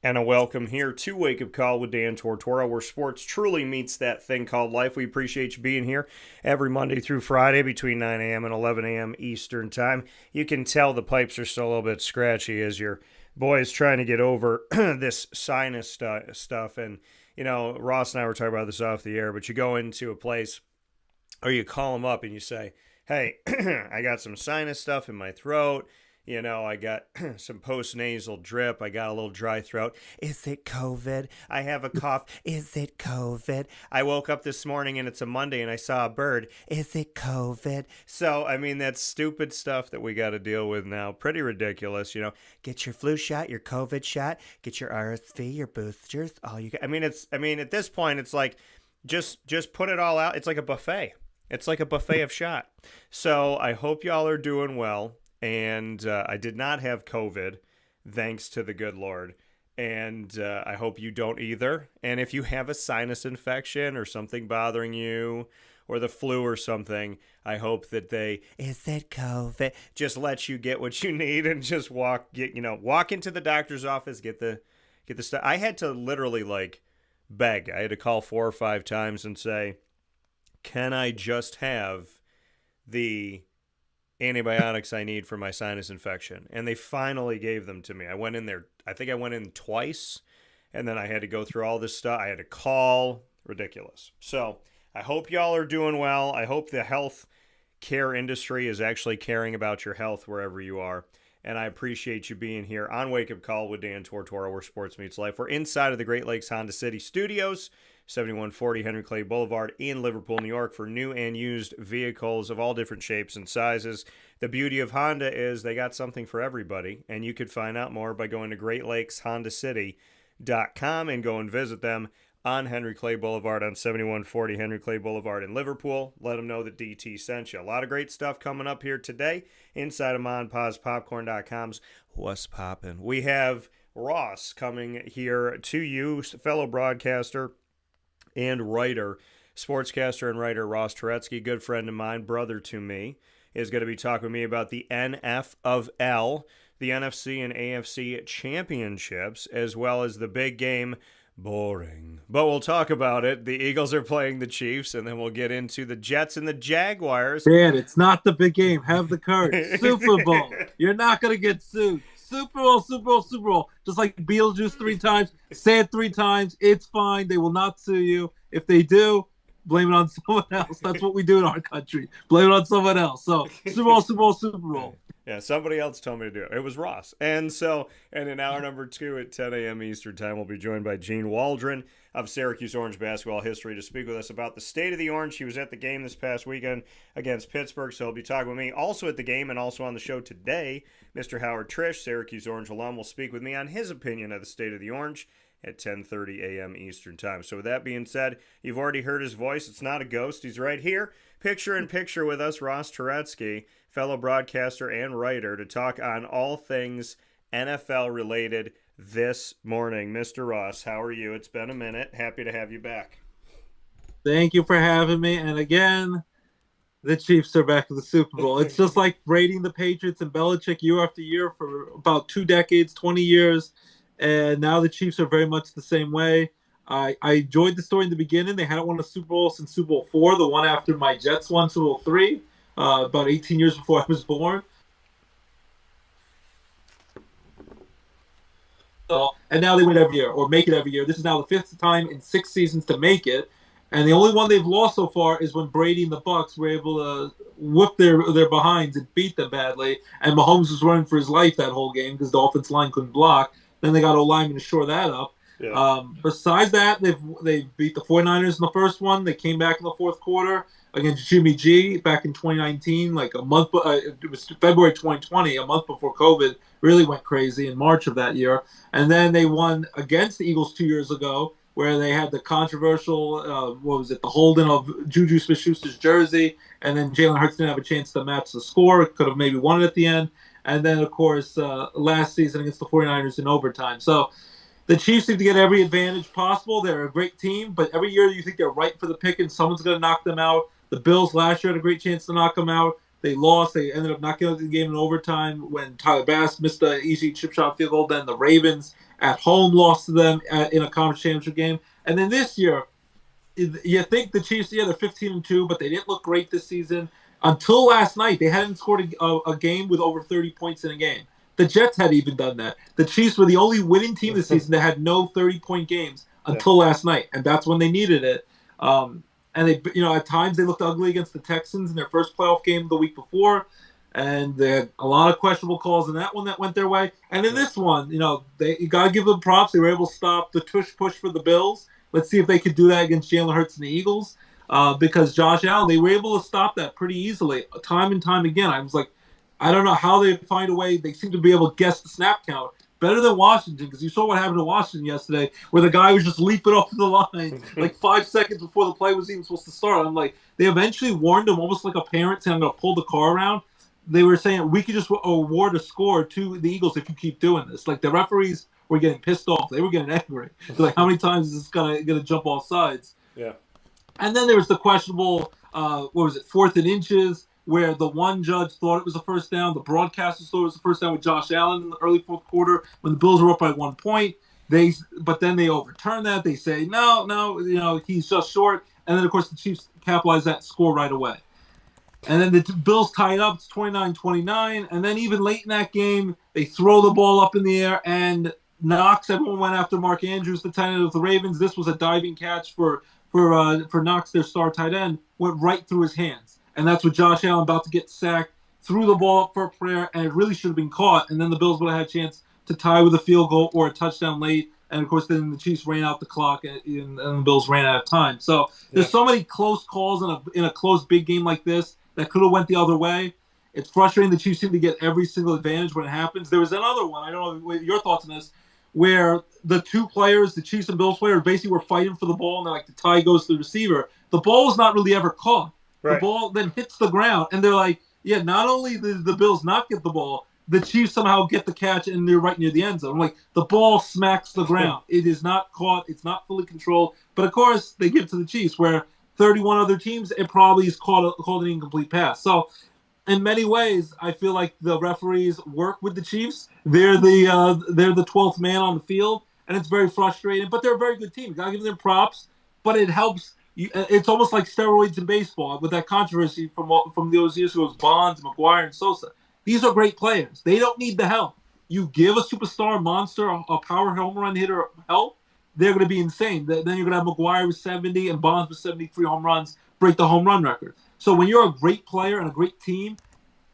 And a welcome here to Wake Up Call with Dan Tortora, where sports truly meets that thing called life. We appreciate you being here every Monday through Friday between 9 a.m. and 11 a.m. Eastern Time. You can tell the pipes are still a little bit scratchy as your boy is trying to get over this sinus stuff. And, you know, Ross and I were talking about this off the air, but you go into a place or you call them up and you say, hey, I got some sinus stuff in my throat. You know, I got some post-nasal drip. I got a little dry throat. Is it COVID? I have a cough. Is it COVID? I woke up this morning and it's a Monday and I saw a bird. Is it COVID? So, I mean, that's stupid stuff that we got to deal with now. Pretty ridiculous, you know. Get your flu shot, your COVID shot, get your RSV, your boosters, all you got. I mean, at this point, it's like, just put it all out. It's like a buffet. It's like a buffet of shot. So I hope y'all are doing well. And I did not have COVID, thanks to the good Lord. And I hope you don't either. And if you have a sinus infection or something bothering you or the flu or something, I hope that is it COVID? Just let you get what you need and just walk into the doctor's office, get the stuff. I had to literally beg. I had to call 4 or 5 times and say, can I just have the antibiotics I need for my sinus infection? And they finally gave them to me. I went in there, I think I went in twice, and then I had to go through all this stuff. I had to call. Ridiculous. So I hope y'all are doing well. I hope the health care industry is actually caring about your health wherever you are. And I appreciate you being here on Wake Up Call with Dan Tortora, where sports meets life. We're inside of the Great Lakes Honda City Studios, 7140 Henry Clay Boulevard in Liverpool, New York, for new and used vehicles of all different shapes and sizes. The beauty of Honda is they got something for everybody, and you could find out more by going to GreatLakesHondaCity.com and go and visit them on Henry Clay Boulevard on 7140 Henry Clay Boulevard in Liverpool. Let them know that DT sent you. A lot of great stuff coming up here today inside of MonPazPopcorn.com's What's Poppin'. We have Ross coming here to you, fellow broadcaster and writer, sportscaster and writer Ross Turetsky, good friend of mine, brother to me, is going to be talking with me about the NFL, the NFC and AFC Championships, as well as the big game. Boring. But we'll talk about it. The Eagles are playing the Chiefs, and then we'll get into the Jets and the Jaguars. Dan, it's not the big game. Have the courage. Super Bowl. You're not going to get sued. Super Bowl, Super Bowl, Super Bowl. Just like Beetlejuice 3 times. Say it 3 times. It's fine. They will not sue you. If they do, blame it on someone else. That's what we do in our country. Blame it on someone else. So, Super Bowl, Super Bowl, Super Bowl. Yeah, somebody else told me to do it. It was Ross. And in hour number 2 at 10 a.m. Eastern Time, we'll be joined by Gene Waldron of Syracuse Orange Basketball History to speak with us about the state of the Orange. He was at the game this past weekend against Pittsburgh, so he'll be talking with me. Also at the game and also on the show today, Mr. Howard Triche, Syracuse Orange alum, will speak with me on his opinion of the state of the Orange at 10:30 a.m. Eastern Time. So with that being said, you've already heard his voice. It's not a ghost. He's right here, picture in picture with us, Ross Turetsky, fellow broadcaster and writer, to talk on all things NFL related this morning. Mr. Ross, how are you? It's been a minute. Happy to have you back. Thank you for having me. And again, the Chiefs are back in the Super Bowl. It's just like rating the Patriots and Belichick year after year for about 2 decades, 20 years. And now the Chiefs are very much the same way. I enjoyed the story in the beginning. They hadn't won a Super Bowl since Super Bowl 4, the one after my Jets won Super Bowl 3, about 18 years before I was born. So, and now they win every year, or make it every year. This is now the 5th time in 6 seasons to make it. And the only one they've lost so far is when Brady and the Bucs were able to whip their behinds and beat them badly. And Mahomes was running for his life that whole game because the offensive line couldn't block. Then they got O-lineman to shore that up. Yeah. Besides that, they beat the 49ers in the first one. They came back in the fourth quarter against Jimmy G back in 2019, like a month. It was February 2020, a month before COVID really went crazy in March of that year. And then they won against the Eagles 2 years ago, where they had the controversial, the holding of Juju Smith-Schuster's jersey, and then Jalen Hurts didn't have a chance to match the score. Could have maybe won it at the end. And then, of course, last season against the 49ers in overtime. So the Chiefs seem to get every advantage possible. They're a great team, but every year you think they're right for the pick and someone's going to knock them out. The Bills last year had a great chance to knock them out. They lost. They ended up not getting the game in overtime when Tyler Bass missed an easy chip shot field goal. Then the Ravens at home lost to them in a conference championship game. And then this year, you think the Chiefs, they're 15-2, but they didn't look great this season. Until last night, they hadn't scored a game with over 30 points in a game. The Jets had even done that. The Chiefs were the only winning team this season that had no 30-point games until last night, and that's when they needed it. And they, at times they looked ugly against the Texans in their first playoff game the week before, and they had a lot of questionable calls in that one that went their way. And in this one, you got to give them props. They were able to stop the tush push for the Bills. Let's see if they could do that against Jalen Hurts and the Eagles, because Josh Allen, they were able to stop that pretty easily, time and time again. I was like, I don't know how they find a way. They seem to be able to guess the snap count better than Washington, because you saw what happened to Washington yesterday, where the guy was just leaping off the line like 5 seconds before the play was even supposed to start. I'm like, they eventually warned him, almost like a parent saying, I'm going to pull the car around. They were saying, we could just award a score to the Eagles if you keep doing this. Like, the referees were getting pissed off. They were getting angry. They're like, how many times is this going to jump off sides? Yeah. And then there was the questionable, 4th and inches, where the one judge thought it was a first down. The broadcasters thought it was a first down with Josh Allen in the early fourth quarter when the Bills were up by 1 point. But then they overturned that. They say, no, he's just short. And then, of course, the Chiefs capitalized that score right away. And then the Bills tied up. It's 29-29. And then even late in that game, they throw the ball up in the air, and Knox, everyone went after Mark Andrews, the tight end of the Ravens. This was a diving catch for Knox, their star tight end, went right through his hands. And that's what Josh Allen, about to get sacked, threw the ball up for a prayer, and it really should have been caught. And then the Bills would have had a chance to tie with a field goal or a touchdown late. And, of course, then the Chiefs ran out the clock, and the Bills ran out of time. So there's so many close calls in a close big game like this that could have went the other way. It's frustrating. The Chiefs seem to get every single advantage when it happens. There was another one, I don't know your thoughts on this, where the two players, the Chiefs and Bills players, basically were fighting for the ball, and the tie goes to the receiver. The ball was not really ever caught. Right. The ball then hits the ground, and they're like, not only did the Bills not get the ball, the Chiefs somehow get the catch, and they're right near the end zone. I'm like, the ball smacks the ground. It is not caught. It's not fully controlled. But, of course, they give it to the Chiefs, where 31 other teams, it probably is called an incomplete pass. So, in many ways, I feel like the referees work with the Chiefs. They're the 12th man on the field, and it's very frustrating. But they're a very good team. You got to give them props, but it helps. It's almost like steroids in baseball with that controversy from those years ago, Bonds, McGuire, and Sosa. These are great players. They don't need the help. You give a superstar, monster, a power home run hitter help, they're going to be insane. Then you're going to have McGuire with 70 and Bonds with 73 home runs break the home run record. So when you're a great player and a great team,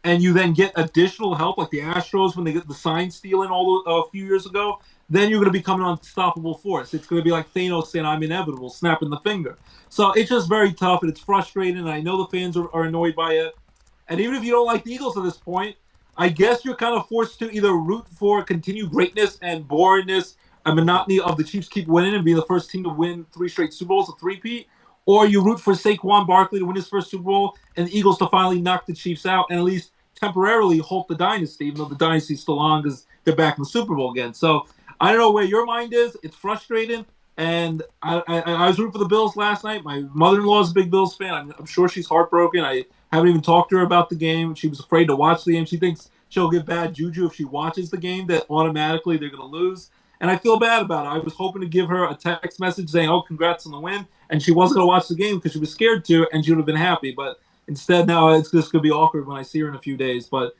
and you then get additional help, like the Astros when they get the sign stealing a few years ago, then you're going to become an unstoppable force. It's going to be like Thanos saying, I'm inevitable, snapping the finger. So it's just very tough, and it's frustrating, and I know the fans are annoyed by it. And even if you don't like the Eagles at this point, I guess you're kind of forced to either root for continued greatness and boringness and monotony of the Chiefs keep winning and be the first team to win 3 straight Super Bowls, a three-peat, or you root for Saquon Barkley to win his first Super Bowl and the Eagles to finally knock the Chiefs out and at least temporarily halt the dynasty, even though the dynasty's still on because they're back in the Super Bowl again. So I don't know where your mind is. It's frustrating. And I was rooting for the Bills last night. My mother-in-law is a big Bills fan. I'm sure she's heartbroken. I haven't even talked to her about the game. She was afraid to watch the game. She thinks she'll get bad juju if she watches the game, that automatically they're going to lose. And I feel bad about it. I was hoping to give her a text message saying, oh, congrats on the win. And she wasn't going to watch the game because she was scared to, and she would have been happy. But instead, now it's just going to be awkward when I see her in a few days. But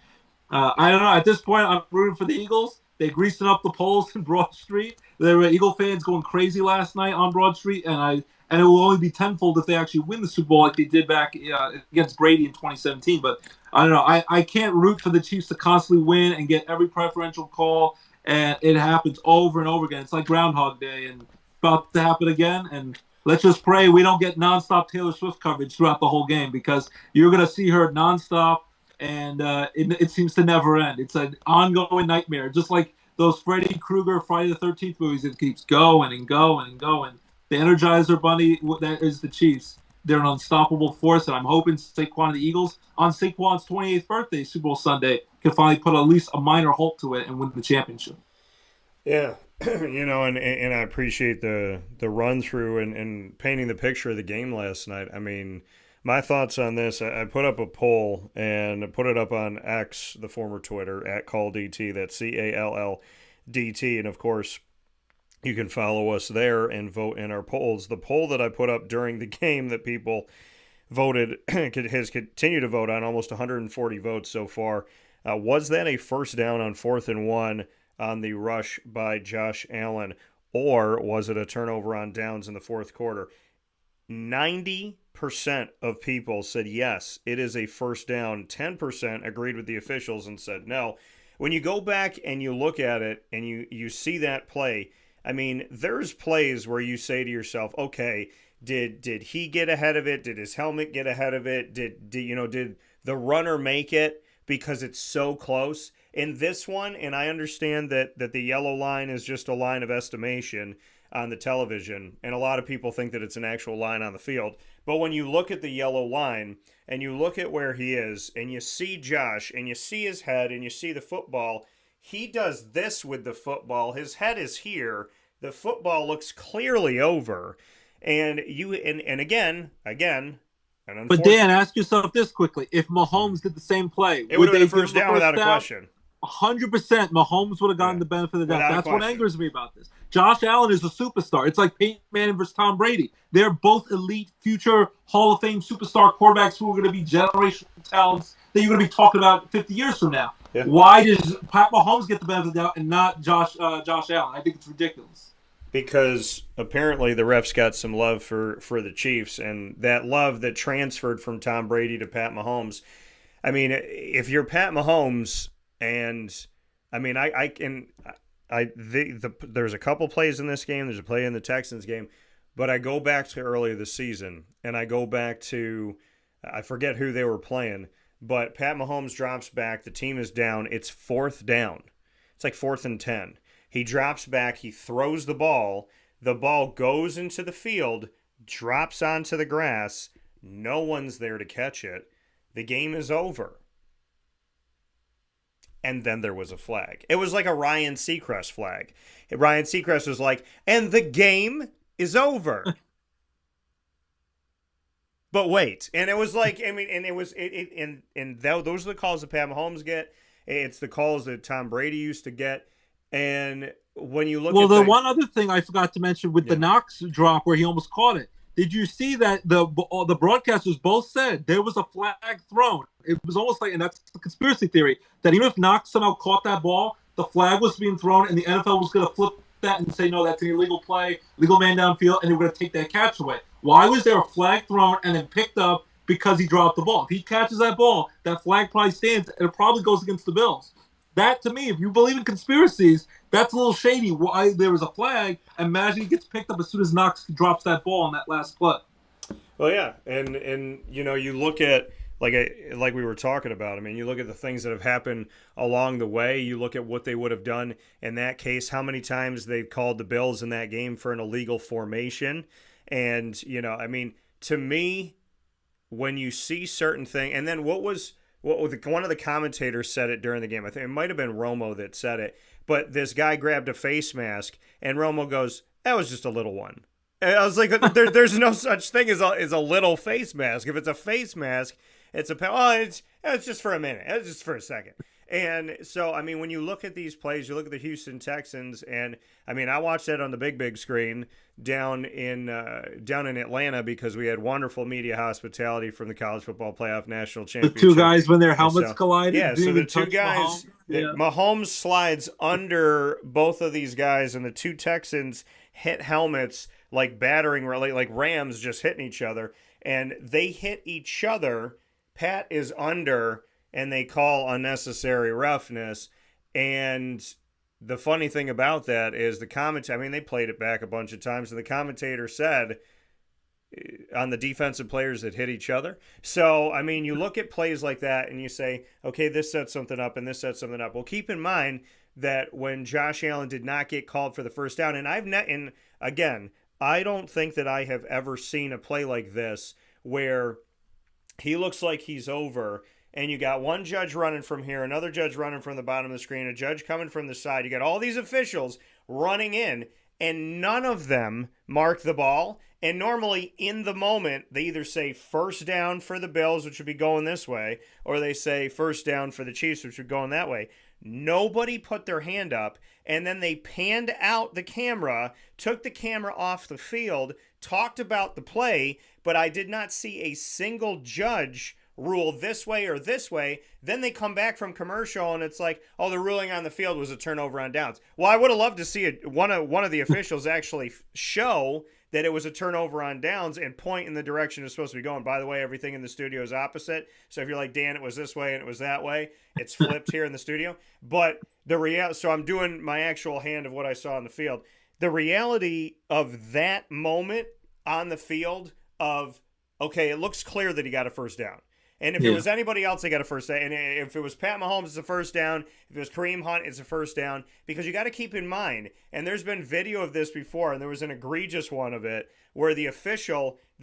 I don't know. At this point, I'm rooting for the Eagles. They greasing up the poles in Broad Street. There were Eagle fans going crazy last night on Broad Street, and it will only be tenfold if they actually win the Super Bowl like they did back against Brady in 2017. But I don't know. I can't root for the Chiefs to constantly win and get every preferential call, and it happens over and over again. It's like Groundhog Day, and it's about to happen again. And let's just pray we don't get nonstop Taylor Swift coverage throughout the whole game, because you're going to see her nonstop, and it seems to never end. It's an ongoing nightmare, just like those Freddy Krueger Friday the 13th movies. It keeps going and going and going. The Energizer Bunny, that is the Chiefs. They're an unstoppable force, and I'm hoping Saquon and the Eagles, on Saquon's 28th birthday, Super Bowl Sunday, can finally put at least a minor halt to it and win the championship. Yeah, and I appreciate the run through and painting the picture of the game last night. I mean, My thoughts on this, I put up a poll and I put it up on X, the former Twitter, at CallDT. That's CALLDT. And of course, you can follow us there and vote in our polls. The poll that I put up during the game that people voted has continued to vote on, almost 140 votes so far. Was that a first down on 4th and 1 on the rush by Josh Allen, or was it a turnover on downs in the fourth quarter? 90% of people said yes, it is a first down. 10% agreed with the officials and said no. When you go back and you look at it and you see that play, I mean, there's plays where you say to yourself, okay, did he get ahead of it? Did his helmet get ahead of it? Did the runner make it because it's so close? In this one, and I understand that the yellow line is just a line of estimation on the television, and a lot of people think that it's an actual line on the field. But when you look at the yellow line and you look at where he is and you see Josh and you see his head and you see the football, he does this with the football. His head is here. The football looks clearly over. And again, and but Dan, ask yourself this quickly: if Mahomes did the same play, it would have been a first down without a question. 100%, Mahomes would have gotten the benefit of the doubt. That's what angers me about this. Josh Allen is a superstar. It's like Peyton Manning versus Tom Brady. They're both elite, future Hall of Fame superstar quarterbacks who are going to be generational talents that you're going to be talking about 50 years from now. Yeah. Why does Pat Mahomes get the benefit of the doubt and not Josh Allen? I think it's ridiculous. Because apparently the refs got some love for the Chiefs, and that love that transferred from Tom Brady to Pat Mahomes. I mean, if you're Pat Mahomes, and I mean, there's a couple plays in this game. There's a play in the Texans game, but I go back to earlier this season, and I go back to, I forget who they were playing, but Pat Mahomes drops back. The team is down. It's 4th down. It's like 4th and 10. He drops back. He throws the ball. The ball goes into the field, drops onto the grass. No one's there to catch it. The game is over. And then there was a flag. It was like a Ryan Seacrest flag. Ryan Seacrest was like, and the game is over. But wait. And it was like, I mean, and it was, those are the calls that Pat Mahomes get. It's the calls that Tom Brady used to get. And when you look at one other thing I forgot to mention with the Knox drop where he almost caught it. Did you see that the broadcasters both said there was a flag thrown? It was almost like, and that's the conspiracy theory, that even if Knox somehow caught that ball, the flag was being thrown and the NFL was going to flip that and say, no, that's an illegal play, legal man downfield, and they were going to take that catch away. Why was there a flag thrown and then picked up because he dropped the ball? If he catches that ball, that flag probably stands and it probably goes against the Bills. That, to me, if you believe in conspiracies, that's a little shady. Why there was a flag, imagine he gets picked up as soon as Knox drops that ball on that last play. Well, yeah, and you know, you look at, like we were talking about, I mean, you look at the things that have happened along the way, you look at what they would have done in that case, how many times they've called the Bills in that game for an illegal formation. And, you know, I mean, to me, when you see certain things, and then one of the commentators said it during the game. I think it might have been Romo that said it. But this guy grabbed a face mask, and Romo goes, that was just a little one. And I was like, there's no such thing as a little face mask. If it's a face mask, it's it's just for a minute. It's just for a second. And so, I mean, when you look at these plays, you look at the Houston Texans, and I mean, I watched that on the big screen down in Atlanta because we had wonderful media hospitality from the College Football Playoff National Championship. The two guys when their helmets collided. Yeah, so the two guys, Mahomes slides under both of these guys, and the two Texans hit helmets like battering, like Rams just hitting each other, and they hit each other. Pat is under, and they call unnecessary roughness. And the funny thing about that is the commentator, I mean, they played it back a bunch of times, and the commentator said on the defensive players that hit each other. So, I mean, you look at plays like that and you say, okay, this sets something up and this sets something up. Well, keep in mind that when Josh Allen did not get called for the first down, and again, I don't think that I have ever seen a play like this where he looks like he's over, and you got one judge running from here, another judge running from the bottom of the screen, a judge coming from the side. You got all these officials running in, and none of them mark the ball, And normally in the moment, they either say first down for the Bills, which would be going this way, or they say first down for the Chiefs, which would be going that way. Nobody put their hand up, and then they panned out the camera, took the camera off the field, talked about the play, but I did not see a single judge rule this way or this way. Then they come back from commercial and it's like, oh, the ruling on the field was a turnover on downs. Well, I would have loved to see one of the officials actually show that it was a turnover on downs and point in the direction it's supposed to be going. By the way, everything in the studio is opposite. So if you're like, Dan, it was this way and it was that way, it's flipped here in the studio. But so I'm doing my actual hand of what I saw on the field. The reality of that moment on the field of, okay, it looks clear that he got a first down. And if it was anybody else, they got a first down. And if it was Pat Mahomes, it's a first down. If it was Kareem Hunt, it's a first down. Because you got to keep in mind, and there's been video of this before, and there was an egregious one of it, where the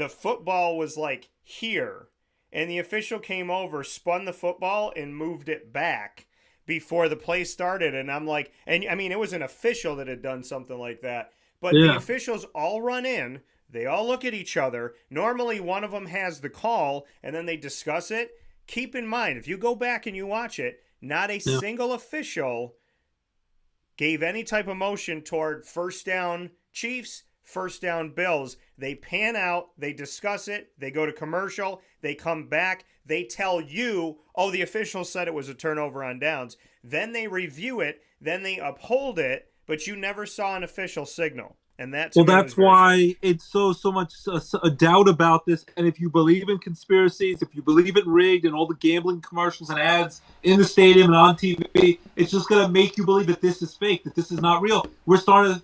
football was like here, and the official came over, spun the football, and moved it back before the play started. And I'm like, and I mean, it was an official that had done something like that. But the officials all run in. They all look at each other. Normally, one of them has the call, and then they discuss it. Keep in mind, if you go back and you watch it, not a single official gave any type of motion toward first down Chiefs, first down Bills. They pan out, they discuss it, they go to commercial, they come back, they tell you, oh, the official said it was a turnover on downs. Then they review it, then they uphold it, but you never saw an official signal. And that's why it's so much a doubt about this. And if you believe in conspiracies, if you believe it rigged and all the gambling commercials and ads in the stadium and on TV, it's just going to make you believe that this is fake, that this is not real.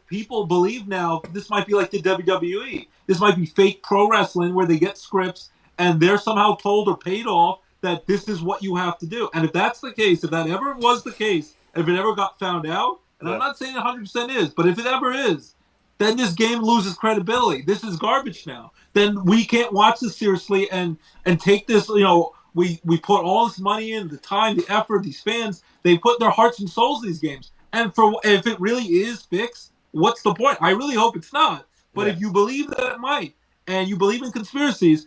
People believe now this might be like the WWE. This might be fake pro wrestling where they get scripts and they're somehow told or paid off that this is what you have to do. And if that's the case, if that ever was the case, if it ever got found out, and I'm not saying 100% is, but if it ever is, then this game loses credibility. This is garbage now. Then we can't watch this seriously and take this, we put all this money in, the time, the effort, these fans, they put their hearts and souls in these games. And if it really is fixed, what's the point? I really hope it's not. But if you believe that it might, and you believe in conspiracies,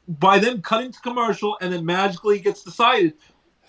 by them cutting to commercial and then magically it gets decided,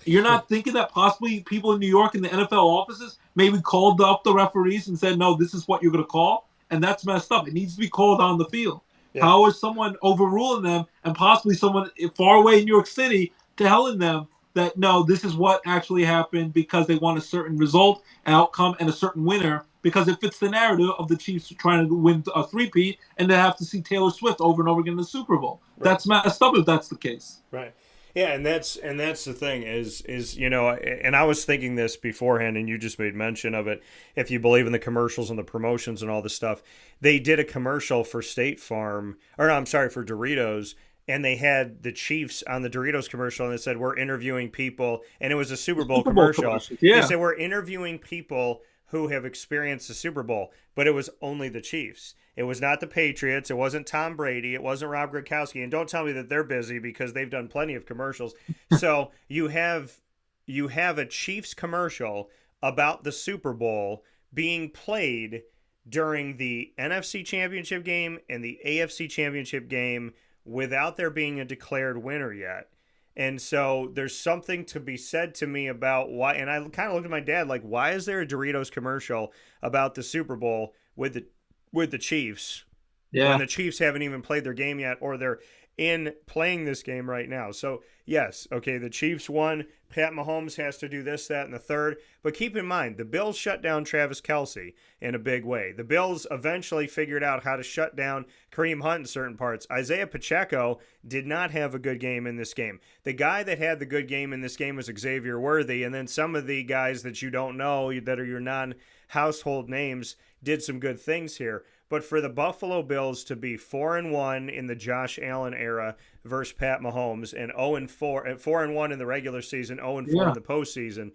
you're not thinking that possibly people in New York in the NFL offices maybe called up the referees and said, no, this is what you're going to call? And that's messed up. It needs to be called on the field. Yeah. How is someone overruling them and possibly someone far away in New York City telling them that, no, this is what actually happened because they want a certain result, outcome, and a certain winner because it fits the narrative of the Chiefs trying to win a three-peat and they have to see Taylor Swift over and over again in the Super Bowl. Right. That's messed up if that's the case. Right. Yeah, and that's the thing is and I was thinking this beforehand, and you just made mention of it. If you believe in the commercials and the promotions and all this stuff, they did a commercial for State Farm, for Doritos, and they had the Chiefs on the Doritos commercial, and they said we're interviewing people, and it was a Super Bowl commercial. Yeah. They said we're interviewing people who have experienced the Super Bowl, but it was only the Chiefs. It was not the Patriots. It wasn't Tom Brady. It wasn't Rob Gronkowski. And don't tell me that they're busy because they've done plenty of commercials. So you have a Chiefs commercial about the Super Bowl being played during the NFC Championship game and the AFC Championship game without there being a declared winner yet. And so there's something to be said to me about why, and I kind of looked at my dad like, why is there a Doritos commercial about the Super Bowl with the Chiefs when the Chiefs haven't even played their game yet, or they're in playing this game right now? So yes, okay, the Chiefs won. Pat Mahomes has to do this, that, and the third. But keep in mind, the Bills shut down Travis Kelce in a big way. The Bills eventually figured out how to shut down Kareem Hunt in certain parts. Isaiah Pacheco did not have a good game in this game. The guy that had the good game in this game was Xavier Worthy, and then some of the guys that you don't know that are your non-household names did some good things here. But for the Buffalo Bills to be 4-1 in the Josh Allen era versus Pat Mahomes and 4-1 in the regular season, 0-4 in the postseason,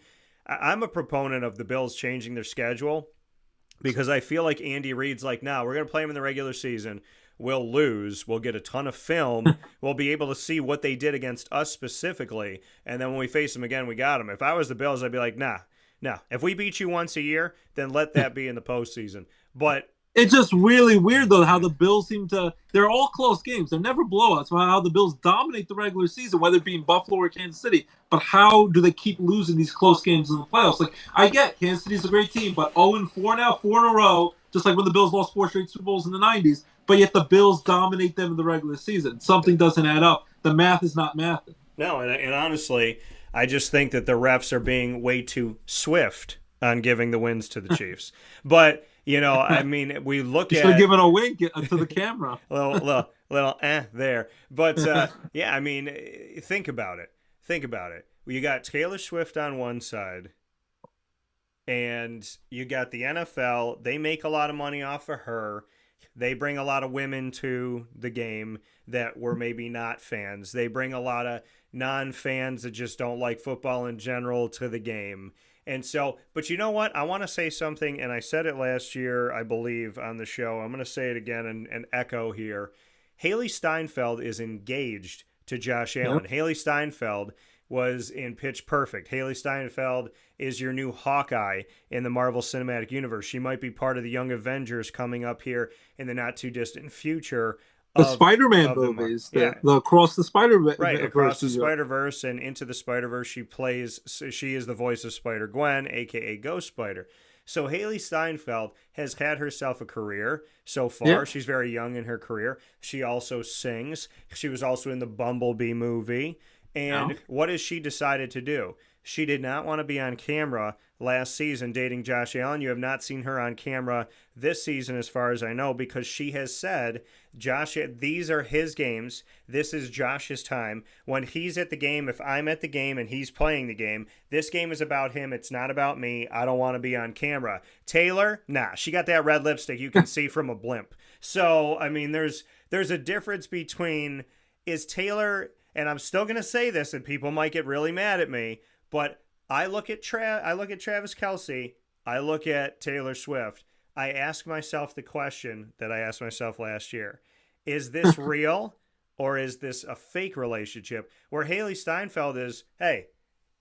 I'm a proponent of the Bills changing their schedule because I feel like Andy Reid's like, no, we're going to play them in the regular season. We'll lose. We'll get a ton of film. We'll be able to see what they did against us specifically. And then when we face them again, we got them. If I was the Bills, I'd be like, nah. If we beat you once a year, then let that be in the postseason. But It's just really weird though how the Bills seem to. They're all close games. They're never blowouts. How the Bills dominate the regular season, whether it be in Buffalo or Kansas City. But how do they keep losing these close games in the playoffs? Like I get Kansas City's a great team, but 0-4 now, 4 in a row. Just like when the Bills lost 4 straight Super Bowls in the '90s. But yet the Bills dominate them in the regular season. Something doesn't add up. The math is not math. No, and honestly, I just think that the refs are being way too swift on giving the wins to the Chiefs. But I mean, we look You at should have given a wink to the camera. little there. But yeah, I mean, think about it. Think about it. You got Taylor Swift on one side, and you got the NFL. They make a lot of money off of her. They bring a lot of women to the game that were maybe not fans. They bring a lot of non-fans that just don't like football in general to the game. And so, but you know what? I want to say something, and I said it last year, I believe, on the show. I'm going to say it again and echo here. Haley Steinfeld is engaged to Josh Allen. Yep. Haley Steinfeld was in Pitch Perfect. Haley Steinfeld is your new Hawkeye in the Marvel Cinematic Universe. She might be part of the Young Avengers coming up here in the not-too-distant future. The Spider-Man movies, the Across the Spider-Verse. Right, Across the Spider-Verse and Into the Spider-Verse, she is the voice of Spider-Gwen, a.k.a. Ghost Spider. So Haley Steinfeld has had herself a career so far. Yeah. She's very young in her career. She also sings. She was also in the Bumblebee movie. And what has she decided to do? She did not want to be on camera last season dating Josh Allen. You have not seen her on camera this season as far as I know, because she has said, Josh, these are his games. This is Josh's time. When he's at the game, if I'm at the game and he's playing the game, this game is about him. It's not about me. I don't want to be on camera. Taylor, nah, she got that red lipstick you can see from a blimp. So, I mean, there's a difference between, is Taylor, and I'm still going to say this and people might get really mad at me, but I look at Travis Kelce, I look at Taylor Swift. I ask myself the question that I asked myself last year. Is this real or is this a fake relationship? Where Haley Steinfeld is, hey,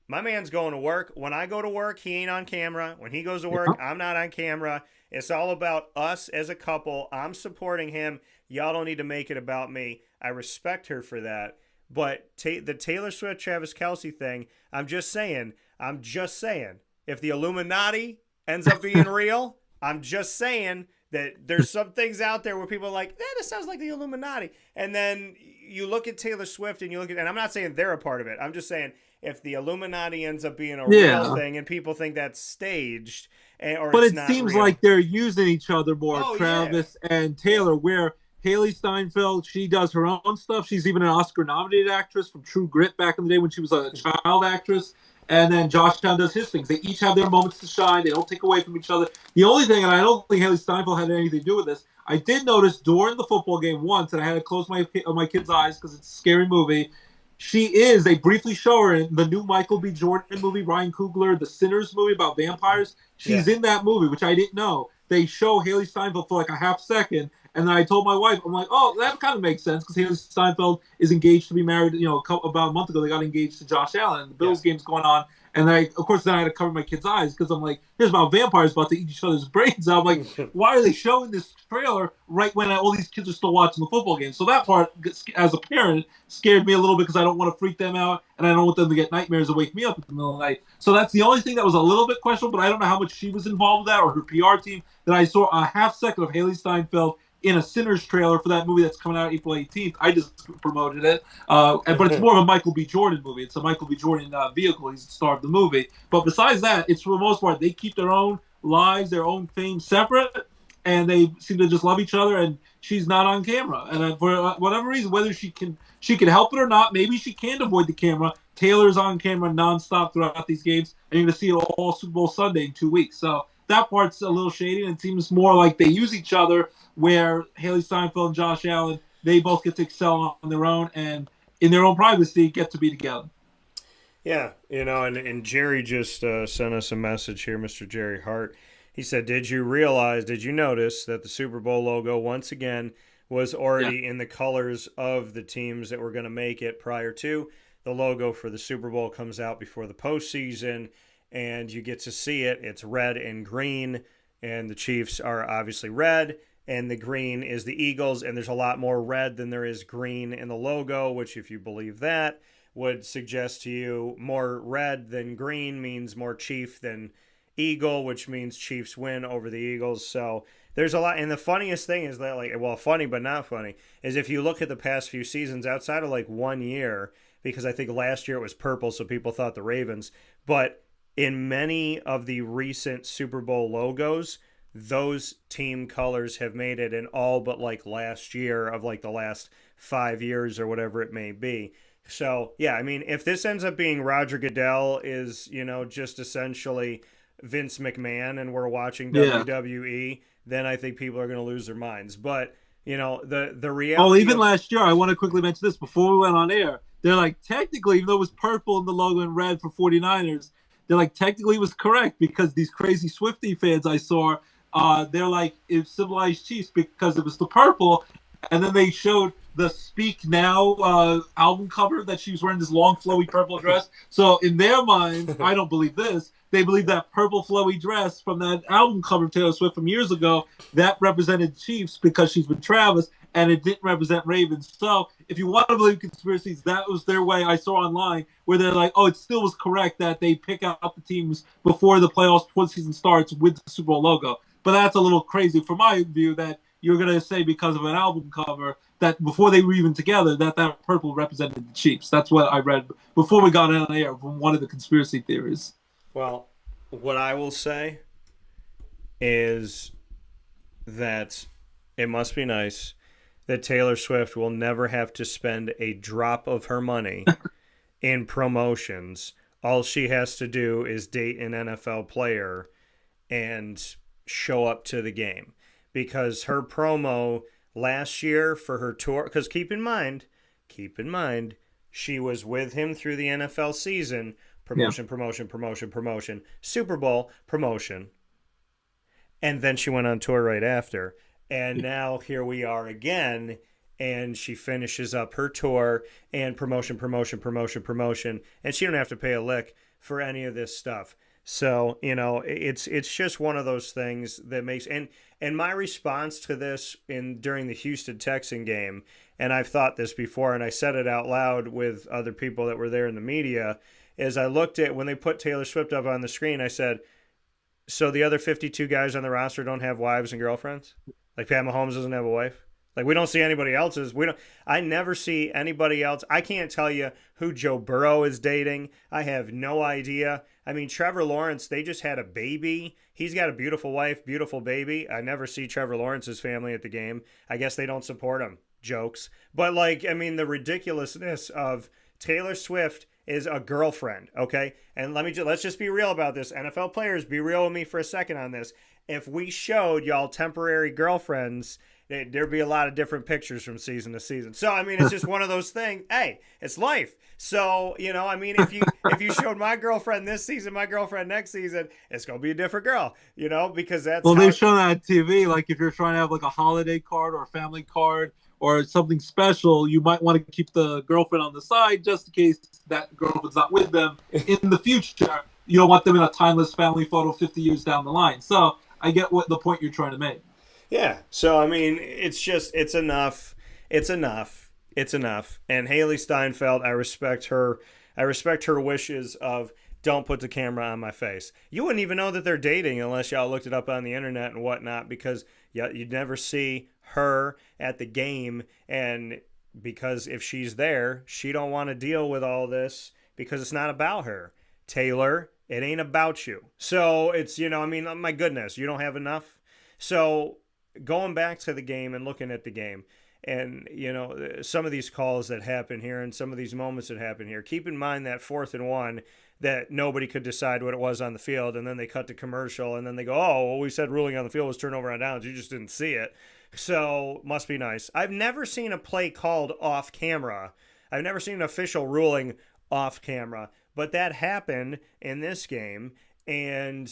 my man's going to work. When I go to work, he ain't on camera. When he goes to work, I'm not on camera. It's all about us as a couple. I'm supporting him. Y'all don't need to make it about me. I respect her for that. But the Taylor Swift, Travis Kelce thing, I'm just saying, if the Illuminati ends up being real, I'm just saying that there's some things out there where people are like, this sounds like the Illuminati. And then you look at Taylor Swift and and I'm not saying they're a part of it. I'm just saying if the Illuminati ends up being a real thing and people think that's staged, but it seems real, like they're using each other more, Travis and Taylor, where Haley Steinfeld, she does her own stuff. She's even an Oscar-nominated actress from True Grit back in the day when she was a child actress. And then Josh Allen does his things. They each have their moments to shine. They don't take away from each other. The only thing, and I don't think Haley Steinfeld had anything to do with this, I did notice during the football game once, and I had to close my kid's eyes because it's a scary movie, they briefly show her in the new Michael B. Jordan movie, Ryan Coogler, the Sinners movie about vampires. She's in that movie, which I didn't know. They show Haley Steinfeld for like a half second, and then I told my wife, I'm like, oh, that kind of makes sense because Haley Steinfeld is engaged to be married. About a month ago, they got engaged to Josh Allen. The Bills game's going on. And then I had to cover my kids' eyes because I'm like, here's about vampires about to eat each other's brains out. I'm like, why are they showing this trailer right when all these kids are still watching the football game? So that part, as a parent, scared me a little bit because I don't want to freak them out and I don't want them to get nightmares and wake me up in the middle of the night. So that's the only thing that was a little bit questionable, but I don't know how much she was involved with that or her PR team, that I saw a half second of Haley Steinfeld in a Sinners trailer for that movie that's coming out April 18th. I just promoted it. But it's more of a Michael B. Jordan movie. It's a Michael B. Jordan vehicle. He's the star of the movie. But besides that, it's for the most part, they keep their own lives, their own fame separate, and they seem to just love each other, and she's not on camera. And for whatever reason, whether she can help it or not, maybe she can avoid the camera. Taylor's on camera nonstop throughout these games, and you're going to see it all Super Bowl Sunday in 2 weeks. So that part's a little shady, and it seems more like they use each other, where Haley Steinfeld and Josh Allen, they both get to excel on their own and in their own privacy get to be together. Yeah, and Jerry just sent us a message here, Mr. Jerry Hart. He said, did you notice that the Super Bowl logo once again was already in the colors of the teams that were going to make it prior to? The logo for the Super Bowl comes out before the postseason, and you get to see it. It's red and green. and the Chiefs are obviously red, and the green is the Eagles, and there's a lot more red than there is green in the logo, which, if you believe that, would suggest to you more red than green means more Chief than Eagle, which means Chiefs win over the Eagles. So there's a lot. And the funniest thing is that, like, well, funny but not funny, is if you look at the past few seasons outside of like 1 year, because I think last year it was purple, so people thought the Ravens, but in many of the recent Super Bowl logos, those team colors have made it in all but like last year of like the last 5 years or whatever it may be. So, yeah, I mean, if this ends up being Roger Goodell is, just essentially Vince McMahon and we're watching WWE, then I think people are going to lose their minds. But, the reality. Oh, even last year, I want to quickly mention this before we went on air. They're like, technically, even though it was purple in the logo and red for 49ers, they're like, technically it was correct because these crazy Swiftie fans I saw, they're like, it symbolized Chiefs because it was the purple. And then they showed the Speak Now album cover that she was wearing this long, flowy purple dress. So in their mind, I don't believe this. They believe that purple, flowy dress from that album cover of Taylor Swift from years ago, that represented Chiefs because she's with Travis, and it didn't represent Ravens. So if you want to believe conspiracies, that was their way I saw online, where they're like, oh, it still was correct that they pick out the teams before the playoffs, before the season starts with the Super Bowl logo. But that's a little crazy from my view that you're going to say because of an album cover that before they were even together, that purple represented the Chiefs. That's what I read before we got on air from one of the conspiracy theories. Well, what I will say is that it must be nice that Taylor Swift will never have to spend a drop of her money in promotions. All she has to do is date an NFL player and show up to the game. Because her promo last year for her tour, because keep in mind, she was with him through the NFL season, promotion, Super Bowl, promotion. And then she went on tour right after. And now here we are again, and she finishes up her tour and promotion. And she don't have to pay a lick for any of this stuff. So, it's just one of those things that makes and my response to this during the Houston Texan game, and I've thought this before and I said it out loud with other people that were there in the media, is I looked at when they put Taylor Swift up on the screen, I said, so the other 52 guys on the roster don't have wives and girlfriends? Like Pat Mahomes doesn't have a wife? Like, we don't see anybody else's. I never see anybody else. I can't tell you who Joe Burrow is dating. I have no idea. I mean, Trevor Lawrence, they just had a baby. He's got a beautiful wife, beautiful baby. I never see Trevor Lawrence's family at the game. I guess they don't support him. Jokes. But, the ridiculousness of Taylor Swift is a girlfriend, okay? And let's just be real about this. NFL players, be real with me for a second on this. If we showed y'all temporary girlfriends, there'd be a lot of different pictures from season to season. So, it's just one of those things. Hey, it's life. So, if you showed my girlfriend this season, my girlfriend next season, it's going to be a different girl, because that's they've shown that on TV. Like, if you're trying to have, like, a holiday card or a family card or something special, you might want to keep the girlfriend on the side just in case that girlfriend's not with them in the future. You don't want them in a timeless family photo 50 years down the line. So, I get what the point you're trying to make. Yeah. So, it's enough. It's enough. And Haley Steinfeld, I respect her wishes of don't put the camera on my face. You wouldn't even know that they're dating unless y'all looked it up on the internet and whatnot, because you'd never see her at the game. And because if she's there, she don't want to deal with all this because it's not about her. Taylor, it ain't about you. So it's, my goodness, you don't have enough. So going back to the game and looking at the game and, some of these calls that happen here and some of these moments that happen here, keep in mind that 4th and 1 that nobody could decide what it was on the field. And then they cut to commercial and then they go, oh, well, we said ruling on the field was turnover on downs. You just didn't see it. So must be nice. I've never seen a play called off camera. I've never seen an official ruling off camera, but that happened in this game. And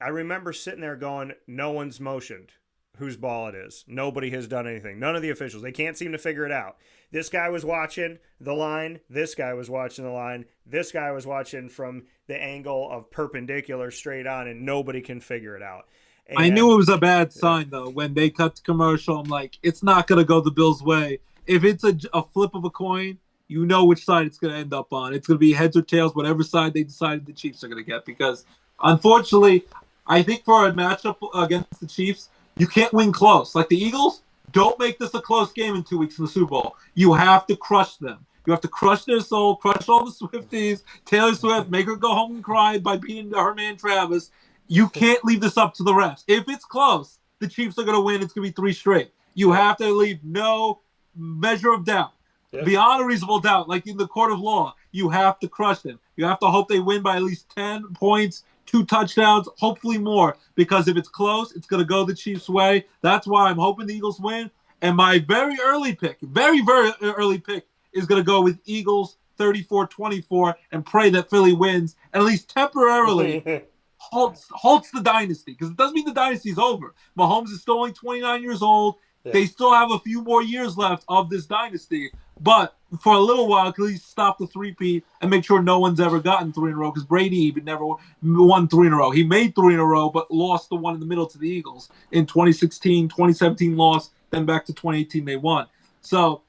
I remember sitting there going, no one's motioned whose ball it is. Nobody has done anything. None of the officials. They can't seem to figure it out. This guy was watching the line. This guy was watching the line. This guy was watching from the angle of perpendicular straight on, and nobody can figure it out. I knew it And was a bad sign, though, when they cut to commercial. I'm like, it's not going to go the Bills' way. If it's a flip of a coin, you know which side it's going to end up on. It's going to be heads or tails, whatever side they decided the Chiefs are going to get. Because, unfortunately, I think for a matchup against the Chiefs, you can't win close. Like the Eagles, don't make this a close game in 2 weeks in the Super Bowl. You have to crush them. You have to crush their soul, crush all the Swifties, Taylor Swift, make her go home and cry by beating her man Travis. You can't leave this up to the refs. If it's close, the Chiefs are going to win. It's going to be 3 straight. You have to leave no measure of doubt. Beyond a reasonable doubt, like in the court of law, you have to crush them. You have to hope they win by at least 10 points, 2 touchdowns, hopefully more. Because if it's close, it's going to go the Chiefs' way. That's why I'm hoping the Eagles win. And my very early pick, very, very early pick, is going to go with Eagles 34-24 and pray that Philly wins and at least temporarily halts the dynasty, because it doesn't mean the dynasty's over. Mahomes is still only 29 years old. Yeah. They still have a few more years left of this dynasty. But for a little while, at least stop the three-peat and make sure no one's ever gotten 3 in a row, because Brady even never won 3 in a row. He made 3 in a row, but lost the one in the middle to the Eagles. In 2016, 2017 lost, then back to 2018 they won. So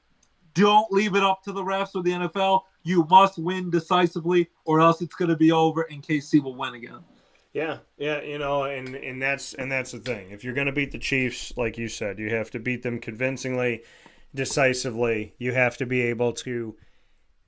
don't leave it up to the refs or the NFL. You must win decisively, or else it's going to be over and KC will win again. Yeah, and that's the thing. If you're going to beat the Chiefs, like you said, you have to beat them convincingly, decisively. You have to be able to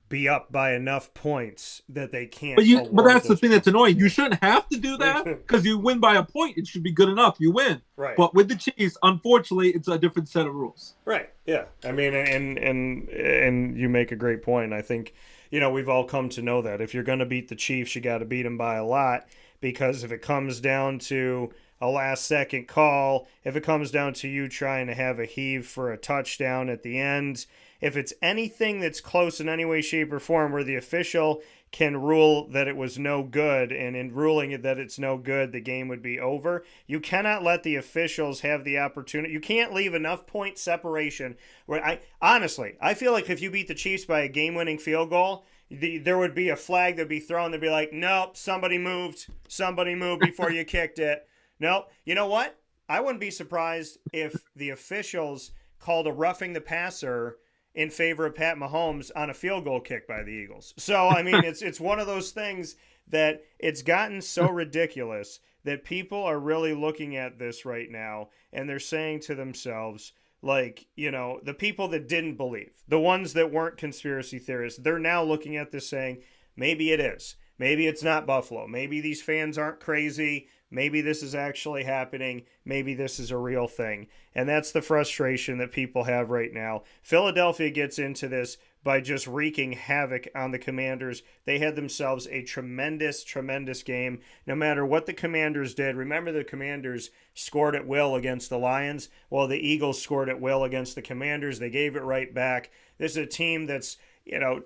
be up by enough points that they can't. But that's the thing that's annoying. You shouldn't have to do that, because you win by a point. It should be good enough. You win. Right. But with the Chiefs, unfortunately, it's a different set of rules. Right. Yeah. I mean, and you make a great point. I think, we've all come to know that if you're going to beat the Chiefs, you got to beat them by a lot, because if it comes down to a last-second call, if it comes down to you trying to have a heave for a touchdown at the end, if it's anything that's close in any way, shape, or form where the official can rule that it was no good, and in ruling it that it's no good, the game would be over, you cannot let the officials have the opportunity. You can't leave enough point separation where I feel like if you beat the Chiefs by a game-winning field goal, there would be a flag that would be thrown. They'd be like, nope, somebody moved before you kicked it. Nope. You know what? I wouldn't be surprised if the officials called a roughing the passer in favor of Pat Mahomes on a field goal kick by the Eagles. So, I mean, it's one of those things that it's gotten so ridiculous that people are really looking at this right now, and they're saying to themselves, like, the people that didn't believe, the ones that weren't conspiracy theorists, they're now looking at this saying, maybe it is. Maybe it's not Buffalo. Maybe these fans aren't crazy. Maybe this is actually happening. Maybe this is a real thing. And that's the frustration that people have right now. Philadelphia gets into this by just wreaking havoc on the Commanders. They had themselves a tremendous, tremendous game. No matter what the Commanders did, remember the Commanders scored at will against the Lions. Well, the Eagles scored at will against the Commanders. They gave it right back. This is a team that's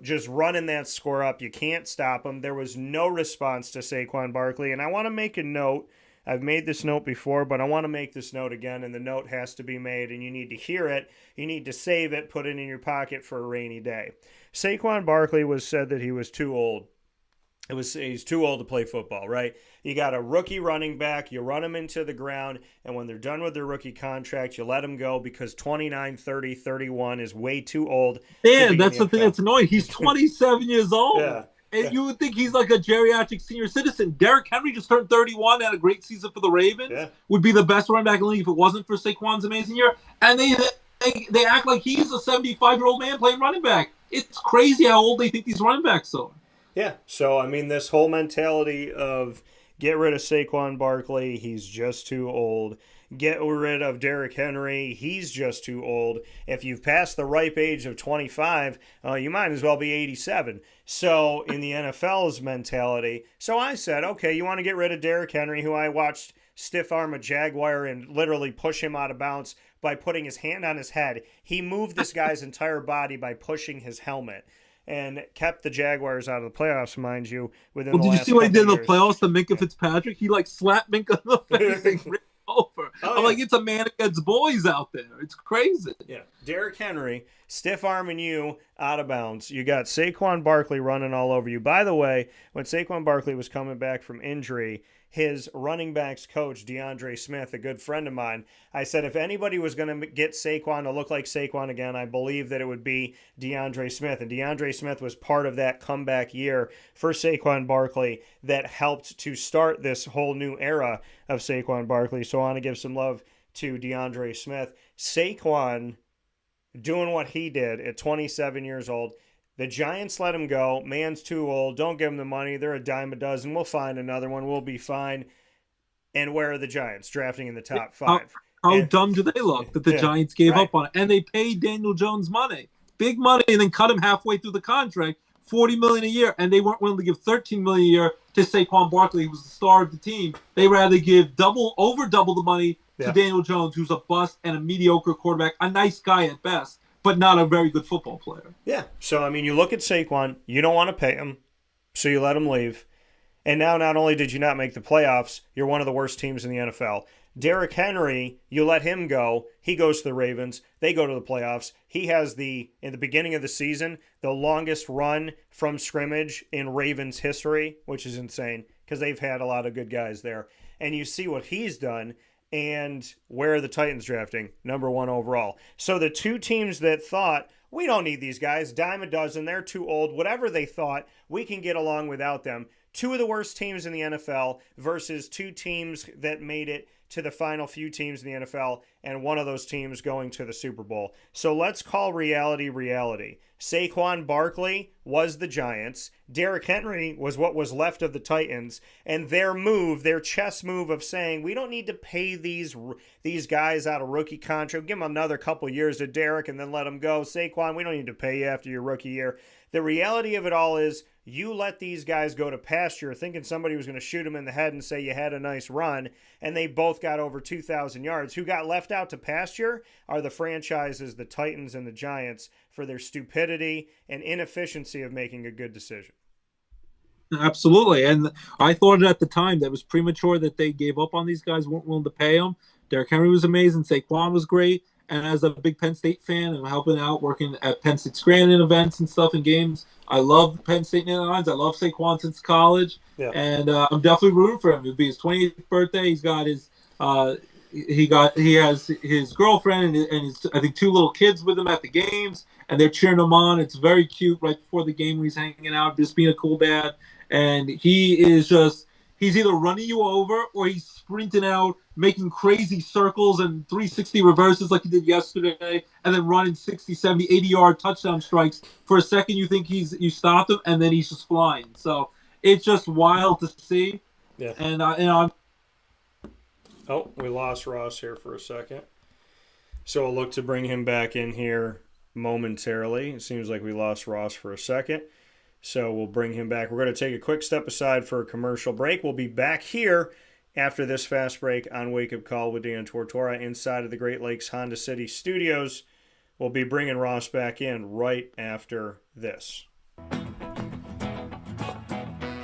just running that score up. You can't stop them. There was no response to Saquon Barkley. And I want to make a note. I've made this note before, but I want to make this note again, and the note has to be made, and you need to hear it. You need to save it, put it in your pocket for a rainy day. Saquon Barkley was said that he was too old. He's too old to play football, right? You got a rookie running back, you run him into the ground, and when they're done with their rookie contract, you let him go because 29, 30, 31 is way too old. Dan, that's the thing that's annoying. He's 27 years old. Yeah. And you would think he's like a geriatric senior citizen. Derrick Henry just turned 31, had a great season for the Ravens. Yeah. Would be the best running back in the league if it wasn't for Saquon's amazing year. And they act like he's a 75-year-old man playing running back. It's crazy how old they think these running backs are. Yeah, so, I mean, this whole mentality of get rid of Saquon Barkley, he's just too old. Get rid of Derrick Henry, he's just too old. If you've passed the ripe age of 25, you might as well be 87. So, in the NFL's mentality, so I said, okay, you want to get rid of Derrick Henry, who I watched stiff arm a Jaguar and literally push him out of bounds by putting his hand on his head. He moved this guy's entire body by pushing his helmet and kept the Jaguars out of the playoffs, mind you, within the last couple years. Did you see what he did in the playoffs to Minkah Fitzpatrick? He, slapped Minkah in the face and ripped over. I'm like, it's a man against boys out there. It's crazy. Yeah. Derrick Henry, stiff-arming you out of bounds. You got Saquon Barkley running all over you. By the way, when Saquon Barkley was coming back from injury, his running backs coach, DeAndre Smith, a good friend of mine. I said if anybody was going to get Saquon to look like Saquon again, I believe that it would be DeAndre Smith. And DeAndre Smith was part of that comeback year for Saquon Barkley that helped to start this whole new era of Saquon Barkley. So I want to give some love to DeAndre Smith. Saquon doing what he did at 27 years old. The Giants let him go. Man's too old. Don't give him the money. They're a dime a dozen. We'll find another one. We'll be fine. And where are the Giants? Drafting in the top 5. How dumb do they look that the Giants gave up on it? And they paid Daniel Jones money. Big money, and then cut him halfway through the contract, $40 million a year. And they weren't willing to give $13 million a year to Saquon Barkley, who was the star of the team. They rather give over double the money to Daniel Jones, who's a bust and a mediocre quarterback, a nice guy at best, but not a very good football player. Yeah. So, I mean, you look at Saquon, you don't want to pay him, so you let him leave. And now not only did you not make the playoffs, you're one of the worst teams in the NFL. Derrick Henry, you let him go. He goes to the Ravens. They go to the playoffs. He has in the beginning of the season, the longest run from scrimmage in Ravens history, which is insane because they've had a lot of good guys there. And you see what he's done. And where are the Titans drafting? Number 1 overall. So the two teams that thought, we don't need these guys, dime a dozen, they're too old, whatever they thought, we can get along without them. Two of the worst teams in the NFL versus two teams that made it to the final few teams in the NFL, and one of those teams going to the Super Bowl. So let's call reality reality. Saquon Barkley was the Giants. Derrick Henry was what was left of the Titans. And their chess move of saying, we don't need to pay these guys out of rookie contract. Give them another couple years to Derrick and then let them go. Saquon, we don't need to pay you after your rookie year. The reality of it all is you let these guys go to pasture thinking somebody was going to shoot them in the head and say you had a nice run, and they both got over 2,000 yards. Who got left out to pasture are the franchises, the Titans and the Giants, for their stupidity and inefficiency of making a good decision. Absolutely. And I thought at the time that it was premature that they gave up on these guys, weren't willing to pay them. Derrick Henry was amazing. Saquon was great. And as a big Penn State fan and helping out, working at Penn State Scranton events and stuff and games, I love Penn State Nittanylions. I love Saquon since college. Yeah. And I'm definitely rooting for him. It'll be his 28th birthday. He's got his he has his girlfriend and his, I think, 2 little kids with him at the games, and they're cheering him on. It's very cute right before the game when he's hanging out, just being a cool dad. And he's either running you over or he's sprinting out, making crazy circles and 360 reverses like he did yesterday, and then running 60, 70, 80-yard touchdown strikes. For a second, you think you stopped him, and then he's just flying. So it's just wild to see. Yeah. And I'm. Oh, we lost Ross here for a second. So we'll look to bring him back in here momentarily. It seems like we lost Ross for a second. So we'll bring him back. We're going to take a quick step aside for a commercial break. We'll be back here after this fast break on Wake Up Call with Dan Tortora inside of the Great Lakes Honda City Studios. We'll be bringing Ross back in right after this.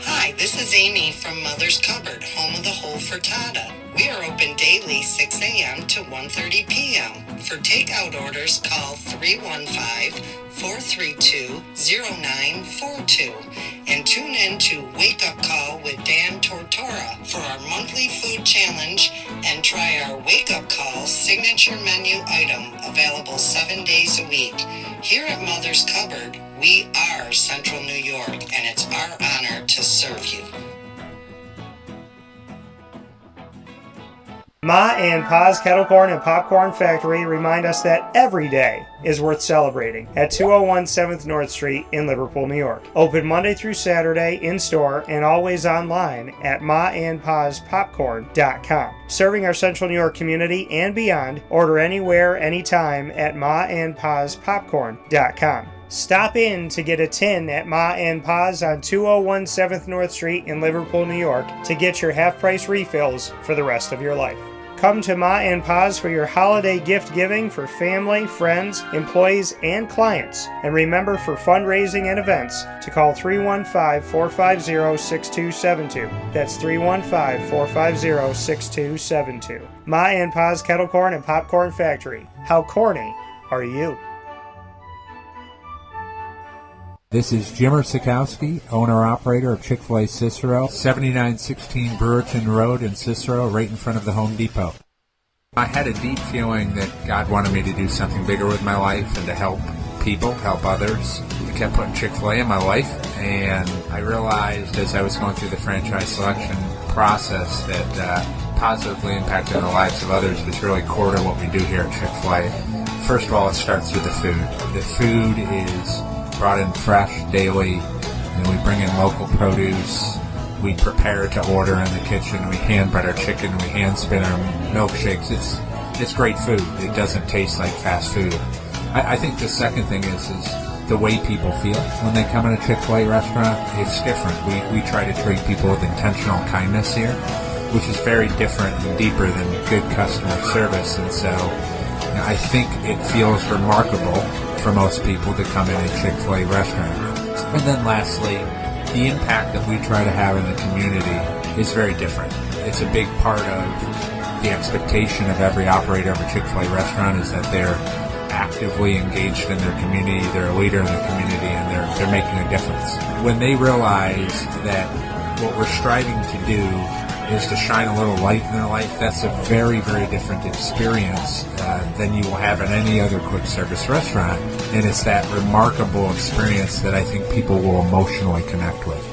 Hi, this is Amy from Mother's Cupboard, home of the whole frittata. We are open daily 6 a.m. to 1:30 p.m. For takeout orders, call 315-432-0942 and tune in to Wake Up Call with Dan Tortora for our monthly food challenge and try our Wake Up Call signature menu item available 7 days a week. Here at Mother's Cupboard, we are Central New York, and it's our honor to serve you. Ma and Pa's Kettle Corn and Popcorn Factory remind us that every day is worth celebrating at 201 7th North Street in Liverpool, New York. Open Monday through Saturday in-store and always online at maandpaspopcorn.com. Serving our Central New York community and beyond, order anywhere, anytime at maandpaspopcorn.com. Stop in to get a tin at Ma and Pa's on 201 7th North Street in Liverpool, New York to get your half-price refills for the rest of your life. Come to Ma and Pa's for your holiday gift giving for family, friends, employees, and clients. And remember, for fundraising and events, to call 315-450-6272. That's 315-450-6272. Ma and Pa's Kettle Corn and Popcorn Factory. How corny are you? This is Jimmer Sikowski, owner-operator of Chick-fil-A Cicero, 7916 Brewerton Road in Cicero, right in front of the Home Depot. I had a deep feeling that God wanted me to do something bigger with my life and to help people, help others. I kept putting Chick-fil-A in my life, and I realized as I was going through the franchise selection process that positively impacting the lives of others was really core to what we do here at Chick-fil-A. First of all, it starts with the food. The food is brought in fresh daily, and we bring in local produce. We prepare to order in the kitchen. We hand bread our chicken. We hand spin our milkshakes. It's great food. It doesn't taste like fast food. I think the second thing is the way people feel when they come in a Chick-fil-A restaurant. It's different. We try to treat people with intentional kindness here, which is very different and deeper than good customer service. And so I think it feels remarkable for most people to come in a Chick-fil-A restaurant. And then lastly, the impact that we try to have in the community is very different. It's a big part of the expectation of every operator of a Chick-fil-A restaurant is that they're actively engaged in their community, they're a leader in the community, and they're making a difference. When they realize that what we're striving to do is to shine a little light in their life, that's a very, very different experience than you will have in any other quick service restaurant. And it's that remarkable experience that I think people will emotionally connect with.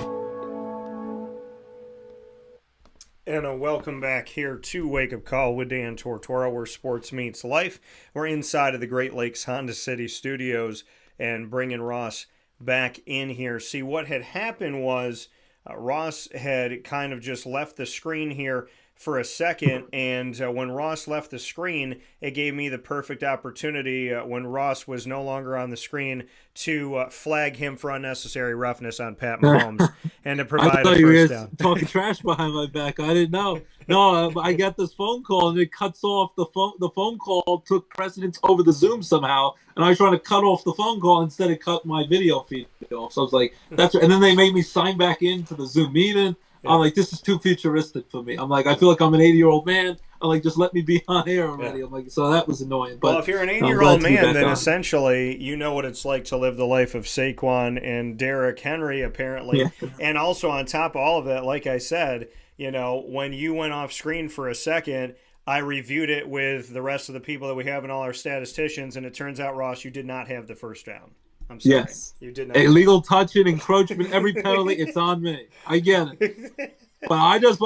And welcome back here to Wake Up Call with Dan Tortora, where sports meets life. We're inside of the Great Lakes Honda City studios and bringing Ross back in here. See, what had happened was Ross had kind of just left the screen here for a second, and when Ross left the screen, it gave me the perfect opportunity when Ross was no longer on the screen to flag him for unnecessary roughness on Pat Mahomes and to provide a first down. Talking trash behind my back. I didn't know. No, I got this phone call and it cuts off the phone. The phone call took precedence over the Zoom somehow, and I was trying to cut off the phone call instead of cut my video feed off. So I was like, "That's." And then they made me sign back into the Zoom meeting. Yeah. I'm like, this is too futuristic for me. I'm like, I feel like I'm an 80-year-old man. I'm like, just let me be on air already. Yeah. I'm like, so that was annoying. But well, if you're an 80-year-old man, then essentially you know what it's like to live the life of Saquon and Derrick Henry, apparently. Yeah. And also on top of all of that, like I said, you know, when you went off screen for a second, I reviewed it with the rest of the people that we have and all our statisticians, and it turns out, Ross, you did not have the first down. I'm sorry. Yes. You did not. Illegal touching, encroachment, every penalty, it's on me. I get it. But I just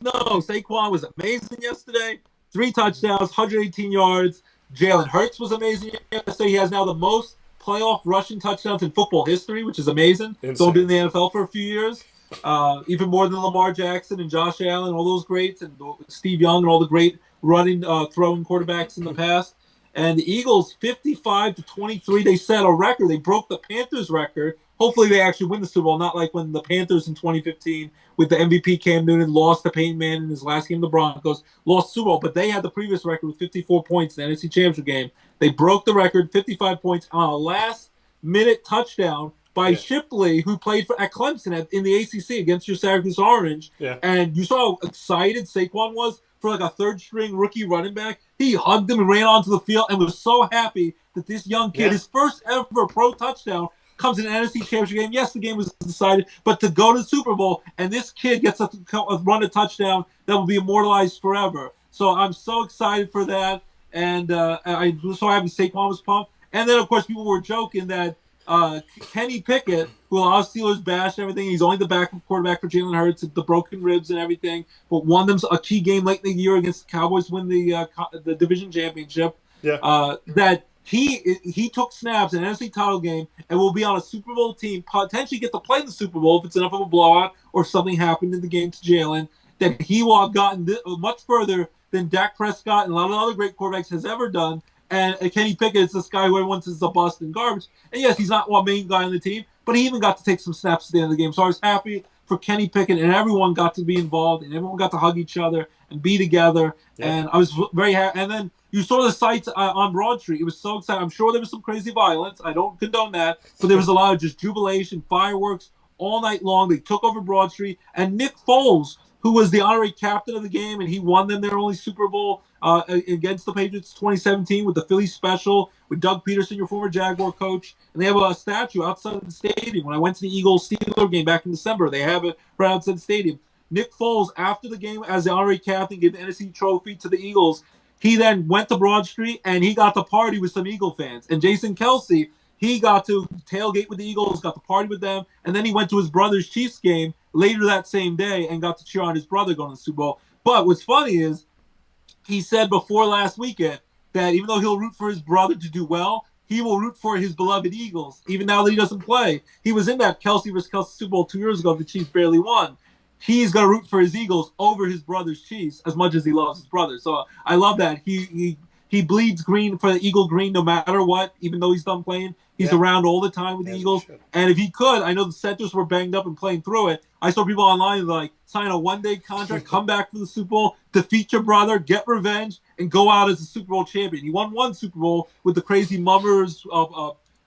know Saquon was amazing yesterday. 3 touchdowns, 118 yards. Jalen Hurts was amazing yesterday. He has now the most playoff rushing touchdowns in football history, which is amazing. So been in the NFL for a few years. Even more than Lamar Jackson and Josh Allen, all those greats, and Steve Young and all the great running, throwing quarterbacks in the past. And the Eagles, 55-23, they set a record. They broke the Panthers record. Hopefully they actually win the Super Bowl, not like when the Panthers in 2015 with the MVP Cam Newton lost to Peyton Manning in his last game of the Broncos, lost Super Bowl. But they had the previous record with 54 points in the NFC Championship game. They broke the record, 55 points on a last-minute touchdown by Shipley, who played at Clemson in the ACC against your Syracuse Orange. Yeah. And you saw how excited Saquon was for like a third-string rookie running back. He hugged him and ran onto the field and was so happy that this young kid, his first ever pro touchdown, comes in an NFC Championship game. Yes, the game was decided, but to go to the Super Bowl and this kid gets to run a touchdown that will be immortalized forever. So I'm so excited for that, and I was so happy Saquon was pumped. And then, of course, people were joking that Kenny Pickett, who a lot of Steelers bashed and everything, he's only the backup quarterback for Jalen Hurts, the broken ribs and everything, but won them a key game late in the year against the Cowboys, win the division championship. Yeah. That he took snaps in an NFC title game and will be on a Super Bowl team, potentially get to play in the Super Bowl if it's enough of a blowout or something happened in the game to Jalen, that he will have gotten much further than Dak Prescott and a lot of other great quarterbacks has ever done. And Kenny Pickett is this guy who everyone says is a bust and garbage. And yes, he's not one main guy on the team, but he even got to take some snaps at the end of the game. So I was happy for Kenny Pickett, and everyone got to be involved, and everyone got to hug each other and be together. Yeah. And I was very happy. And then you saw the sights on Broad Street. It was so exciting. I'm sure there was some crazy violence. I don't condone that. But there was a lot of just jubilation, fireworks all night long. They took over Broad Street. And Nick Foles, who was the honorary captain of the game, and he won them their only Super Bowl against the Patriots 2017 with the Philly special with Doug Peterson, your former Jaguar coach. And they have a statue outside of the stadium. When I went to the Eagles-Steelers game back in December, they have it right outside the stadium. Nick Foles, after the game, as the honorary captain, gave the NFC trophy to the Eagles. He then went to Broad Street, and he got to party with some Eagle fans. And Jason Kelsey, he got to tailgate with the Eagles, got to party with them, and then he went to his brother's Chiefs game later that same day and got to cheer on his brother going to the Super Bowl. But what's funny is he said before last weekend that even though he'll root for his brother to do well, he will root for his beloved Eagles, even now that he doesn't play. He was in that Kelsey versus Kelsey Super Bowl 2 years ago. The Chiefs barely won. He's going to root for his Eagles over his brother's Chiefs as much as he loves his brother. So I love that. He bleeds green for the Eagle green no matter what, even though he's done playing. He's around all the time with the Eagles. And if he could, I know the centers were banged up and playing through it. I saw people online like, sign a one-day contract, come back for the Super Bowl, defeat your brother, get revenge, and go out as a Super Bowl champion. He won one Super Bowl with the crazy mummers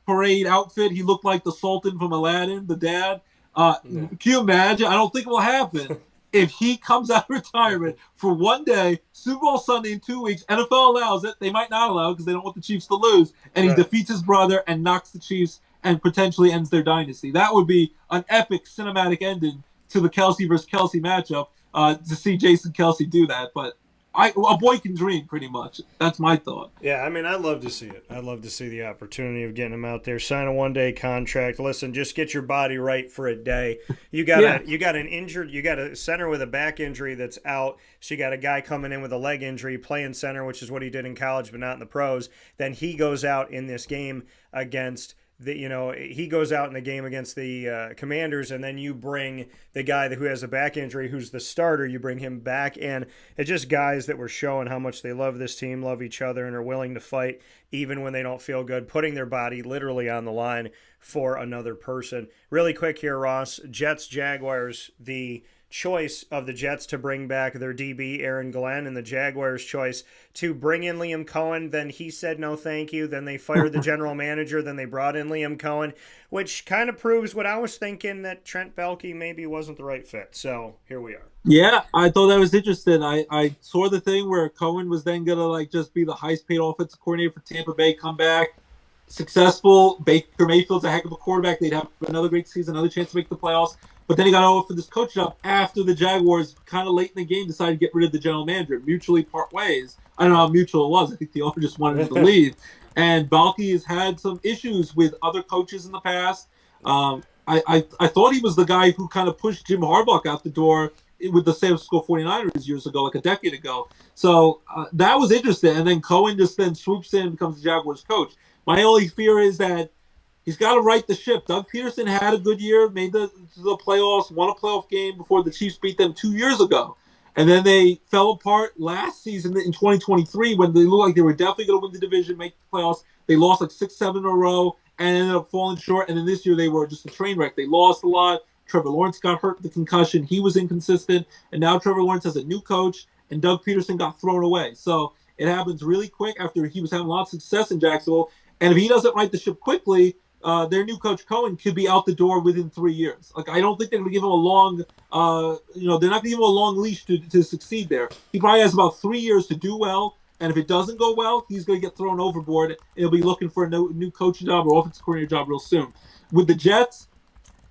parade outfit. He looked like the Sultan from Aladdin, the dad. Can you imagine? I don't think it will happen. If he comes out of retirement for one day, Super Bowl Sunday in 2 weeks, NFL allows it. They might not allow it because they don't want the Chiefs to lose. And he defeats his brother and knocks the Chiefs and potentially ends their dynasty. That would be an epic cinematic ending to the Kelsey versus Kelsey matchup to see Jason Kelsey do that. But a boy can dream, pretty much. That's my thought. Yeah, I mean, I'd love to see it. I'd love to see the opportunity of getting him out there, sign a one-day contract. Listen, just get your body right for a day. You got a center with a back injury that's out. So you got a guy coming in with a leg injury, playing center, which is what he did in college, but not in the pros. Then he goes out in this game against he goes out in the game against the Commanders, and then you bring the guy who has a back injury, who's the starter, you bring him back, and it's just guys that were showing how much they love this team, love each other, and are willing to fight even when they don't feel good, putting their body literally on the line for another person. Really quick here, Ross, Jets, Jaguars, the choice of the Jets to bring back their DB, Aaron Glenn, and the Jaguars' choice to bring in Liam Cohen. Then he said no thank you. Then they fired the general manager. Then they brought in Liam Cohen, which kind of proves what I was thinking, that Trent Baalke maybe wasn't the right fit. So here we are. Yeah, I thought that was interesting. I saw the thing where Cohen was then going to just be the highest paid offensive coordinator for Tampa Bay, come back, successful. Baker Mayfield's a heck of a quarterback. They'd have another great season, another chance to make the playoffs. But then he got over for this coach job after the Jaguars kind of late in the game decided to get rid of the general manager, mutually part ways. I don't know how mutual it was. I think the owner just wanted him to leave. And Baalke has had some issues with other coaches in the past. I thought he was the guy who kind of pushed Jim Harbaugh out the door with the San Francisco 49ers years ago, like a decade ago. So that was interesting. And then Cohen just then swoops in and becomes the Jaguars coach. My only fear is that he's got to right the ship. Doug Peterson had a good year, made the playoffs, won a playoff game before the Chiefs beat them 2 years ago. And then they fell apart last season in 2023 when they looked like they were definitely going to win the division, make the playoffs. They lost like 6-7 in a row and ended up falling short. And then this year they were just a train wreck. They lost a lot. Trevor Lawrence got hurt with the concussion. He was inconsistent. And now Trevor Lawrence has a new coach, and Doug Peterson got thrown away. So it happens really quick after he was having a lot of success in Jacksonville. And if he doesn't right the ship quickly, their new coach Cohen could be out the door within 3 years. Like, I don't think they're going to give him a long, they're not going to give him a long leash to succeed there. He probably has about 3 years to do well, and if it doesn't go well, he's going to get thrown overboard, and he'll be looking for a new coaching job or offensive coordinator job real soon. With the Jets,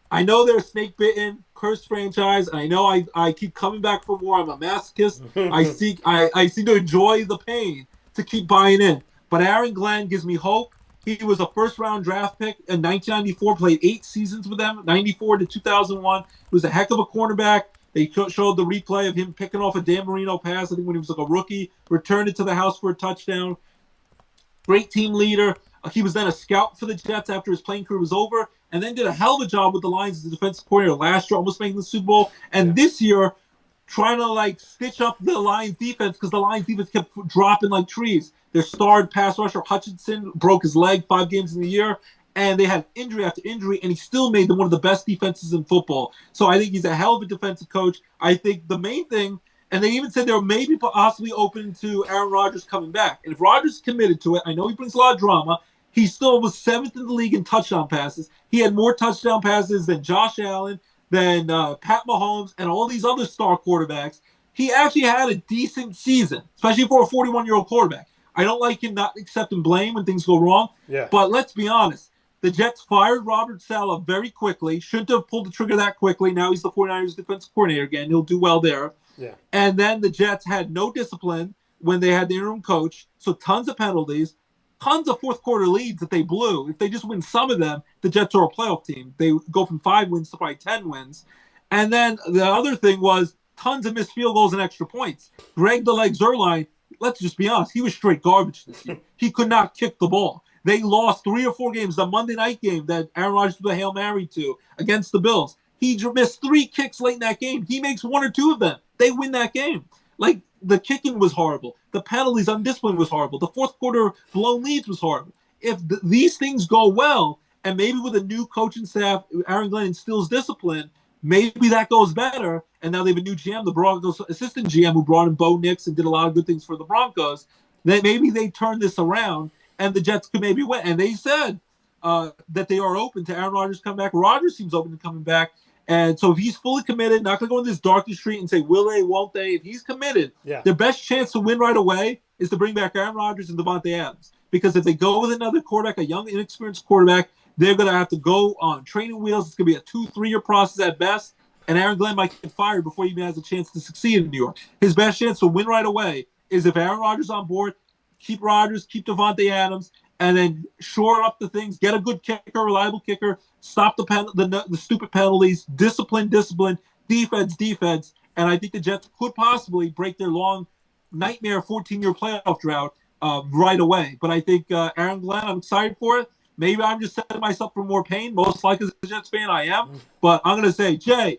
I know they're a snake-bitten, cursed franchise, and I know I keep coming back for more. I'm a masochist. I seem to enjoy the pain to keep buying in. But Aaron Glenn gives me hope. He was a first-round draft pick in 1994, played 8 seasons with them, 94 to 2001. He was a heck of a cornerback. They showed the replay of him picking off a Dan Marino pass, I think when he was like a rookie, returned it to the house for a touchdown. Great team leader. He was then a scout for the Jets after his playing career was over, and then did a hell of a job with the Lions as a defensive coordinator last year, almost making the Super Bowl. And this year, trying to stitch up the Lions defense because the Lions defense kept dropping like trees. Their starred pass rusher, Hutchinson, broke his leg 5 games in the year, and they had injury after injury, and he still made them one of the best defenses in football. So I think he's a hell of a defensive coach. I think the main thing, and they even said they're maybe possibly open to Aaron Rodgers coming back. And if Rodgers is committed to it, I know he brings a lot of drama. He still was 7th in the league in touchdown passes. He had more touchdown passes than Josh Allen, than Pat Mahomes and all these other star quarterbacks. He actually had a decent season, especially for a 41-year-old quarterback. I don't like him not accepting blame when things go wrong. Yeah. But let's be honest. The Jets fired Robert Saleh very quickly. Shouldn't have pulled the trigger that quickly. Now he's the 49ers defensive coordinator again. He'll do well there. Yeah. And then the Jets had no discipline when they had the interim coach. So tons of penalties, tons of fourth quarter leads that they blew. If they just win some of them, the Jets are a playoff team. They go from 5 wins to probably 10 wins. And then the other thing was tons of missed field goals and extra points. Greg the Leg Zuerlein, let's just be honest, he was straight garbage this year. He could not kick the ball. They lost 3 or 4 games. The Monday night game that Aaron Rodgers threw a Hail Mary to against the Bills. He missed 3 kicks late in that game. He makes 1 or 2 of them. They win that game. Like, the kicking was horrible. The penalties, undisciplined was horrible. The fourth quarter blown leads was horrible. If these things go well, and maybe with a new coaching staff, Aaron Glenn instills discipline, maybe that goes better. And now they have a new GM, the Broncos assistant GM, who brought in Bo Nix and did a lot of good things for the Broncos. Then maybe they turn this around, and the Jets could maybe win. And they said that they are open to Aaron Rodgers coming back. Rodgers seems open to coming back. And so if he's fully committed, not going to go in this darky street and say, will they, won't they? If he's committed, their best chance to win right away is to bring back Aaron Rodgers and Devontae Adams. Because if they go with another quarterback, a young, inexperienced quarterback, they're going to have to go on training wheels. It's going to be a 2-3 year process at best. And Aaron Glenn might get fired before he even has a chance to succeed in New York. His best chance to win right away is if Aaron Rodgers is on board, keep Rodgers, keep Devontae Adams, and then shore up the things, get a good kicker, reliable kicker, stop the stupid penalties, discipline, defense. And I think the Jets could possibly break their long nightmare 14-year playoff drought right away. But I think Aaron Glenn, I'm excited for it. Maybe I'm just setting myself for more pain. Most likely as a Jets fan, I am. But I'm going to say Jets,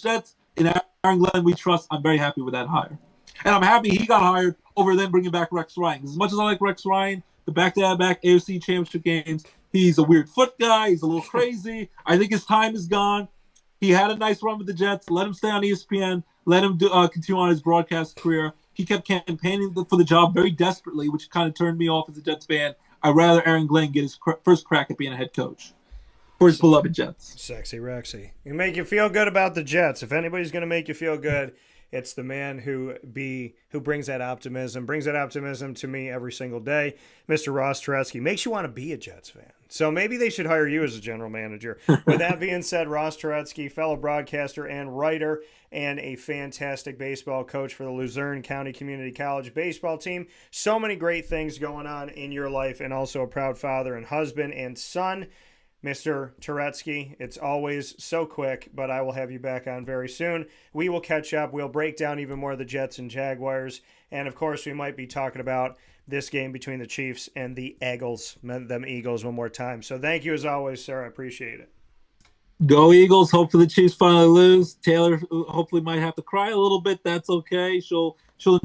Jets. In Aaron Glenn, we trust. I'm very happy with that hire. And I'm happy he got hired over them bringing back Rex Ryan. As much as I like Rex Ryan, the back-to-back AFC Championship games, he's a weird foot guy. He's a little crazy. I think his time is gone. He had a nice run with the Jets. Let him stay on ESPN. Let him continue on his broadcast career. He kept campaigning for the job very desperately, which kind of turned me off as a Jets fan. I'd rather Aaron Glenn get his first crack at being a head coach for his beloved Jets. Sexy Rexy. You make you feel good about the Jets. If anybody's going to make you feel good, it's the man who brings that optimism to me every single day. Mr. Ross Turetsky makes you want to be a Jets fan. So maybe they should hire you as a general manager. With that being said, Ross Turetsky, fellow broadcaster and writer, and a fantastic baseball coach for the Luzerne County Community College baseball team. So many great things going on in your life, and also a proud father and husband and son. Mr. Turetsky, it's always so quick, but I will have you back on very soon. We will catch up. We'll break down even more of the Jets and Jaguars. And, of course, we might be talking about this game between the Chiefs and the Eagles, them Eagles, one more time. So thank you as always, sir. I appreciate it. Go Eagles. Hopefully the Chiefs finally lose. Taylor hopefully might have to cry a little bit. That's okay. She'll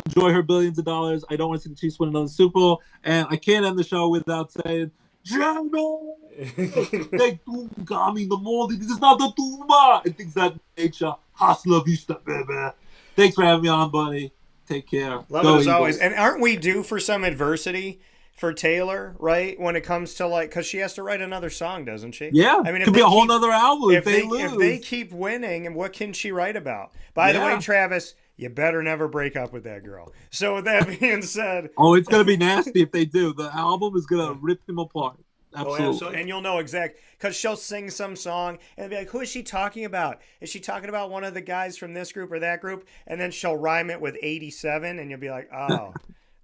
enjoy her billions of dollars. I don't want to see the Chiefs win another Super Bowl. And I can't end the show without saying, Jano! They got me in the morning. This is not the Tumba. And things that nature. Hasta vista, baby. Thanks for having me on, buddy. Take care. Love it as always. And aren't we due for some adversity for Taylor, right? When it comes to, like, because she has to write another song, doesn't she? Yeah. I mean, it could be a whole nother album if they lose. If they keep winning, and what can she write about? By the way, Travis, you better never break up with that girl. So with that being said. Oh, it's going to be nasty if they do. The album is going to rip them apart. Absolutely. Oh, absolutely. And you'll know exactly, because she'll sing some song and be like, who is she talking about? Is she talking about one of the guys from this group or that group? And then she'll rhyme it with 87, and you'll be like, oh,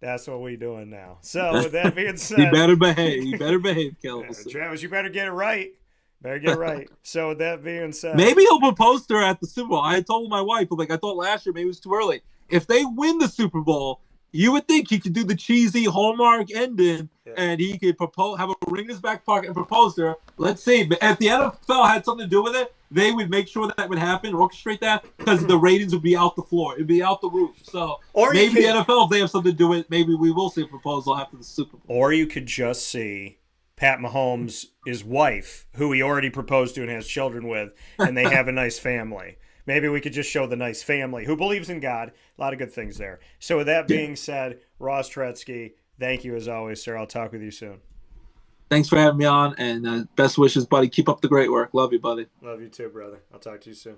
that's what we're doing now. So with that being said. You better behave, Kelsey. Travis, you better get it right. So with that being said. Maybe he'll propose to her at the Super Bowl. I told my wife, I thought last year maybe it was too early. If they win the Super Bowl, you would think he could do the cheesy Hallmark ending, and he could have a ring in his back pocket and propose to her. Let's see. But if the NFL had something to do with it, they would make sure that would happen, orchestrate that, because the ratings would be out the floor. It would be out the roof. So maybe the NFL, if they have something to do with it, maybe we will see a proposal after the Super Bowl. Or you could just see Pat Mahomes' wife, who he already proposed to and has children with, and they have a nice family. Maybe we could just show the nice family who believes in God. A lot of good things there. So with that being said, Ross Turetsky, thank you as always, sir. I'll talk with you soon. Thanks for having me on, and best wishes, buddy. Keep up the great work. Love you, buddy. Love you too, brother. I'll talk to you soon.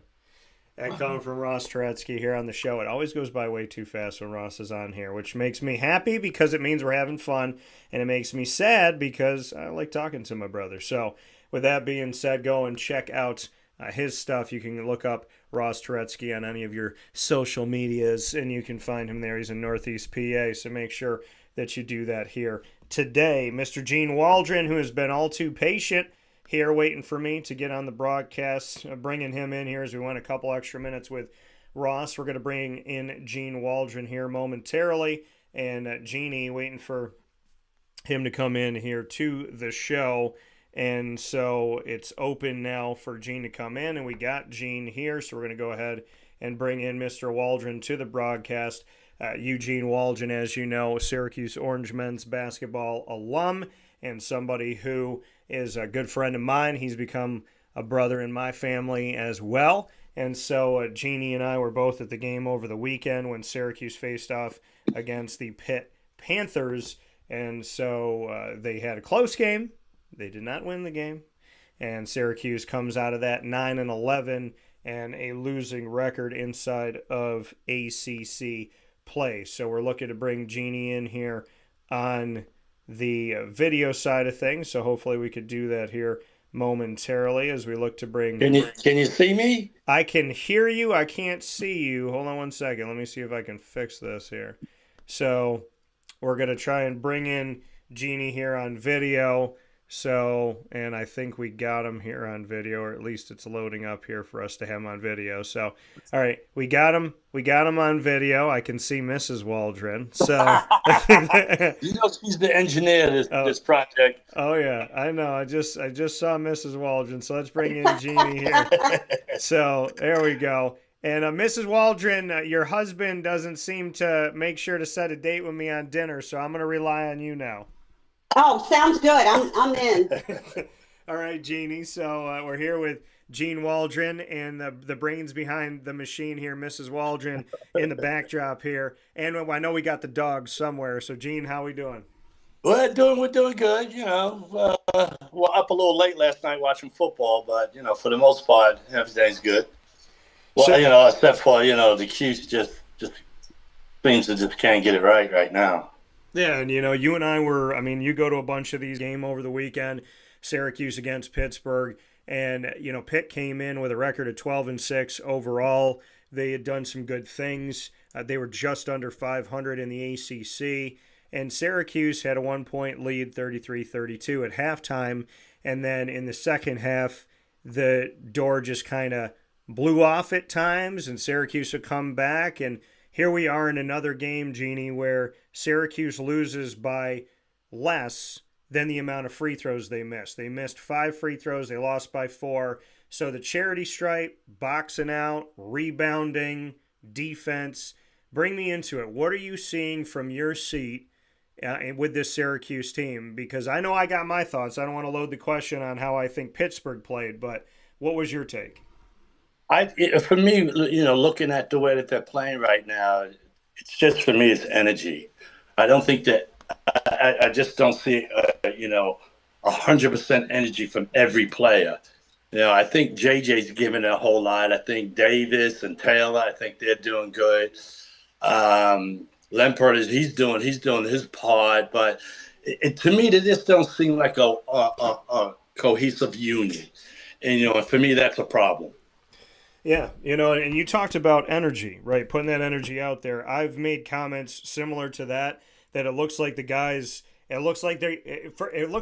And coming from Ross Turetsky here on the show, it always goes by way too fast when Ross is on here, which makes me happy because it means we're having fun, and it makes me sad because I like talking to my brother. So, with that being said, go and check out his stuff. You can look up Ross Turetsky on any of your social medias, and you can find him there. He's in Northeast PA, so make sure that you do that here today. Mr. Gene Waldron, who has been all too patient here waiting for me to get on the broadcast, bringing him in here as we went a couple extra minutes with Ross. We're going to bring in Gene Waldron here momentarily, and Jeannie waiting for him to come in here to the show. And so it's open now for Gene to come in, and we got Gene here, so we're going to go ahead and bring in Mr. Waldron to the broadcast. Eugene Waldron, as you know, Syracuse Orange men's basketball alum, and somebody who is a good friend of mine. He's become a brother in my family as well. And so Jeannie and I were both at the game over the weekend when Syracuse faced off against the Pitt Panthers. And so they had a close game. They did not win the game. And Syracuse comes out of that 9-11 and a losing record inside of ACC play. So we're looking to bring Jeannie in here on the video side of things. So hopefully we could do that here momentarily as we look to bring... Can you see me? I can hear you. I can't see you. Hold on one second. Let me see if I can fix this here. So we're going to try and bring in Jeannie here on video. So, and I think we got him here on video, or at least it's loading up here for us to have him on video. So, all right, we got him. We got him on video. I can see Mrs. Waldron. So, you know, she's the engineer this project. Oh yeah, I know. I just saw Mrs. Waldron. So let's bring in Jeannie here. So there we go. And Mrs. Waldron, your husband doesn't seem to make sure to set a date with me on dinner, so I'm going to rely on you now. Oh, sounds good. I'm in. All right, Jeannie. So we're here with Gene Waldron and the brains behind the machine here, Mrs. Waldron, in the backdrop here. And I know we got the dogs somewhere. So, Gene, how we doing? We're doing good. You know, we're up a little late last night watching football, but you know, for the most part, everything's good. Well, so, you know, except for the Q's just seems to just can't get it right now. Yeah, and you and I were, you go to a bunch of these games over the weekend, Syracuse against Pittsburgh, and, Pitt came in with a record of 12-6 overall. They had done some good things. They were just under 500 in the ACC, and Syracuse had a 1-point lead, 33-32 at halftime, and then in the second half, the door just kind of blew off at times, and Syracuse would come back, and here we are in another game, Jeannie, where Syracuse loses by less than the amount of free throws they missed. They missed 5 free throws. They lost by 4. So the charity stripe, boxing out, rebounding, defense. Bring me into it. What are you seeing from your seat with this Syracuse team? Because I know I got my thoughts. I don't want to load the question on how I think Pittsburgh played, but what was your take? For me, looking at the way that they're playing right now, it's just, for me, it's energy. I don't think that I just don't see 100% energy from every player. I think JJ's giving a whole lot. I think Davis and Taylor, I think they're doing good. Lampard he's doing his part, but to me, they just don't seem like a cohesive union. And for me, that's a problem. Yeah, and you talked about energy, right? Putting that energy out there. I've made comments similar to that it looks like the guys, it looks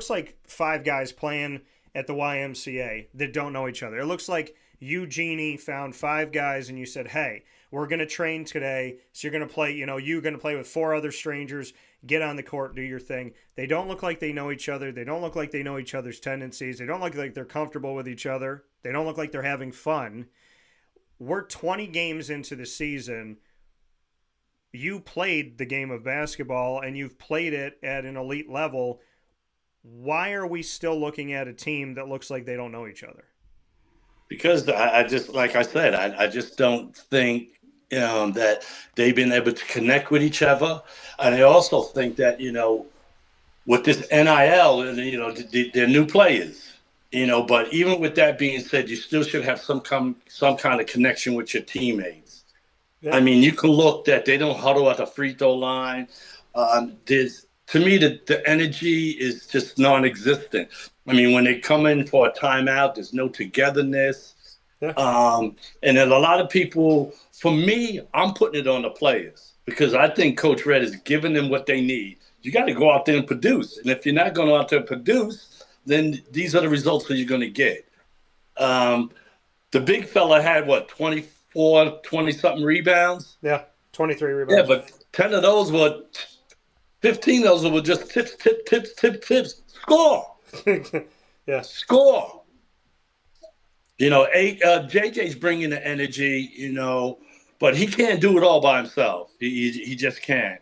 like 5 guys playing at the YMCA that don't know each other. It looks like you, Jeannie, found 5 guys and you said, hey, we're going to train today. So you're going to play, you're going to play with 4 other strangers, get on the court, do your thing. They don't look like they know each other. They don't look like they know each other's tendencies. They don't look like they're comfortable with each other. They don't look like they're having fun. We're 20 games into the season. You played the game of basketball, and you've played it at an elite level. Why are we still looking at a team that looks like they don't know each other? Because I just, like I said, I just don't think that they've been able to connect with each other. And I also think that, with this NIL, they're new players, but even with that being said, you still should have some kind of connection with your teammates. Yeah. I mean, you can look that they don't huddle at the free throw line. To me, the energy is just non-existent. I mean, when they come in for a timeout, there's no togetherness. Yeah. And then a lot of people, for me, I'm putting it on the players because I think Coach Red is giving them what they need. You got to go out there and produce. And if you're not going out there and produce, then these are the results that you're going to get. The big fella had, 20-something rebounds? Yeah, 23 rebounds. Yeah, but 10 of those were – 15 of those were just tips. Score. Yeah. Score. JJ's bringing the energy, but he can't do it all by himself. He just can't.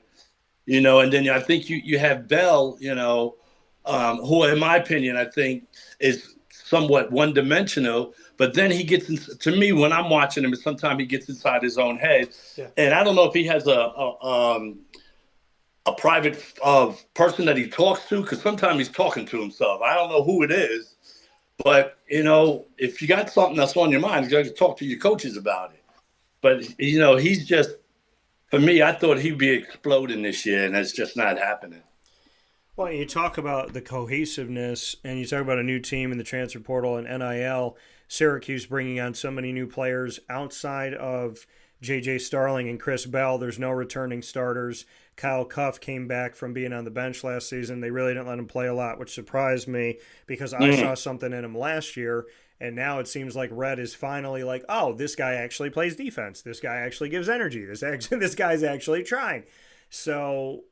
And then I think you have Bell, who, in my opinion, I think is somewhat one-dimensional. But then he gets to me when I'm watching him, sometimes he gets inside his own head. Yeah. And I don't know if he has a private person that he talks to, because sometimes he's talking to himself. I don't know who it is, but, if you got something that's on your mind, you got to talk to your coaches about it. But, he's just, for me, I thought he'd be exploding this year, and it's just not happening. Well, you talk about the cohesiveness, and you talk about a new team in the transfer portal and NIL, Syracuse bringing on so many new players outside of J.J. Starling and Chris Bell. There's no returning starters. Kyle Cuff came back from being on the bench last season. They really didn't let him play a lot, which surprised me because I saw something in him last year, and now it seems like Red is finally like, oh, this guy actually plays defense. This guy actually gives energy. This guy's actually trying. So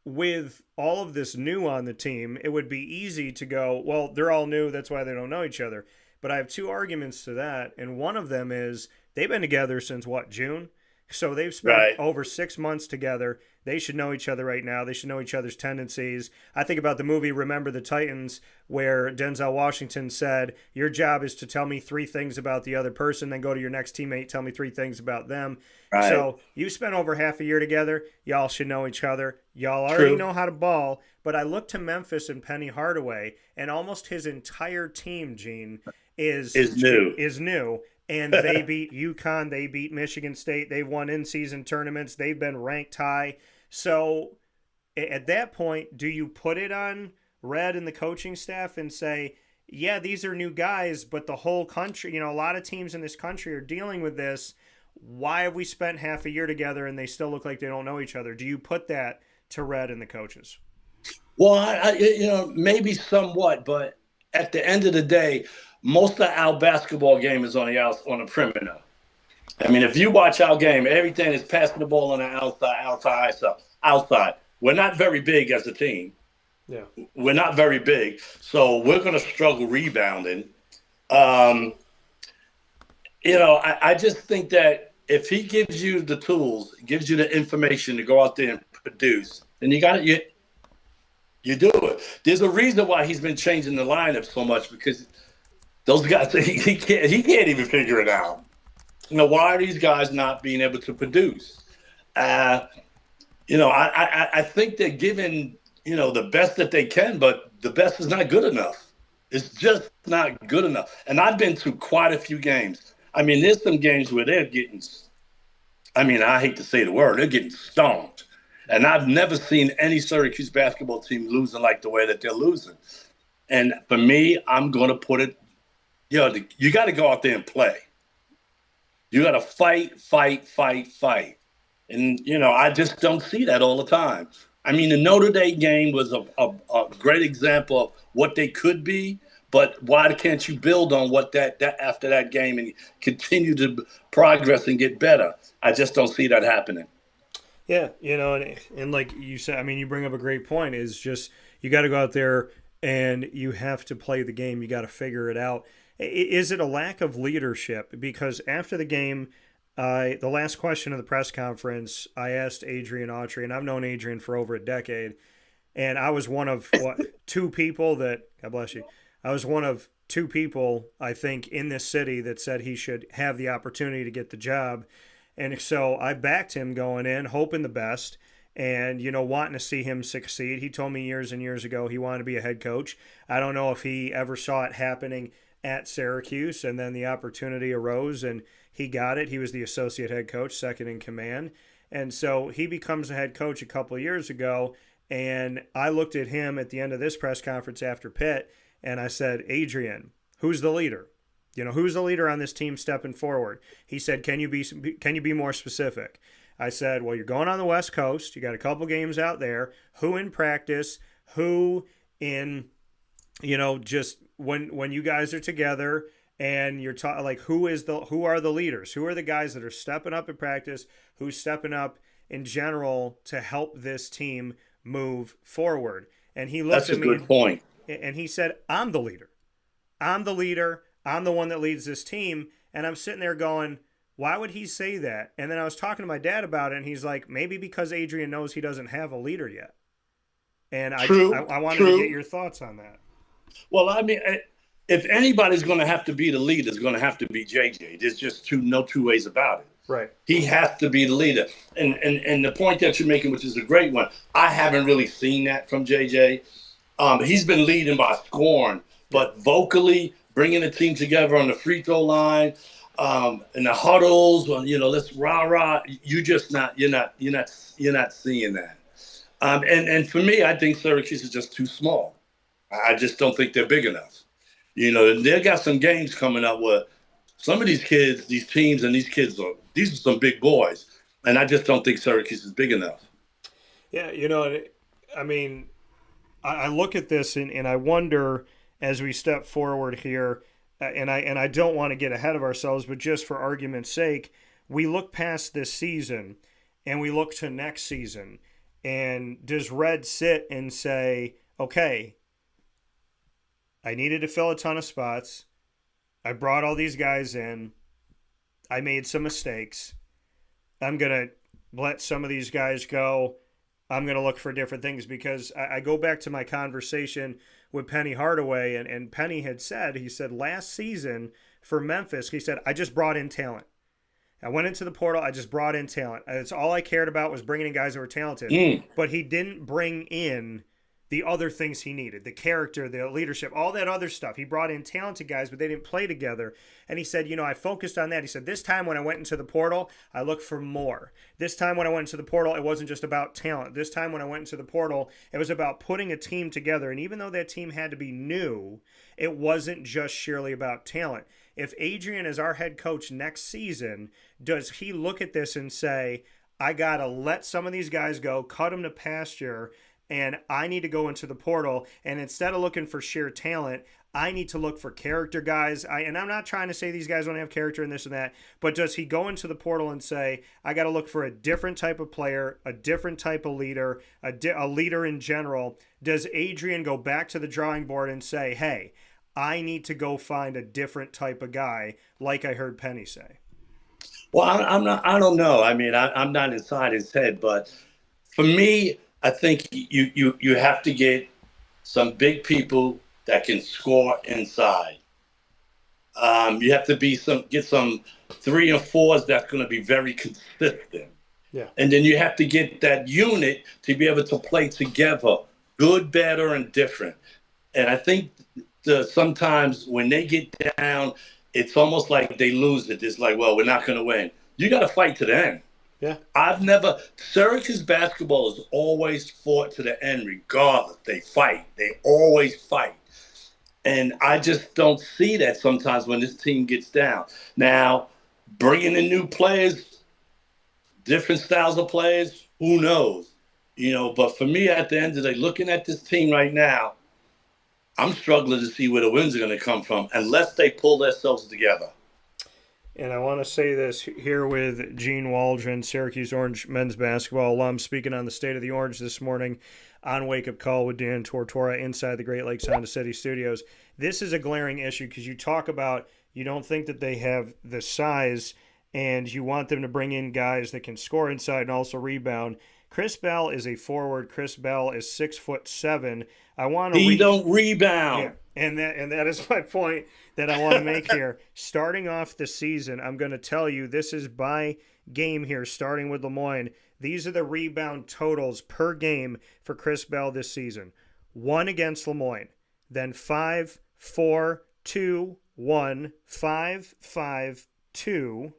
with all of this new on the team, it would be easy to go, well, they're all new. That's why they don't know each other. But I have two arguments to that, and one of them is they've been together since, June? So they've spent over 6 months together. They should know each other right now. They should know each other's tendencies. I think about the movie Remember the Titans, where Denzel Washington said, your job is to tell me 3 things about the other person, then go to your next teammate, tell me 3 things about them. Right. So you spent over half a year together. Y'all should know each other. Y'all already know how to ball. But I look to Memphis and Penny Hardaway, and almost his entire team, Gene, is new. And they beat UConn. They beat Michigan State. They've won in-season tournaments. They've been ranked high. So at that point, do you put it on Red and the coaching staff and say, yeah, these are new guys, but the whole country, a lot of teams in this country are dealing with this. Why have we spent half a year together and they still look like they don't know each other? Do you put that to Red and the coaches? Well, maybe somewhat, but at the end of the day, most of our basketball game is on the perimeter. I mean, if you watch our game, everything is passing the ball on the outside. We're not very big as a team. Yeah, we're not very big, so we're going to struggle rebounding. I just think that if he gives you the tools, gives you the information to go out there and produce, then you do it. There's a reason why he's been changing the lineup so much, because those guys, he can't even figure it out. Why are these guys not being able to produce? I think they're giving, the best that they can, but the best is not good enough. It's just not good enough. And I've been to quite a few games. I mean, there's some games where they're getting, I hate to say the word, they're getting stomped. And I've never seen any Syracuse basketball team losing like the way that they're losing. And for me, I'm going to put it, you got to go out there and play. You got to fight. And, I just don't see that all the time. I mean, the Notre Dame game was a great example of what they could be, but why can't you build on what that after that game and continue to progress and get better? I just don't see that happening. Yeah, and like you said, you bring up a great point, is just you got to go out there and you have to play the game. You got to figure it out. Is it a lack of leadership? Because after the game, the last question of the press conference, I asked Adrian Autry, and I've known Adrian for over a decade, and I was one of 2 people that, God bless you, I was one of 2 people, I think, in this city that said he should have the opportunity to get the job. And so I backed him going in, hoping the best. and, wanting to see him succeed. He told me years and years ago he wanted to be a head coach. I don't know if he ever saw it happening at Syracuse, and then the opportunity arose and he got it. He was the associate head coach, second in command. And so he becomes a head coach a couple of years ago, and I looked at him at the end of this press conference after Pitt, and I said, Adrian, who's the leader? Who's the leader on this team stepping forward? He said, can you be more specific? I said, well, you're going on the West Coast. You got a couple games out there. Who in practice? Who in, just when you guys are together and you're who are the leaders? Who are the guys that are stepping up in practice? Who's stepping up in general to help this team move forward? And he looked at me. That's a good point. And he said, I'm the leader. I'm the leader. I'm the one that leads this team. And I'm sitting there going, why would he say that? And then I was talking to my dad about it, and he's like, maybe because Adrian knows he doesn't have a leader yet. And I wanted to get your thoughts on that. Well, I mean, if anybody's going to have to be the leader, it's going to have to be JJ. There's just no two ways about it. Right. He has to be the leader. And the point that you're making, which is a great one, I haven't really seen that from JJ. He's been leading by scoring, but vocally bringing the team together on the free throw line, in the huddles, let's rah. You're not seeing that. And for me, I think Syracuse is just too small. I just don't think they're big enough. They got some games coming up where some of these kids, these teams, and these are some big boys, and I just don't think Syracuse is big enough. Yeah, I mean, I look at this and I wonder as we step forward here. And I don't want to get ahead of ourselves, but just for argument's sake, we look past this season and we look to next season. And does Red sit and say, okay, I needed to fill a ton of spots. I brought all these guys in. I made some mistakes. I'm going to let some of these guys go. I'm going to look for different things, because I go back to my conversation with Penny Hardaway, and Penny had said, he said last season for Memphis, he said, I just brought in talent. I went into the portal, I just brought in talent. That's all I cared about, was bringing in guys that were talented. But he didn't bring in the other things he needed, the character, the leadership, all that other stuff. He brought in talented guys, but they didn't play together. And he said, I focused on that. He said, this time when I went into the portal, I looked for more. This time when I went into the portal, it wasn't just about talent. This time when I went into the portal, it was about putting a team together. And even though that team had to be new, it wasn't just sheerly about talent. If Adrian is our head coach next season, does he look at this and say, I got to let some of these guys go, cut them to pasture, and I need to go into the portal, and instead of looking for sheer talent, I need to look for character guys. And I'm not trying to say these guys don't have character and this and that, but does he go into the portal and say, I got to look for a different type of player, a different type of leader, a leader in general? Does Adrian go back to the drawing board and say, hey, I need to go find a different type of guy, like I heard Penny say? Well, I don't know. I mean, I'm not inside his head, but for me, I think you have to get some big people that can score inside. You have to get some 3 and 4s that's going to be very consistent. Yeah. And then you have to get that unit to be able to play together, good, better, and different. And I think sometimes when they get down, it's almost like they lose it. It's like, well, we're not going to win. You got to fight to the end. Yeah. Syracuse basketball has always fought to the end regardless. They fight. They always fight. And I just don't see that sometimes when this team gets down. Now, bringing in new players, different styles of players, who knows? But for me, at the end of the day, looking at this team right now, I'm struggling to see where the wins are going to come from unless they pull themselves together. And I want to say this here with Gene Waldron, Syracuse Orange men's basketball alum, speaking on the state of the Orange this morning on Wake Up Call with Dan Tortora inside the Great Lakes Honda City Studios. This is a glaring issue because you talk about you don't think that they have the size and you want them to bring in guys that can score inside and also rebound. Chris Bell is a forward. Chris Bell is 6'7". He don't rebound. Yeah. And that is my point that I want to make here. Starting off the season, I'm going to tell you this is by game here, starting with Lemoyne. These are the rebound totals per game for Chris Bell this season. 1 against Lemoyne, then 5, 4, 2, 1, 5, 5, 2.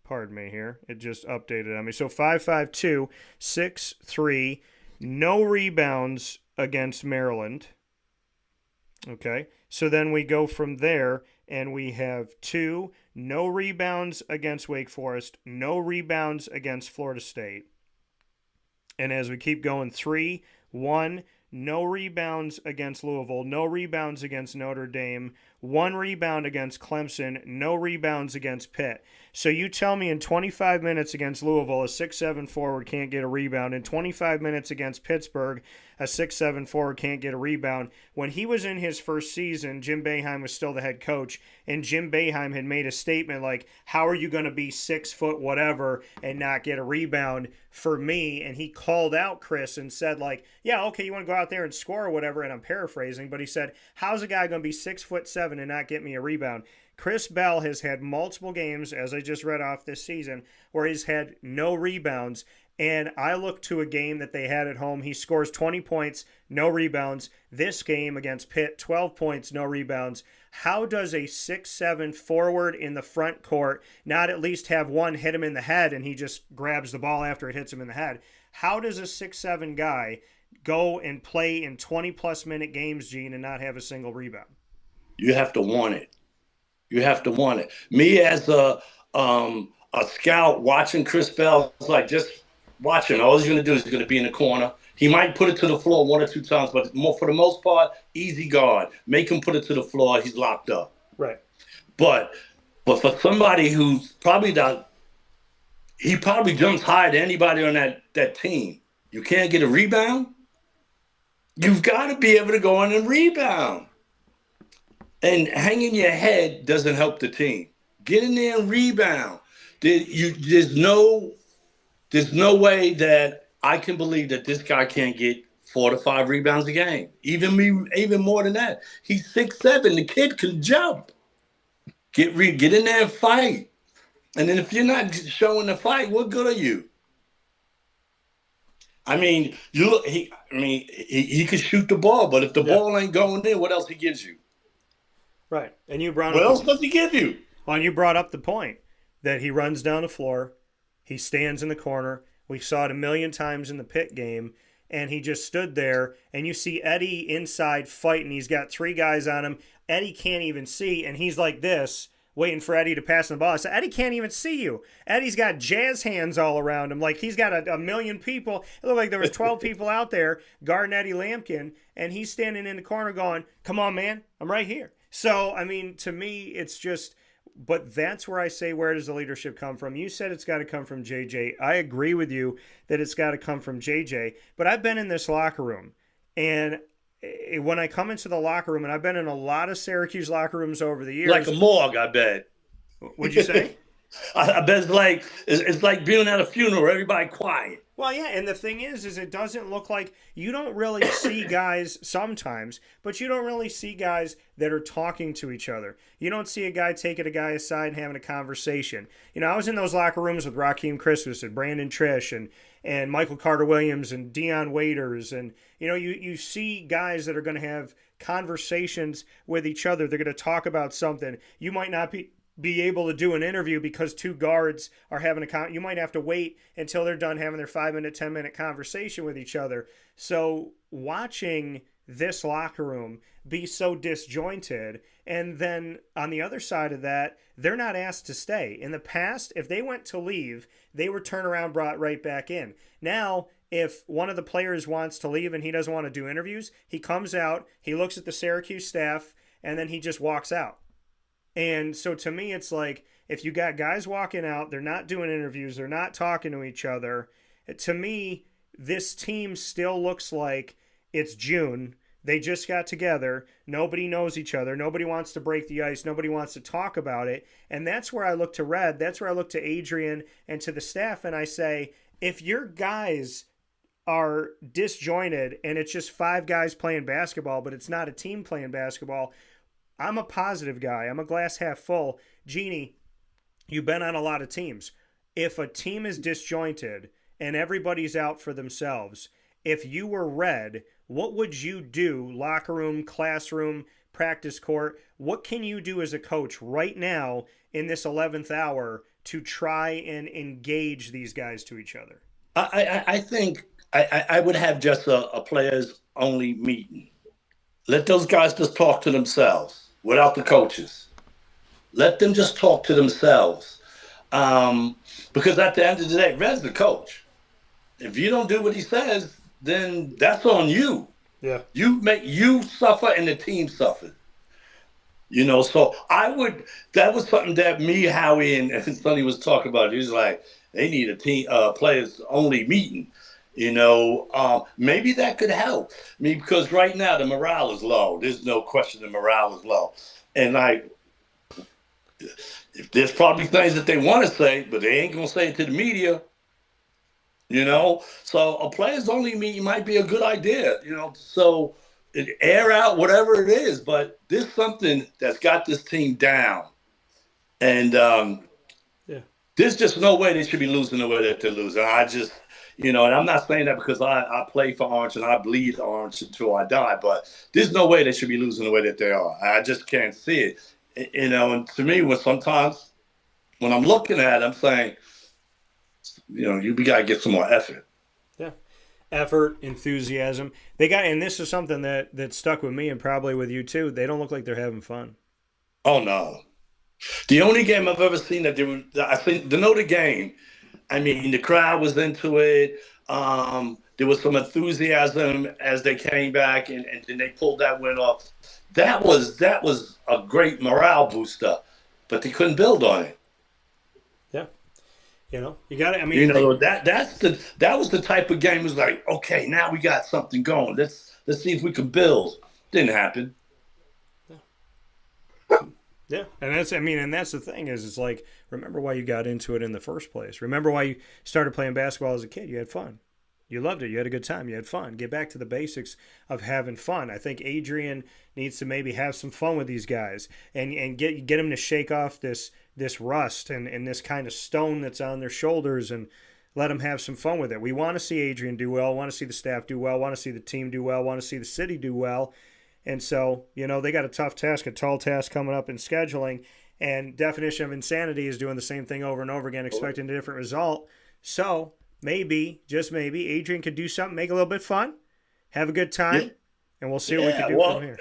Pardon me here. It just updated on me. So 5, 5, 2, 6, 3. No rebounds against Maryland. Okay. So then we go from there and we have 2. No rebounds against Wake Forest. No rebounds against Florida State. And as we keep going, 3, 1. No rebounds against Louisville. No rebounds against Notre Dame. 1 rebound against Clemson. No rebounds against Pitt. So you tell me in 25 minutes against Louisville, a 6'7" forward can't get a rebound. In 25 minutes against Pittsburgh, a 6'7" forward can't get a rebound. When he was in his first season, Jim Boeheim was still the head coach, and Jim Boeheim had made a statement like, how are you going to be 6 foot whatever and not get a rebound for me? And he called out Chris and said like, yeah, okay, you want to go out there and score or whatever, and I'm paraphrasing, but he said, how's a guy going to be 6'7" and not get me a rebound? Chris Bell has had multiple games, as I just read off this season, where he's had no rebounds. And I look to a game that they had at home. He scores 20 points, no rebounds. This game against Pitt, 12 points, no rebounds. How does a 6'7" forward in the front court not at least have one hit him in the head and he just grabs the ball after it hits him in the head? How does a 6'7" guy go and play in 20-plus minute games, Gene, and not have a single rebound? You have to want it. You have to want it. Me as a scout watching Chris Bell, it's like just watching. All he's going to do is he's going to be in the corner. He might put it to the floor 1 or 2 times, but for the most part, easy guard. Make him put it to the floor. He's locked up. Right. But for somebody who's probably he probably jumps higher than anybody on that team. You can't get a rebound? You've got to be able to go in and rebound. And hanging your head doesn't help the team. Get in there and rebound. There's no way that I can believe that this guy can't get 4 to 5 rebounds a game. Even more than that. He's 6'7". The kid can jump. Get in there and fight. And then if you're not showing the fight, what good are you? I mean, he could shoot the ball, but if the ball ain't going in, what else he gives you? Right. And you brought what up else does he give you? Well, you brought up the point that he runs down the floor, he stands in the corner. We saw it a million times in the Pitt game, and he just stood there, and you see Eddie inside fighting. He's got 3 guys on him. Eddie can't even see, and he's like this, waiting for Eddie to pass the ball. I said, Eddie can't even see you. Eddie's got jazz hands all around him. Like he's got a million people. It looked like there was 12 people out there guarding Eddie Lampkin, and he's standing in the corner going, come on, man, I'm right here. So, I mean, to me, it's just, but that's where I say, where does the leadership come from? You said it's got to come from JJ. I agree with you that it's got to come from JJ, but I've been in this locker room, and when I come into the locker room, and I've been in a lot of Syracuse locker rooms over the years. Like a morgue, I bet. What'd you say? I bet it's like being at a funeral, everybody quiet. Well, yeah, and the thing is it doesn't look like, you don't really see guys sometimes, but you don't really see guys that are talking to each other. You don't see a guy taking a guy aside and having a conversation. You know, I was in those locker rooms with Raheem Christmas and Brandon Triche and Michael Carter-Williams and Deion Waiters, and, you know, you see guys that are going to have conversations with each other. They're going to talk about something. You might not be able to do an interview because 2 guards are having you might have to wait until they're done having their 5-minute, 10-minute conversation with each other. So watching this locker room be so disjointed, and then on the other side of that, they're not asked to stay. In the past, if they went to leave, they were turned around, brought right back in. Now, if one of the players wants to leave and he doesn't want to do interviews, he comes out, he looks at the Syracuse staff, and then he just walks out. And so to me, it's like, if you got guys walking out, they're not doing interviews, they're not talking to each other. To me, this team still looks like it's June. They just got together. Nobody knows each other. Nobody wants to break the ice. Nobody wants to talk about it. And that's where I look to Red. That's where I look to Adrian and to the staff. And I say, if your guys are disjointed and it's just 5 guys playing basketball, but it's not a team playing basketball, I'm a positive guy. I'm a glass half full. Jeannie, you've been on a lot of teams. if a team is disjointed and everybody's out for themselves, if you were Red, what would you do? Locker room, classroom, practice court. What can you do as a coach right now in this 11th hour to try and engage these guys to each other? I think I would have just a players only meeting. Let those guys just talk to themselves without the coaches. Let them just talk to themselves. Because at the end of the day, Red's the coach. If you don't do what he says, then that's on you. Yeah. You suffer and the team suffers. So that was something that me, Howie, and Sonny was talking about. He was like, they need a team players only meeting. Maybe that could help. Because right now the morale is low. There's no question the morale is low. And if there's probably things that they want to say, but they ain't gonna say it to the media. So a players only meeting might be a good idea. So air out whatever it is, but there's something that's got this team down, and there's just no way they should be losing the way that they're losing. I just, and I'm not saying that because I play for Orange and I bleed Orange until I die, but there's no way they should be losing the way that they are. I just can't see it. And to me, sometimes when I'm looking at it, I'm saying, you got to get some more effort. Yeah. Effort, enthusiasm. And this is something that stuck with me and probably with you too. They don't look like they're having fun. Oh, no. The only game I've ever seen I think the Notre game, the crowd was into it. There was some enthusiasm as they came back and they pulled that win off. That was a great morale booster, but they couldn't build on it. Yeah. You got it. That was the type of game. It was like, okay, now we got something going. Let's see if we can build. Didn't happen. Yeah, and that's the thing is, it's like, remember why you got into it in the first place. Remember why you started playing basketball as a kid. You had fun. You loved it. You had a good time. You had fun. Get back to the basics of having fun. I think Adrian needs to maybe have some fun with these guys and get them to shake off this rust and this kind of stone that's on their shoulders and let them have some fun with it. We want to see Adrian do well, want to see the staff do well, want to see the team do well, want to see the city do well. And so, they got a tough task, a tall task coming up in scheduling. And definition of insanity is doing the same thing over and over again, expecting a different result. So maybe, just maybe, Adrian could do something, make it a little bit fun, have a good time, and we'll see what we can do from here.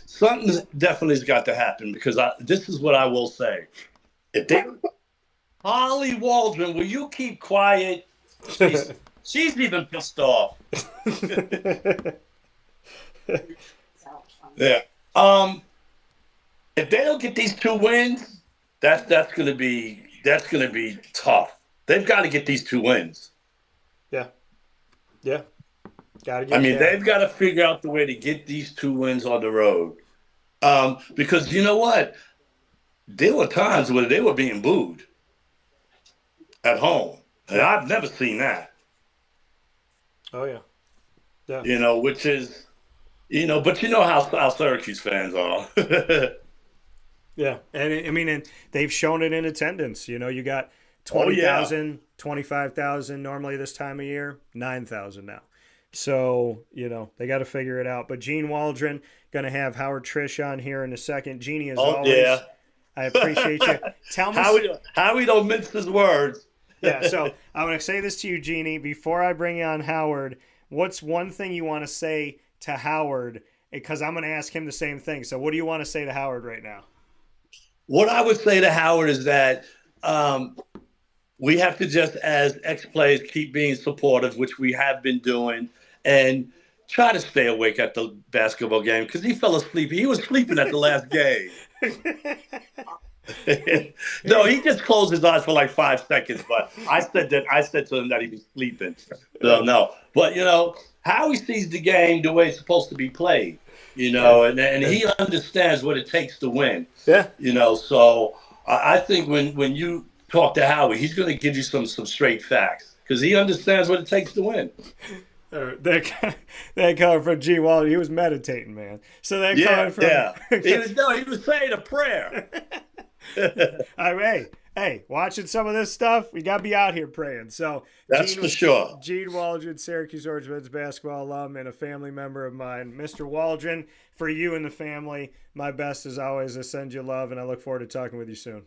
Something definitely has got to happen because this is what I will say. Holly Waldron, will you keep quiet? She's even pissed off. Yeah. If they don't get these 2 wins, that's gonna be tough. They've got to get these 2 wins. Yeah. Yeah. They've got to figure out the way to get these 2 wins on the road. Because you know what? There were times where they were being booed at home. And I've never seen that. Oh yeah. Yeah. Which is but how Syracuse fans are. Yeah. And they've shown it in attendance. You got 20,000, 25,000 normally this time of year, 9,000 now. So, they got to figure it out. But Gene Waldron, going to have Howard Triche on here in a second. Jeannie, as always, yeah. I appreciate you. Tell me how we don't mince his words. Yeah, so I'm going to say this to you, Jeannie, before I bring you on Howard. What's one thing you want to say to Howard? Because I'm going to ask him the same thing. So what do you want to say to Howard right now? What I would say to Howard is that we have to just, as ex-players, keep being supportive, which we have been doing, and try to stay awake at the basketball game because he fell asleep. He was sleeping at the last game. No, he just closed his eyes for like 5 seconds, but I said to him that he was sleeping. So, no. But, how he sees the game the way it's supposed to be played, and he understands what it takes to win. Yeah. So I think when you talk to Howie, he's going to give you some straight facts because he understands what it takes to win. That coming from Gene Waldron, he was meditating, man. So that coming from he was saying a prayer. Hey, watching some of this stuff, we got to be out here praying. So That's for sure. Gene Waldron, Syracuse Orange men's basketball alum and a family member of mine. Mr. Waldron, for you and the family, my best as always. I send you love, and I look forward to talking with you soon.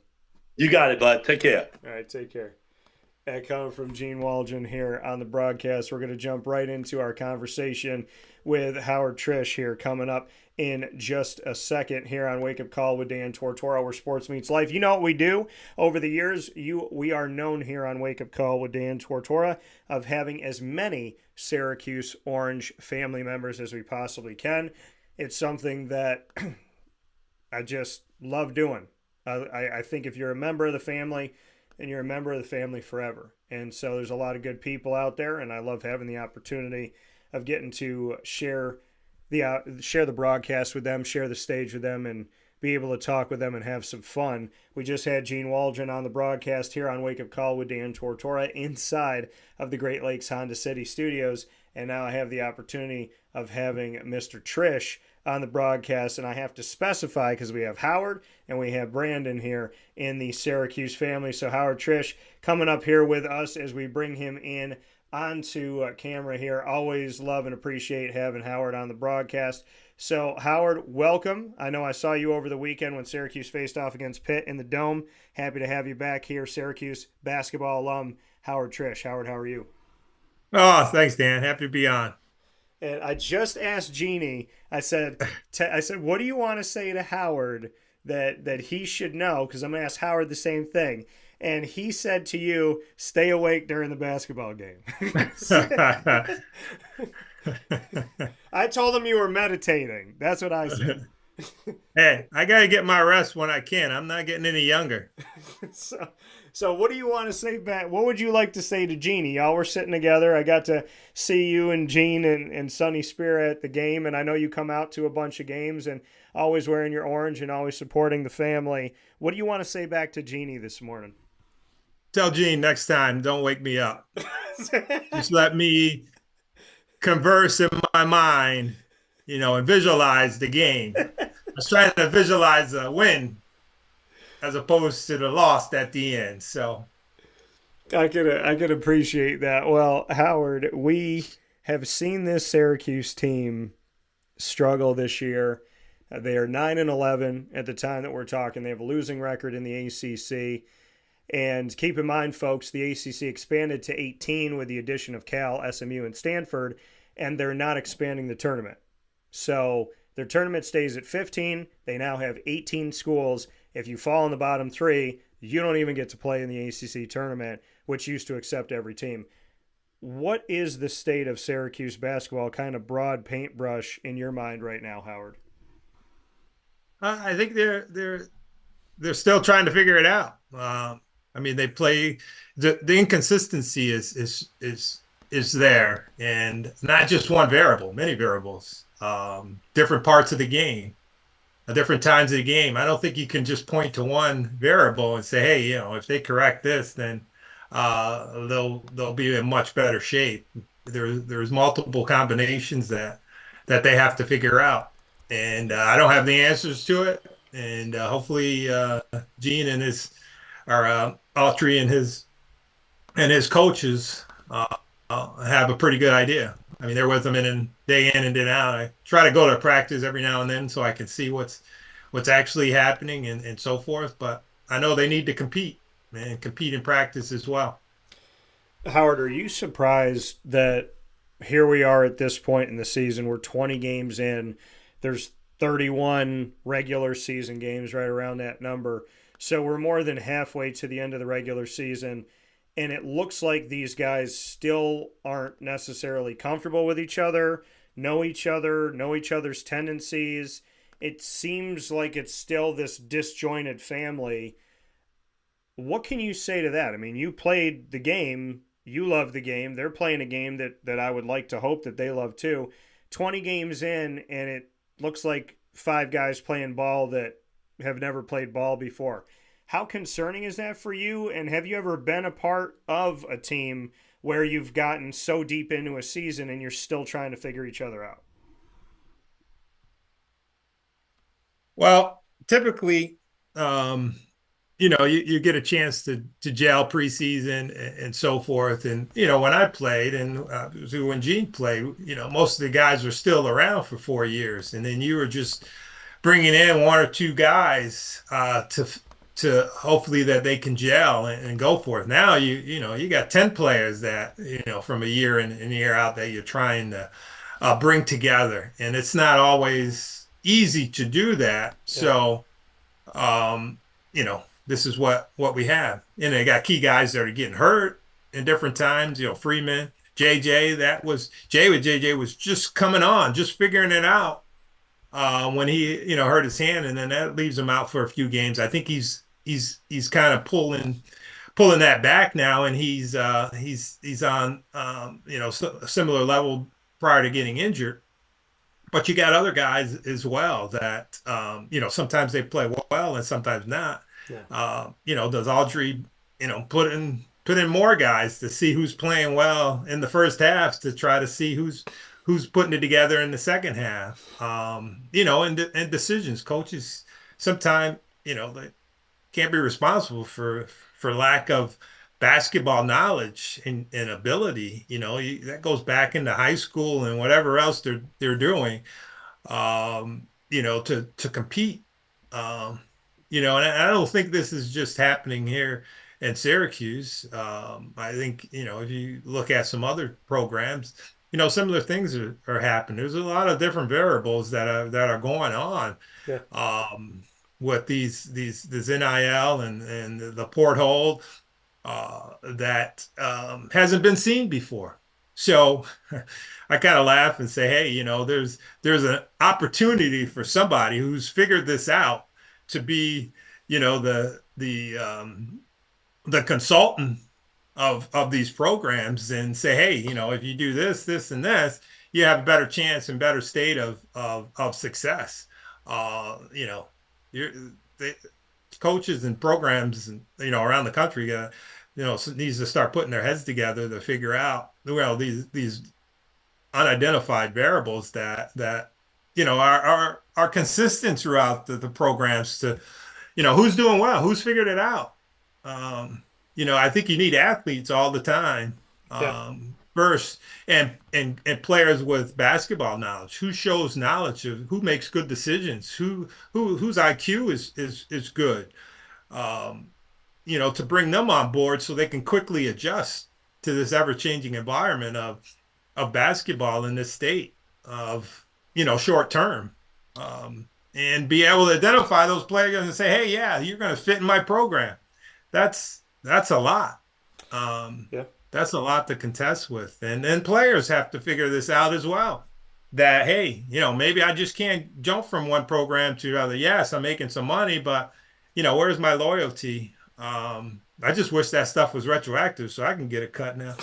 You got it, bud. Take care. All right, take care. And coming from Gene Waldron here on the broadcast, we're going to jump right into our conversation with Howard Triche here coming up in just a second here on Wake Up Call with Dan Tortora, where sports meets life. You know what we do over the years. We are known here on Wake Up Call with Dan Tortora of having as many Syracuse Orange family members as we possibly can. It's something that I just love doing. I think if you're a member of the family, and you're a member of the family forever. And so there's a lot of good people out there, and I love having the opportunity of getting to share the broadcast with them, share the stage with them, and be able to talk with them and have some fun. We just had Gene Waldron on the broadcast here on Wake Up Call with Dan Tortora inside of the Great Lakes Honda City Studios, and now I have the opportunity of having Mr. Triche on the broadcast, and I have to specify because we have Howard and we have Brandon here in the Syracuse family. So Howard Triche coming up here with us as we bring him in onto camera here. Always love and appreciate having Howard on the broadcast. So Howard, welcome. I know I saw you over the weekend when Syracuse faced off against Pitt in the Dome. Happy to have you back here, Syracuse basketball alum Howard Triche. Howard, how are you? Oh, thanks, Dan. Happy to be on. And I just asked Jeannie, I said, what do you want to say to Howard that he should know? Because I'm going to ask Howard the same thing. And he said to you, stay awake during the basketball game. I told him you were meditating. That's what I said. Hey, I got to get my rest when I can. I'm not getting any younger. So what do you want to say back? What would you like to say to Jeannie? Y'all were sitting together. I got to see you and Gene and Sonny Spear at the game, and I know you come out to a bunch of games and always wearing your orange and always supporting the family. What do you want to say back to Jeannie this morning? Tell Gene next time, don't wake me up. Just let me converse in my mind, and visualize the game. I was trying to visualize a win as opposed to the loss at the end. So I could appreciate that. Well, Howard, we have seen this Syracuse team struggle this year. They are 9-11 at the time that we're talking. They have a losing record in the ACC. And keep in mind, folks, the ACC expanded to 18 with the addition of Cal, SMU, and Stanford, and they're not expanding the tournament. So their tournament stays at 15. They now have 18 schools. If you fall in the bottom three, you don't even get to play in the ACC tournament, which used to accept every team. What is the state of Syracuse basketball, kind of broad paintbrush in your mind right now, Howard? I think they're still trying to figure it out. They play the inconsistency is there, and not just one variable, many variables, different parts of the game. At different times of the game. I don't think you can just point to one variable and say, hey, if they correct this, then they'll be in much better shape. There's multiple combinations that they have to figure out, and I don't have the answers to it. And hopefully, Gene and Autry and his coaches have a pretty good idea. They're with them day in and day out. I try to go to practice every now and then so I can see what's actually happening and so forth. But I know they need to compete and compete in practice as well. Howard, are you surprised that here we are at this point in the season? We're 20 games in. There's 31 regular season games, right around that number. So we're more than halfway to the end of the regular season. And it looks like these guys still aren't necessarily comfortable with each other, know each other's tendencies. It seems like it's still this disjointed family. What can you say to that? You played the game. You love the game. They're playing a game that I would like to hope that they love too. 20 games in, and it looks like 5 guys playing ball that have never played ball before. How concerning is that for you? And have you ever been a part of a team where you've gotten so deep into a season and you're still trying to figure each other out? Well, typically, you get a chance to gel preseason and so forth. And, when I played and when Gene played, most of the guys were still around for 4 years. And then you were just bringing in one or two guys to hopefully that they can gel and go for it. Now you got 10 players that, from a year in and year out that you're trying to bring together. And it's not always easy to do that. So, this is what we have. And they got key guys that are getting hurt in different times. Freeman, JJ, JJ was just coming on, just figuring it out when he, hurt his hand, and then that leaves him out for a few games. I think he's kind of pulling that back now, and he's on a similar level prior to getting injured. But you got other guys as well that sometimes they play well and sometimes not. Yeah. Does Audrey put in more guys to see who's playing well in the first half to try to see who's putting it together in the second half? And decisions. Coaches sometimes they can't be responsible for lack of basketball knowledge and ability. That goes back into high school and whatever else they're doing, to compete. And I don't think this is just happening here in Syracuse. I think, if you look at some other programs, similar things are happening. There's a lot of different variables that are going on. Yeah. With these NIL and the porthole that hasn't been seen before. So I kind of laugh and say, hey, there's an opportunity for somebody who's figured this out to be, the consultant of these programs and say, hey, if you do this, this, and this, you have a better chance and better state of success. The coaches and programs and around the country needs to start putting their heads together to figure out these unidentified variables that are consistent throughout the programs to who's doing well, who's figured it out. I think you need athletes all the time. First, and players with basketball knowledge, who shows knowledge of who makes good decisions, whose IQ is good, to bring them on board so they can quickly adjust to this ever-changing environment of basketball in this state of short term, and be able to identify those players and say, hey, yeah, you're going to fit in my program. That's a lot. That's a lot to contest with. And then players have to figure this out as well. That, hey, maybe I just can't jump from one program to the other. Yes, I'm making some money, but, where's my loyalty? I just wish that stuff was retroactive so I can get a cut now.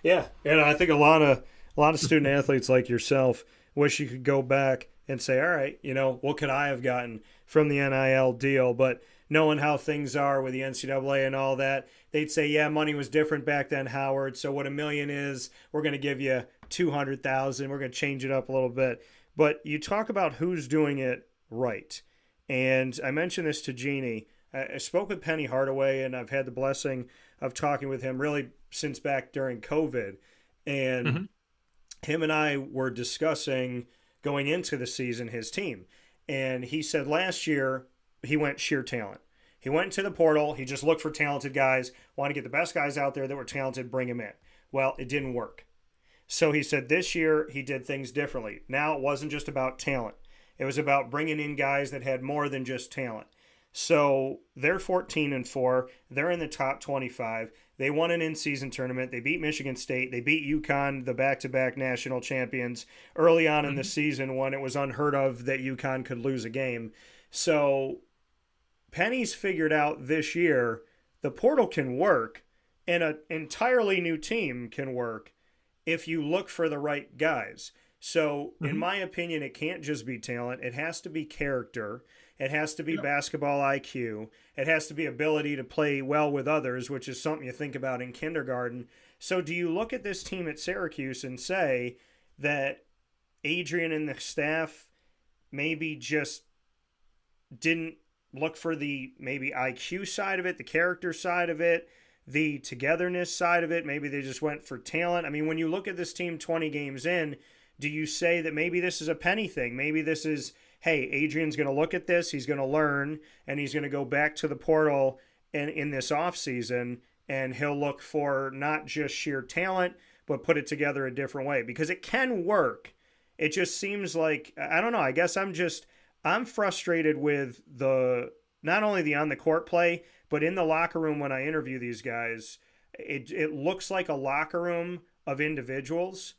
Yeah, and I think a lot of student athletes like yourself wish you could go back and say, all right, what could I have gotten from the NIL deal? But knowing how things are with the NCAA and all that, they'd say, yeah, money was different back then, Howard. So what $1 million is, we're going to give you $200,000. We're going to change it up a little bit. But you talk about who's doing it right. And I mentioned this to Jeannie. I spoke with Penny Hardaway, and I've had the blessing of talking with him really since back during COVID. And him and I were discussing going into the season his team. And he said last year he went sheer talent. He went into the portal. He just looked for talented guys, wanted to get the best guys out there that were talented, bring them in. Well, it didn't work. So he said this year he did things differently. Now it wasn't just about talent. It was about bringing in guys that had more than just talent. So they're 14-4. They're in the top 25. They won an in-season tournament. They beat Michigan State. They beat UConn, the back-to-back national champions, early on in the season when it was unheard of that UConn could lose a game. So Penny's figured out this year the portal can work, and an entirely new team can work if you look for the right guys. So in my opinion, it can't just be talent. It has to be character. It has to be basketball IQ. It has to be ability to play well with others, which is something you think about in kindergarten. So do you look at this team at Syracuse and say that Adrian and the staff maybe just didn't look for the maybe IQ side of it, the character side of it, the togetherness side of it? Maybe they just went for talent. I mean, when you look at this team 20 games in, do you say that maybe this is a penny thing? Maybe this is, hey, Adrian's going to look at this, he's going to learn, and he's going to go back to the portal in this offseason, and he'll look for not just sheer talent, but put it together a different way. Because it can work. It just seems like, I don't know, I guess I'm frustrated with not only the on-the-court play, but in the locker room when I interview these guys, it looks like a locker room of individuals.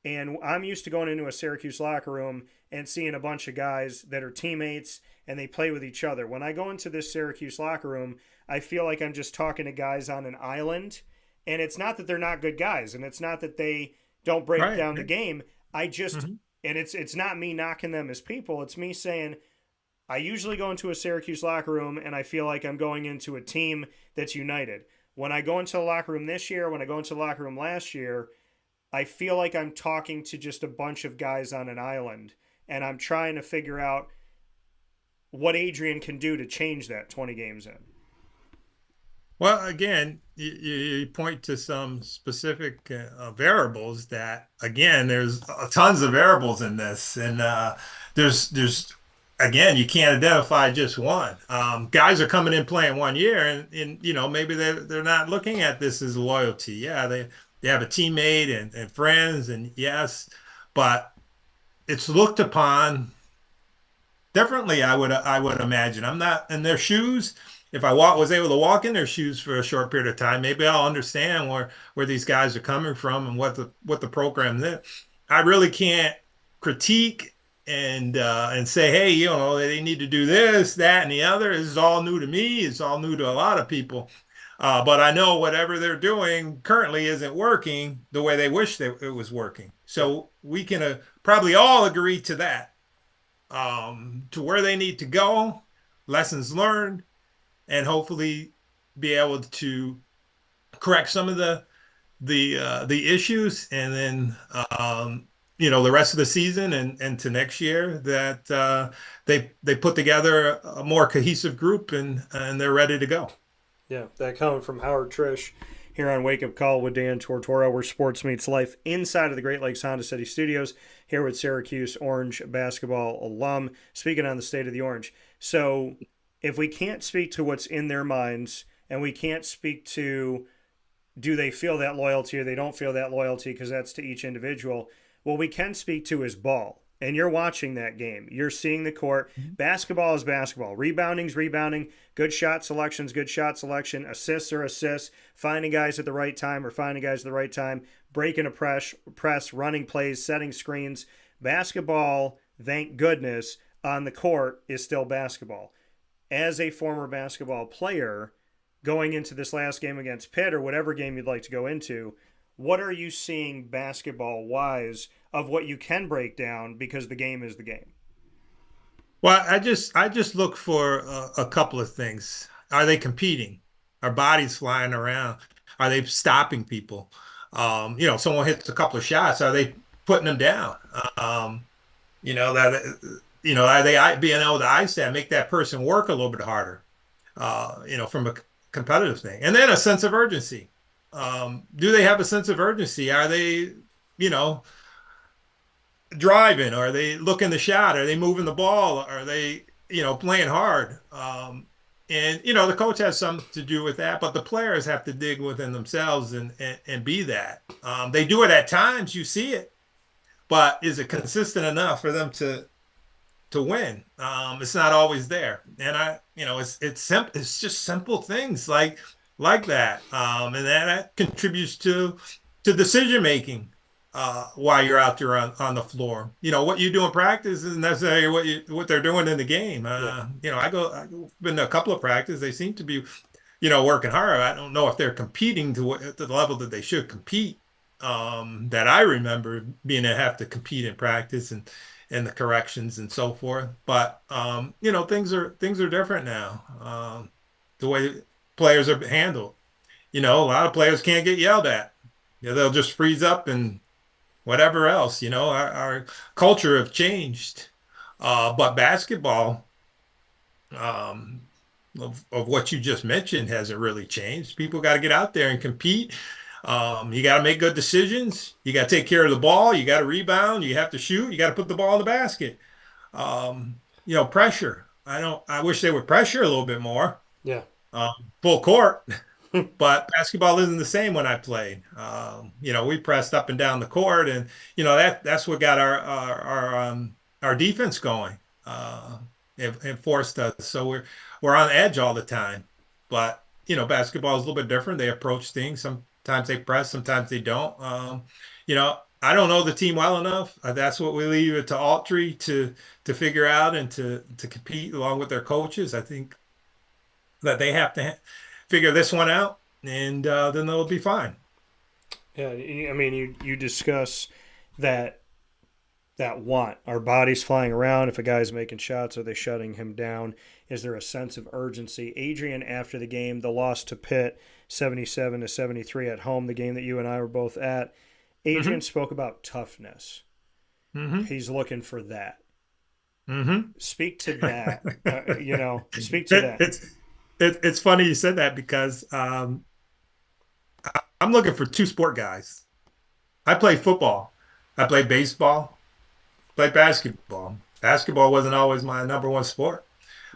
And I'm used to going into a Syracuse locker room and seeing a bunch of guys that are teammates and they play with each other. When I go into this Syracuse locker room, I feel like I'm just talking to guys on an island. And it's not that they're not good guys, and it's not that they don't break down the game. I just, and it's not me knocking them as people. It's me saying, I usually go into a Syracuse locker room and I feel like I'm going into a team that's united. When I go into the locker room this year, when I go into the locker room last year, I feel like I'm talking to just a bunch of guys on an island, and I'm trying to figure out what Adrian can do to change that 20 games in. Well, again, you point to some specific variables that, again, there's tons of variables in this, and there's again, you can't identify just one. Guys are coming in playing 1 year, and maybe they're not looking at this as loyalty. Yeah, they have a teammate and friends, and yes, but it's looked upon differently. I would imagine. I'm not in their shoes. If I was able to walk in their shoes for a short period of time, maybe I'll understand where these guys are coming from and what the program is. I really can't critique and say, hey, they need to do this, that, and the other. This is all new to me. It's all new to a lot of people. But I know whatever they're doing currently isn't working the way they wish it was working. So we can probably all agree to that, to where they need to go, lessons learned, and hopefully be able to correct some of the issues, and then the rest of the season and to next year that they put together a more cohesive group and they're ready to go. Yeah, that coming from Howard Triche here on Wake Up Call with Dan Tortora, where sports meets life inside of the Great Lakes Honda City Studios, here with Syracuse Orange basketball alum, speaking on the state of the Orange. So if we can't speak to what's in their minds, and we can't speak to do they feel that loyalty or they don't feel that loyalty, because that's to each individual, what we can speak to is ball. And you're watching that game. You're seeing the court. Basketball is basketball. Rebounding's rebounding. Good shot selection's good shot selection. Assists are assists. Finding guys at the right time or finding guys at the right time. Breaking a press, running plays, setting screens. Basketball, thank goodness, on the court is still basketball. As a former basketball player, going into this last game against Pitt or whatever game you'd like to go into, what are you seeing basketball-wise of what you can break down, because the game is the game? Well, I just look for a couple of things. Are they competing? Are bodies flying around? Are they stopping people? Someone hits a couple of shots. Are they putting them down? Are they being able to ice that, make that person work a little bit harder? From a competitive thing, and then a sense of urgency. Do they have a sense of urgency? Are they, driving? Are they looking the shot? Are they moving the ball? Are they, playing hard? The coach has something to do with that, but the players have to dig within themselves and be that. They do it at times, you see it, but is it consistent enough for them to win? It's not always there. And it's simple. It's just simple things like that. And that contributes to decision making while you're out there on the floor. What you do in practice isn't necessarily what they're doing in the game. I've been to a couple of practices. They seem to be, working hard. I don't know if they're competing to the level that they should compete. That I remember being to have to compete in practice and the corrections and so forth. But things are different now. The way players are handled. A lot of players can't get yelled at. They'll just freeze up and whatever else. Our culture have changed. But basketball, um, of what you just mentioned hasn't really changed. People got to get out there and compete. You got to make good decisions. You got to take care of the ball. You got to rebound. You have to shoot. You got to put the ball in the basket. Pressure. I wish they would pressure a little bit more. Yeah. Full court. But basketball isn't the same when I played. We pressed up and down the court, and that's what got our defense going. It forced us, so we're on edge all the time. But basketball is a little bit different. They approach things. Sometimes they press, sometimes they don't. I don't know the team well enough. That's what we leave it to Altry to figure out and to compete along with their coaches. I think that they have to figure this one out, and then they'll be fine. Yeah, I mean, you discuss that want. Our bodies flying around. If a guy's making shots, are they shutting him down? Is there a sense of urgency? Adrian, after the game, the loss to Pitt, 77-73 at home, the game that you and I were both at, Adrian spoke about toughness. He's looking for that. Speak to that. Speak to that. It's funny you said that because I'm looking for two sport guys. I played football. I played baseball. Played basketball. Basketball wasn't always my number one sport,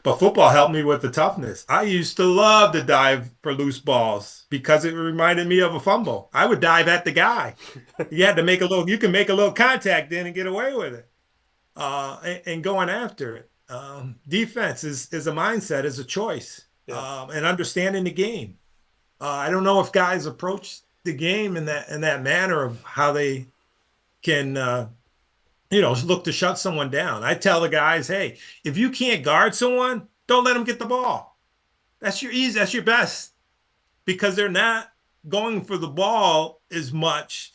but football helped me with the toughness. I used to love to dive for loose balls because it reminded me of a fumble. I would dive at the guy. You had to you can make a little contact then and get away with it, and going after it. Defense is a mindset, is a choice. Yeah. And understanding the game. I don't know if guys approach the game in that manner of how they can, look to shut someone down. I tell the guys, hey, if you can't guard someone, don't let them get the ball. That's your easy. That's your best, because they're not going for the ball as much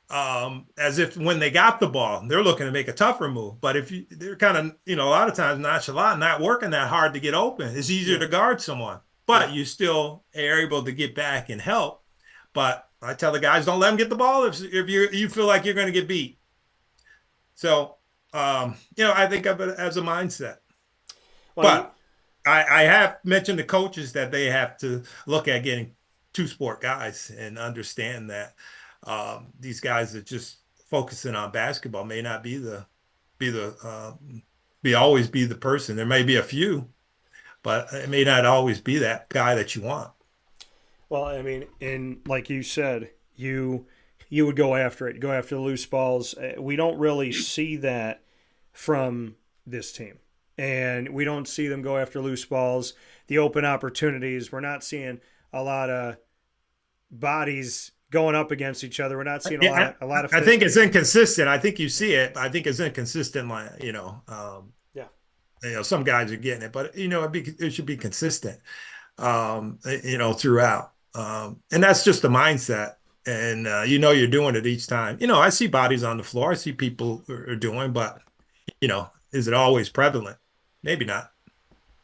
as if when they got the ball, they're looking to make a tougher move. But if they're kind of, a lot of times nonchalant, not working that hard to get open, it's easier to guard someone. But you still are able to get back and help. But I tell the guys, don't let them get the ball if you feel like you're going to get beat. So, I think of it as a mindset. Well, but I have mentioned to coaches that they have to look at getting two sport guys and understand that these guys that just focusing on basketball may not always be the person. There may be a few, but it may not always be that guy that you want. Well, I mean, and like you said, you would go after the loose balls. We don't really see that from this team. And we don't see them go after loose balls, the open opportunities. We're not seeing a lot of bodies going up against each other. We're not seeing a lot of. I think it's inconsistent. I think you see it. I think it's inconsistent. Some guys are getting it, but it should be consistent. Throughout. And that's just the mindset. And you're doing it each time. I see bodies on the floor. I see people are doing, but is it always prevalent? Maybe not.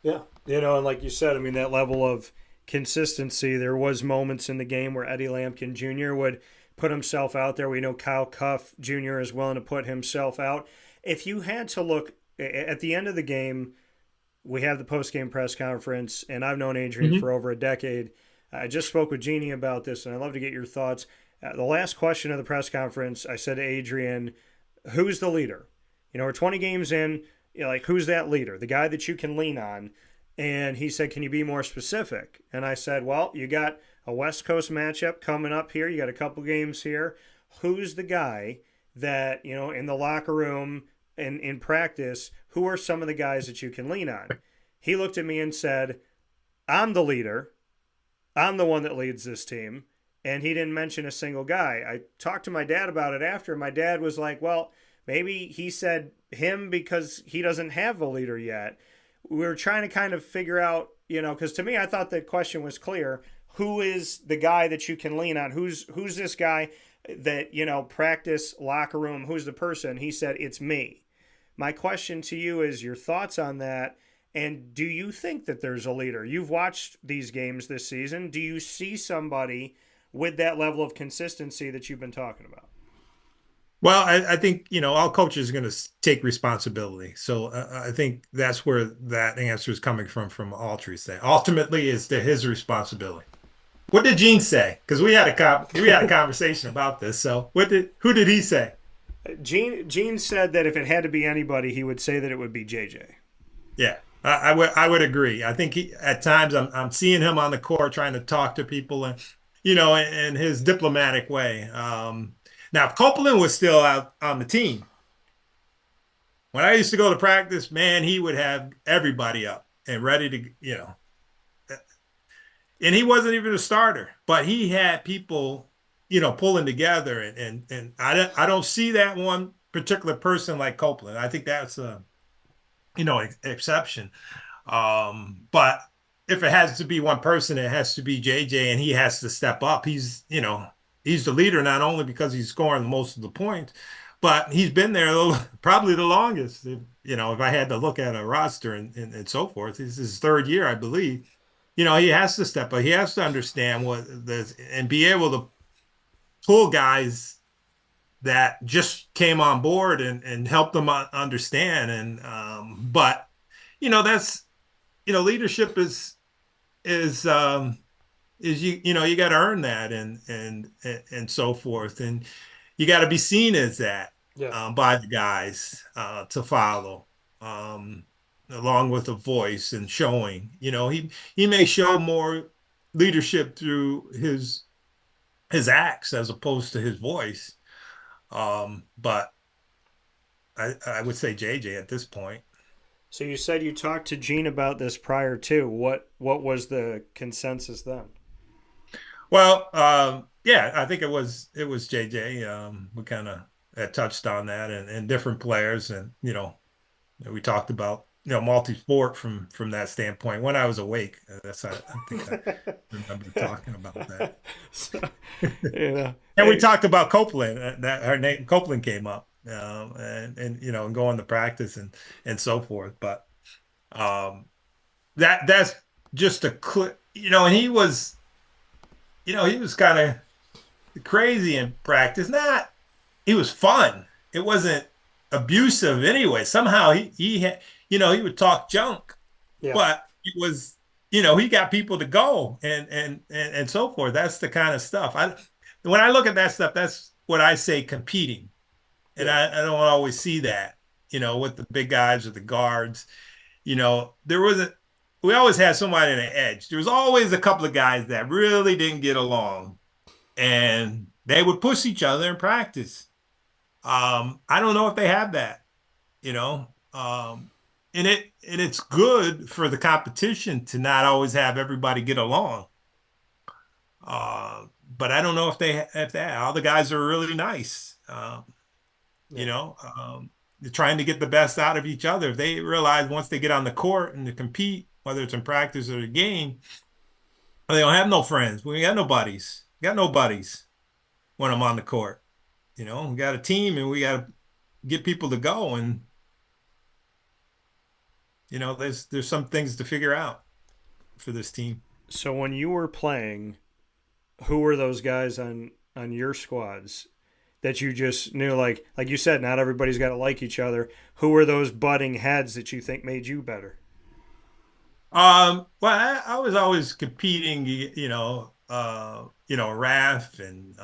Yeah. And like you said, I mean, that level of consistency, there was moments in the game where Eddie Lampkin Jr. would put himself out there. We know Kyle Cuff Jr. is willing to put himself out. If you had to look at the end of the game, we have the post-game press conference, and I've known Adrian for over a decade. I just spoke with Jeannie about this, and I'd love to get your thoughts. The last question of the press conference, I said to Adrian, who's the leader? We're 20 games in, who's that leader? The guy that you can lean on. And he said, can you be more specific? And I said, well, you got a West Coast matchup coming up here. You got a couple games here. Who's the guy that, in the locker room and in practice, who are some of the guys that you can lean on? He looked at me and said, I'm the leader. I'm the one that leads this team. And he didn't mention a single guy. I talked to my dad about it after. My dad was like, well, maybe he said him because he doesn't have a leader yet. We were trying to kind of figure out, because to me, I thought the question was clear. Who is the guy that you can lean on? Who's this guy that, practice, locker room, who's the person? He said, it's me. My question to you is your thoughts on that. And do you think that there's a leader? You've watched these games this season. Do you see somebody with that level of consistency that you've been talking about? Well, I think, all coaches are going to take responsibility. So I think that's where that answer is coming from Altrie's thing. Ultimately, it's his responsibility. What did Gene say? Because we had a conversation about this. So who did he say? Gene said that if it had to be anybody, he would say that it would be JJ. Yeah, I would agree. I think at times I'm seeing him on the court trying to talk to people and in his diplomatic way. Now, if Copeland was still out on the team, when I used to go to practice, man, he would have everybody up and ready to, and he wasn't even a starter, but he had people, pulling together, and I don't see that one particular person like Copeland. I think that's a, exception. But if it has to be one person, it has to be JJ, and he has to step up. He's the leader, not only because he's scoring most of the points, but he's been there probably the longest. If I had to look at a roster and so forth, it's his third year, I believe. He has to step up. He has to understand and be able to pull guys that just came on board and help them understand. But that's leadership is you got to earn that and so forth, and you got to be seen as that by the guys to follow, along with a voice and showing. He may show more leadership through his acts as opposed to his voice, but I would say JJ at this point. So you said you talked to Gene about this prior to. What was the consensus then? Well, yeah, I think it was JJ. We kind of touched on that and different players, and we talked about multi-sport from that standpoint. When I was awake, I think I remember talking about that. And we talked about Copeland. That her name Copeland came up, and going to practice and so forth. But that's just a clip, and he was kind of crazy in practice. He was fun. It wasn't abusive anyway. Somehow he had, he would talk junk, but it was, he got people to go and so forth. That's the kind of stuff. When I look at that stuff, that's what I say competing. And I don't always see that, with the big guys or the guards. We always had somebody on the edge. There was always a couple of guys that really didn't get along, and they would push each other in practice. I don't know if they have that, and it's good for the competition to not always have everybody get along. But I don't know if all the guys are really nice. They're trying to get the best out of each other. If they realize once they get on the court and to compete, whether it's in practice or the game, they don't have no friends. We got no buddies. Got no buddies when I'm on the court. We got a team and we got to get people to go. And, there's some things to figure out for this team. So when you were playing, who were those guys on your squads that you just knew, like you said, not everybody's got to like each other? Who were those budding heads that you think made you better? Well, I was always competing, Raph and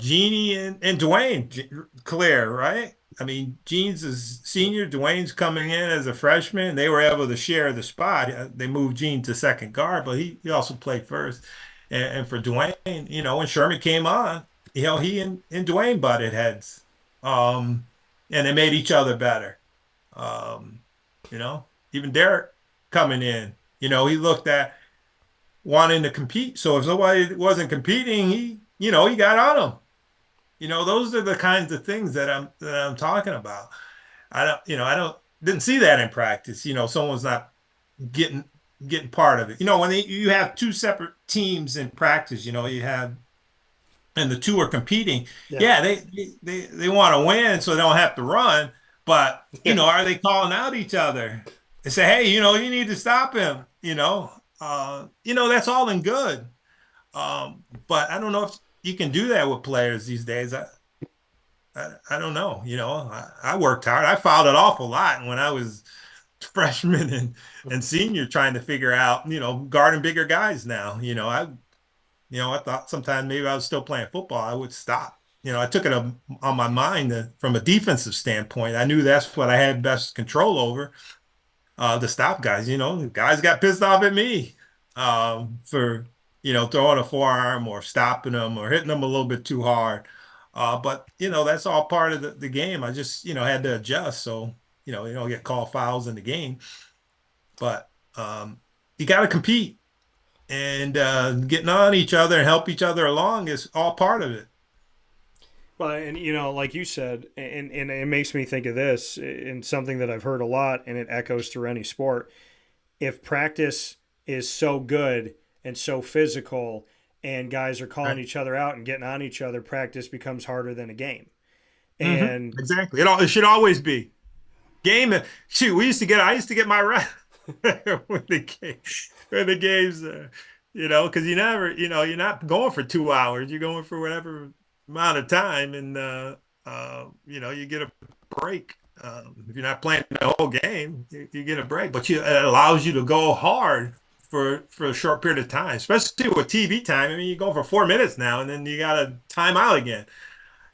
Jeannie and Dwayne Claire, right? I mean, Gene's a senior, Dwayne's coming in as a freshman. They were able to share the spot. They moved Gene to second guard, but he also played first. And for Dwayne, when Sherman came on, he and Dwayne butted heads, and they made each other better. Even Derek coming in, he looked at wanting to compete. So if nobody wasn't competing, he got on them. Those are the kinds of things that I'm talking about. I didn't see that in practice. Someone's not getting part of it. When you have two separate teams in practice, you have, and the two are competing. Yeah, they want to win, so they don't have to run. But are they calling out each other and say, hey, you need to stop him? That's all in good. But I don't know you can do that with players these days. I don't know. I worked hard. I fouled an awful lot when I was freshman and senior, trying to figure out, guarding bigger guys now. I thought sometimes maybe I was still playing football, I would stop. I took it on my mind from a defensive standpoint. I knew that's what I had best control over, to stop guys. Guys got pissed off at me for, throwing a forearm or stopping them or hitting them a little bit too hard. But, that's all part of the game. I just, had to adjust. So, you don't get called fouls in the game. But you got to compete. And getting on each other and help each other along is all part of it. Well, and like you said, and it makes me think of this, and something that I've heard a lot, and it echoes through any sport. If practice is so good and so physical, and guys are calling each other out and getting on each other, practice becomes harder than a game. And exactly, it should always be game. Shoot, I used to get my rest when the games, because you're not going for 2 hours. You're going for whatever amount of time, and you get a break. If you're not playing the whole game, you get a break, but it allows you to go hard for a short period of time, especially with TV time. I mean, you go for 4 minutes now, and then you got to time out again.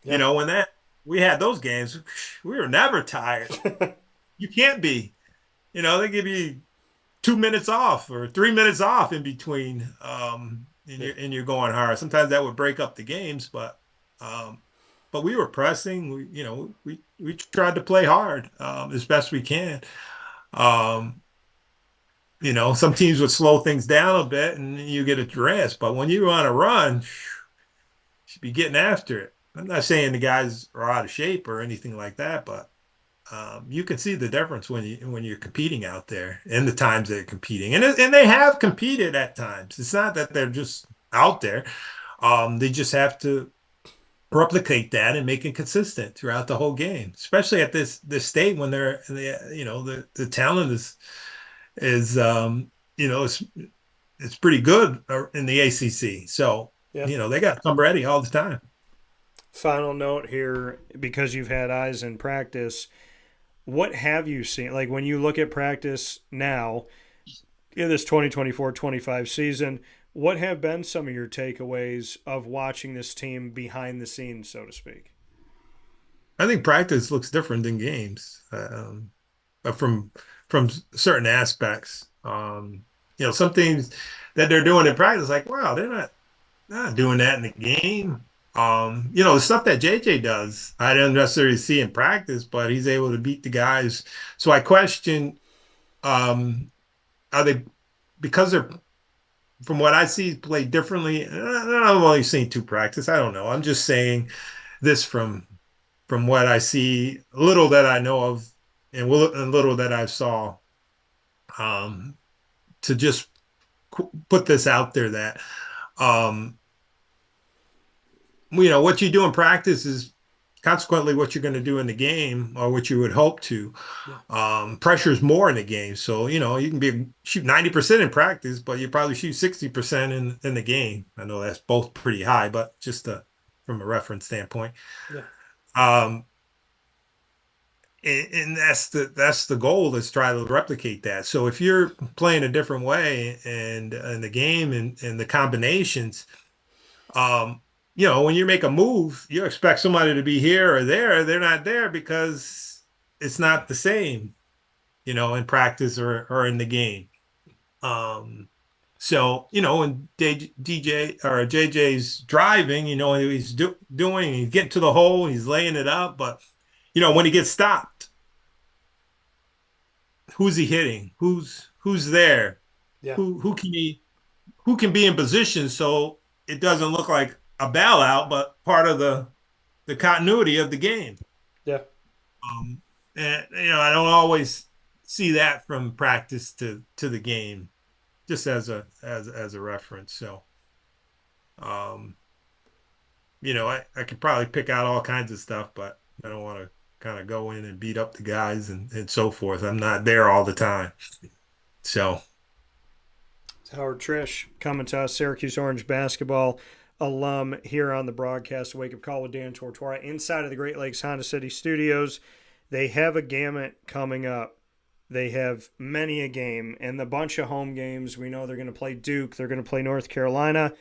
Yeah. When we had those games, we were never tired. You can't be. They give you 2 minutes off or 3 minutes off in between, and you're going hard. Sometimes that would break up the games, but we were pressing. We tried to play hard as best we can. Some teams would slow things down a bit, and you get a rest. But when you're on a run, you should be getting after it. I'm not saying the guys are out of shape or anything like that, but you can see the difference when you're competing out there and the times they're competing, and they have competed at times. It's not that they're just out there. They just have to replicate that and make it consistent throughout the whole game, especially at this state when the talent is it's pretty good in the ACC. So they got to come ready all the time. Final note here, because you've had eyes in practice, what have you seen? Like, when you look at practice now in this 2024-25 season, what have been some of your takeaways of watching this team behind the scenes, so to speak? I think practice looks different than games, from certain aspects. Some things that they're doing in practice, like, wow, they're not doing that in the game. The stuff that JJ does, I don't necessarily see in practice, but he's able to beat the guys. So I question, are they, because they're, from what I see, play differently? I've only seen 2 practice. I don't know. I'm just saying this from what I see, little that I know of, and little that I saw, to just put this out there that, what you do in practice is consequently what you're going to do in the game, or what you would hope to. Pressure's more in the game. So, you can shoot 90% in practice, but you probably shoot 60% in the game. I know that's both pretty high, but just from a reference standpoint. Yeah. And that's the goal, is try to replicate that. So if you're playing a different way and in the game and the combinations, when you make a move, you expect somebody to be here or there. They're not there because it's not the same, in practice or in the game. So, when DJ or JJ's driving, he's doing, he's getting to the hole, he's laying it up. But, when he gets stopped, who's he hitting? Who's there? Yeah. Who can be in position so it doesn't look like a bailout, but part of the continuity of the game. Yeah. And I don't always see that from practice to the game, just as a reference. So, I could probably pick out all kinds of stuff, but I don't want to kind of go in and beat up the guys and so forth. I'm not there all the time. So. Howard Triche coming to us, Syracuse Orange Basketball. alum here on the broadcast, Wake Up Call with Dan Tortora, inside of the Great Lakes Honda City Studios. They have a gamut coming up. They have many a game and a bunch of home games. We know they're going to play Duke. They're going to play North Carolina.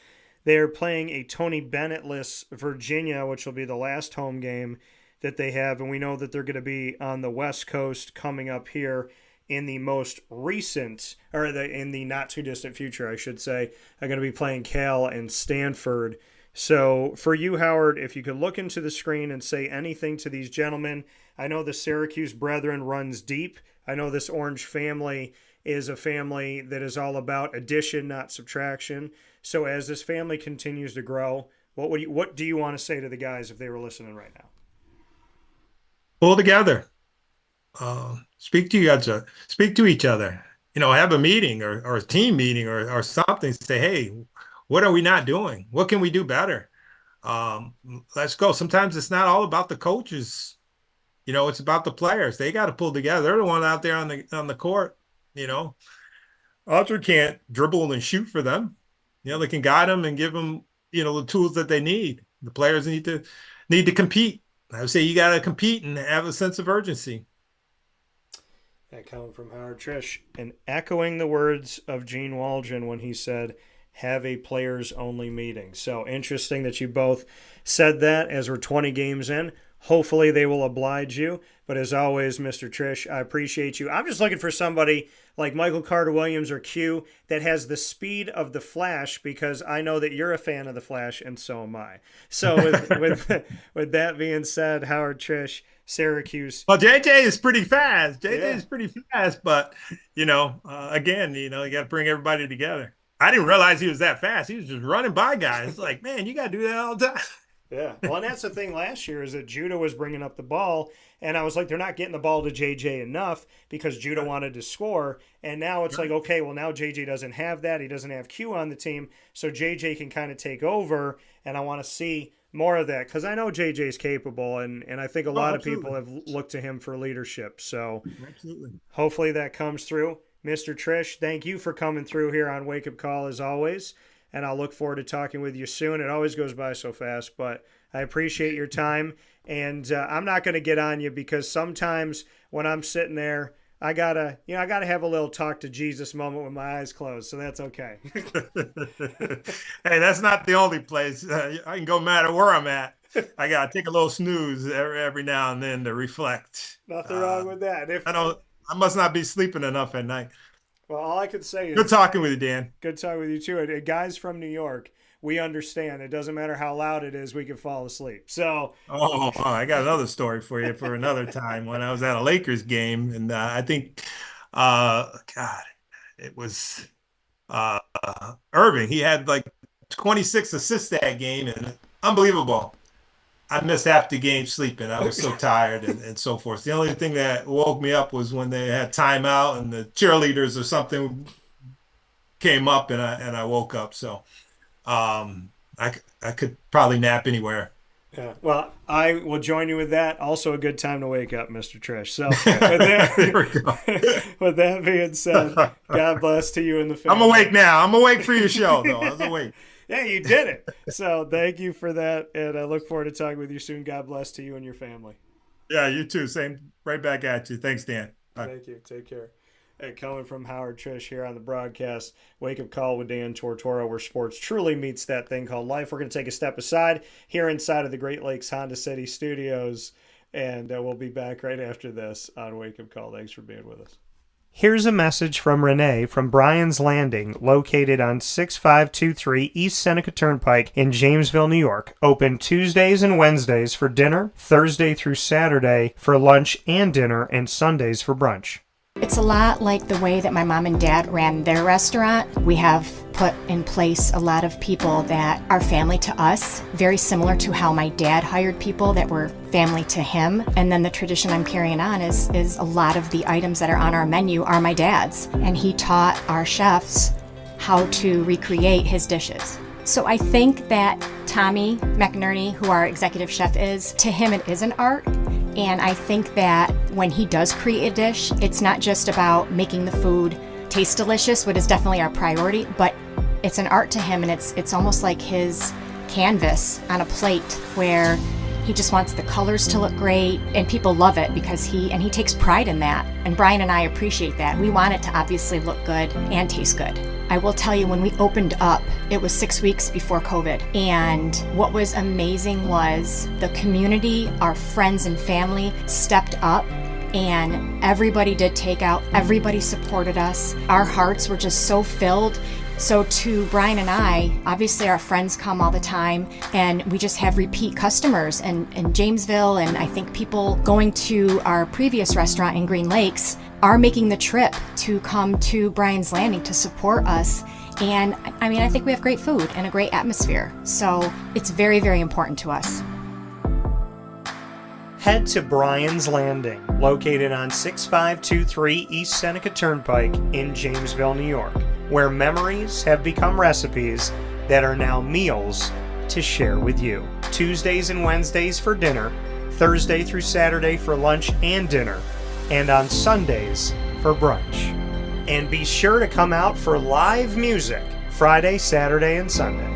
They're playing a Tony Bennett-less Virginia, which will be the last home game that they have. And we know that they're going to be on the West Coast coming up here in the most recent, or in the not too distant future, I should say. Are going to be playing Cal and Stanford. So for you, Howard, if you could look into the screen and say anything to these gentlemen. I know the Syracuse Brethren runs deep. I know this Orange family is a family that is all about addition, not subtraction. So as this family continues to grow, what do you want to say to the guys if they were listening right now? Pull together. Speak to each other. Have a meeting or a team meeting or something. Say, hey, what are we not doing? What can we do better? Let's go. Sometimes it's not all about the coaches. It's about the players. They got to pull together. They're the one out there on the court. Ultra can't dribble and shoot for them. They can guide them and give them, the tools that they need. The players need to compete. I would say you got to compete and have a sense of urgency. That coming from Howard Triche, and echoing the words of Gene Waldron when he said, have a players-only meeting. So interesting that you both said that as we're 20 games in. Hopefully they will oblige you. But as always, Mr. Triche, I appreciate you. I'm just looking for somebody like Michael Carter-Williams or Q that has the speed of the Flash, because I know that you're a fan of the Flash, and so am I. So with that being said, Howard Triche, Syracuse. Well, JJ is pretty fast. JJ is pretty fast, but, again, you got to bring everybody together. I didn't realize he was that fast. He was just running by guys. It's like, man, you got to do that all the time. Yeah. Well, and that's the thing last year is that Judah was bringing up the ball, and I was like, they're not getting the ball to JJ enough because Judah wanted to score. And now it's like, okay, well, now JJ doesn't have that. He doesn't have Q on the team, so JJ can kind of take over, and I want to see more of that because I know JJ's capable, and I think a lot of people have looked to him for leadership. So hopefully that comes through. Mr. Triche, thank you for coming through here on Wake Up Call as always. And I'll look forward to talking with you soon. It always goes by so fast, but I appreciate your time. And I'm not going to get on you because sometimes when I'm sitting there, I gotta have a little talk to Jesus moment with my eyes closed. So that's okay. Hey, that's not the only place. I can go no matter where I'm at. I gotta take a little snooze every now and then to reflect. Nothing wrong with that. I must not be sleeping enough at night. Well, all I could say is good talking with you, Dan. Good talking with you too. And guys from New York, we understand. It doesn't matter how loud it is, we can fall asleep. So I got another story for you for another time when I was at a Lakers game, and I think it was Irving. He had like 26 assists that game, and unbelievable. I missed half the game sleeping. I was so tired and so forth. The only thing that woke me up was when they had timeout and the cheerleaders or something came up, and I woke up. So I could probably nap anywhere. Yeah. Well, I will join you with that. Also a good time to wake up, Mr. Triche. So with that being said, God bless to you and the family. I'm awake now. I'm awake for your show, though. I was awake. Yeah, you did it. So thank you for that, and I look forward to talking with you soon. God bless to you and your family. Yeah, you too. Same. Right back at you. Thanks, Dan. Bye. Thank you. Take care. And coming from Howard Triche here on the broadcast, Wake Up Call with Dan Tortora, where sports truly meets that thing called life. We're going to take a step aside here inside of the Great Lakes Honda City Studios, and we'll be back right after this on Wake Up Call. Thanks for being with us. Here's a message from Renee from Bryan's Landing, located on 6523 East Seneca Turnpike in Jamesville, New York. Open Tuesdays and Wednesdays for dinner, Thursday through Saturday for lunch and dinner, and Sundays for brunch. It's a lot like the way that my mom and dad ran their restaurant. We have put in place a lot of people that are family to us, very similar to how my dad hired people that were family to him. And then the tradition I'm carrying on is a lot of the items that are on our menu are my dad's. And he taught our chefs how to recreate his dishes. So I think that Tommy McNerney, who our executive chef is, to him it is an art. And I think that when he does create a dish, it's not just about making the food taste delicious, which is definitely our priority, but it's an art to him, and it's almost like his canvas on a plate where he just wants the colors to look great, and people love it because he takes pride in that. And Brian and I appreciate that. We want it to obviously look good and taste good. I will tell you, when we opened up, it was 6 weeks before COVID. And what was amazing was the community, our friends and family stepped up, and everybody did takeout. Everybody supported us. Our hearts were just so filled. So to Brian and I, obviously our friends come all the time, and we just have repeat customers in Jamesville, and I think people going to our previous restaurant in Green Lakes are making the trip to come to Brian's Landing to support us. And I mean, I think we have great food and a great atmosphere. So it's very, very important to us. Head to Brian's Landing, located on 6523 East Seneca Turnpike in Jamesville, New York, where memories have become recipes that are now meals to share with you. Tuesdays and Wednesdays for dinner, Thursday through Saturday for lunch and dinner, and on Sundays for brunch. And be sure to come out for live music Friday, Saturday, and Sunday.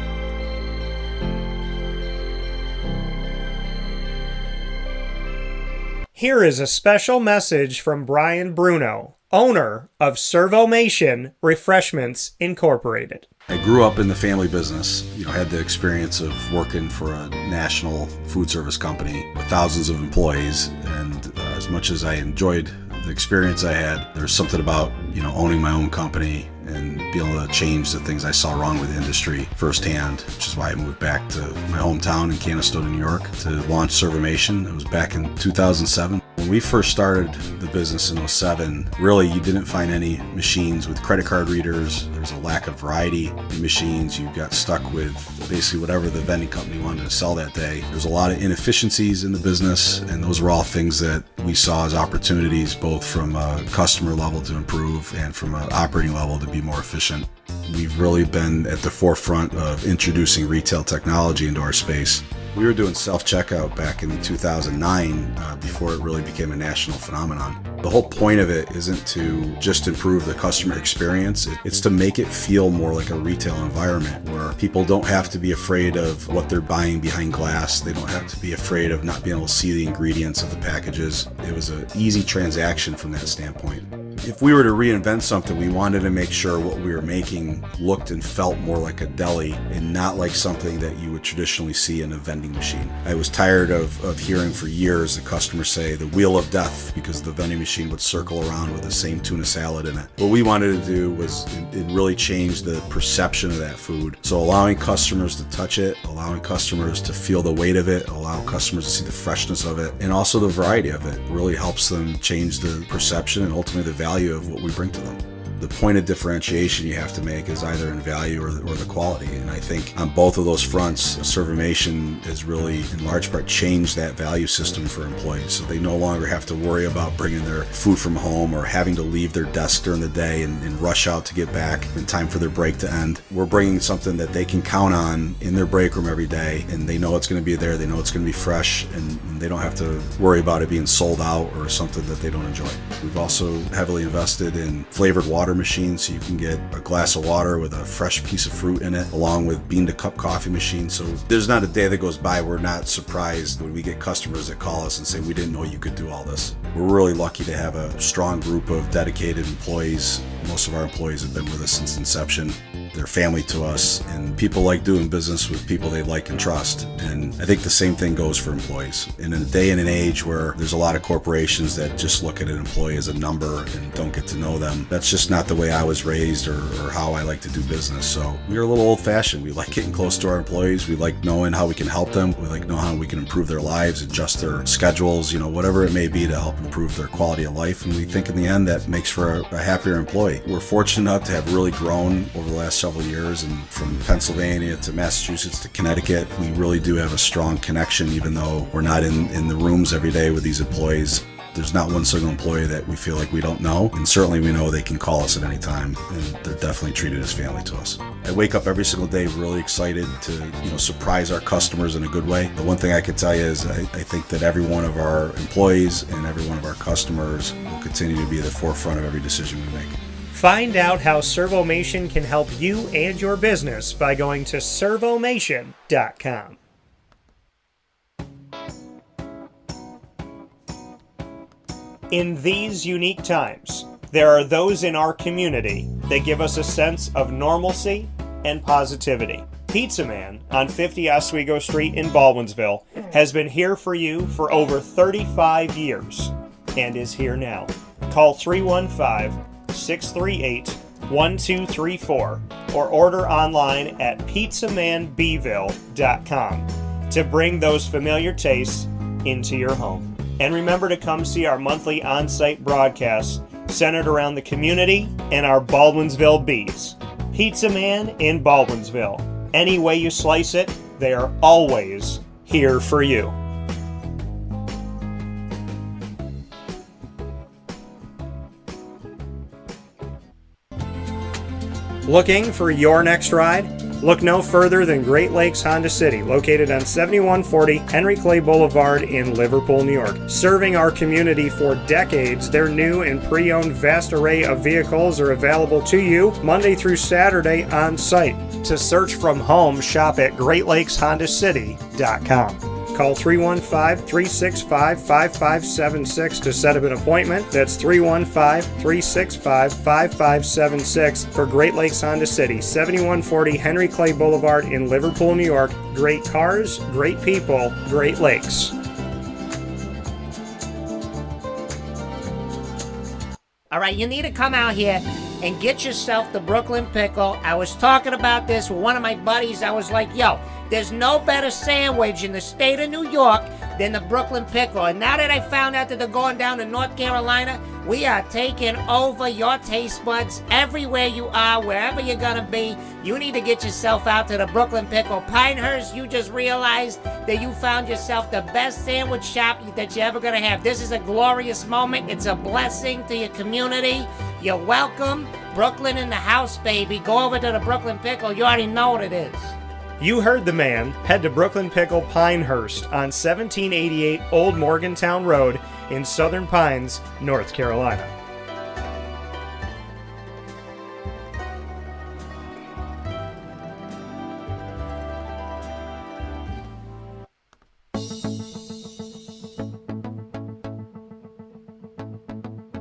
Here is a special message from Brian Bruno, owner of Servomation Refreshments Incorporated. I grew up in the family business, had the experience of working for a national food service company with thousands of employees, and as much as I enjoyed the experience I had, there's something about, owning my own company and being able to change the things I saw wrong with the industry firsthand, which is why I moved back to my hometown in Canastota, New York, to launch Servomation. It was back in 2007. When we first started the business in 2007, really you didn't find any machines with credit card readers. There was a lack of variety in machines. You got stuck with basically whatever the vending company wanted to sell that day. There was a lot of inefficiencies in the business, and those were all things that we saw as opportunities, both from a customer level to improve and from an operating level to be more efficient. We've really been at the forefront of introducing retail technology into our space. We were doing self-checkout back in 2009 before it really became a national phenomenon. The whole point of it isn't to just improve the customer experience. It's to make it feel more like a retail environment where people don't have to be afraid of what they're buying behind glass. They don't have to be afraid of not being able to see the ingredients of the packages. It was an easy transaction from that standpoint. If we were to reinvent something, we wanted to make sure what we were making looked and felt more like a deli and not like something that you would traditionally see in a vending machine. I was tired of hearing for years the customers say the wheel of death because the vending machine would circle around with the same tuna salad in it. What we wanted to do was it really change the perception of that food. So allowing customers to touch it, allowing customers to feel the weight of it, allow customers to see the freshness of it, and also the variety of it really helps them change the perception and ultimately the value of what we bring to them. The point of differentiation you have to make is either in value or the quality. And I think on both of those fronts, Servomation has really, in large part, changed that value system for employees. So they no longer have to worry about bringing their food from home or having to leave their desk during the day and rush out to get back in time for their break to end. We're bringing something that they can count on in their break room every day, and they know it's going to be there, they know it's going to be fresh, and they don't have to worry about it being sold out or something that they don't enjoy. We've also heavily invested in flavored water machine, so you can get a glass of water with a fresh piece of fruit in it, along with bean to cup coffee machine. So there's not a day that goes by we're not surprised when we get customers that call us and say, we didn't know you could do all this. We're really lucky to have a strong group of dedicated employees. Most of our employees have been with us since inception. They're family to us, and people like doing business with people they like and trust. And I think the same thing goes for employees. In a day and an age where there's a lot of corporations that just look at an employee as a number and don't get to know them, that's just not the way I was raised or how I like to do business. So we're a little old-fashioned. We like getting close to our employees. We like knowing how we can help them. We like knowing how we can improve their lives, adjust their schedules, whatever it may be to help improve their quality of life. And we think in the end that makes for a happier employee. We're fortunate enough to have really grown over the last several years, and from Pennsylvania to Massachusetts to Connecticut, we really do have a strong connection, even though we're not in the rooms every day with these employees. There's not one single employee that we feel like we don't know, and certainly we know they can call us at any time, and they're definitely treated as family to us. I wake up every single day really excited to surprise our customers in a good way. The one thing I could tell you is I think that every one of our employees and every one of our customers will continue to be at the forefront of every decision we make. Find out how Servomation can help you and your business by going to servomation.com. In these unique times, there are those in our community that give us a sense of normalcy and positivity. Pizza Man on 50 Oswego Street in Baldwinsville has been here for you for over 35 years and is here now. Call 315-638-1234 or order online at pizzamanbville.com to bring those familiar tastes into your home. And remember to come see our monthly on-site broadcasts centered around the community and our Baldwinsville Bees. Pizza Man in Baldwinsville. Any way you slice it, they are always here for you. Looking for your next ride? Look no further than Great Lakes Honda City, located on 7140 Henry Clay Boulevard in Liverpool, New York. Serving our community for decades, their new and pre-owned vast array of vehicles are available to you Monday through Saturday on site. To search from home, shop at GreatLakesHondaCity.com. Call 315-365-5576 to set up an appointment. That's 315-365-5576 for Great Lakes Honda City, 7140 Henry Clay Boulevard in Liverpool, New York. Great cars, great people, Great Lakes. All right, you need to come out here and get yourself the Brooklyn Pickle. I was talking about this with one of my buddies. I was like, yo, there's no better sandwich in the state of New York than the Brooklyn Pickle. And now that I found out that they're going down to North Carolina, we are taking over your taste buds everywhere you are, wherever you're going to be. You need to get yourself out to the Brooklyn Pickle. Pinehurst, you just realized that you found yourself the best sandwich shop that you're ever going to have. This is a glorious moment. It's a blessing to your community. You're welcome. Brooklyn in the house, baby. Go over to the Brooklyn Pickle. You already know what it is. You heard the man. Head to Brooklyn Pickle Pinehurst on 1788 Old Morgantown Road in Southern Pines, North Carolina.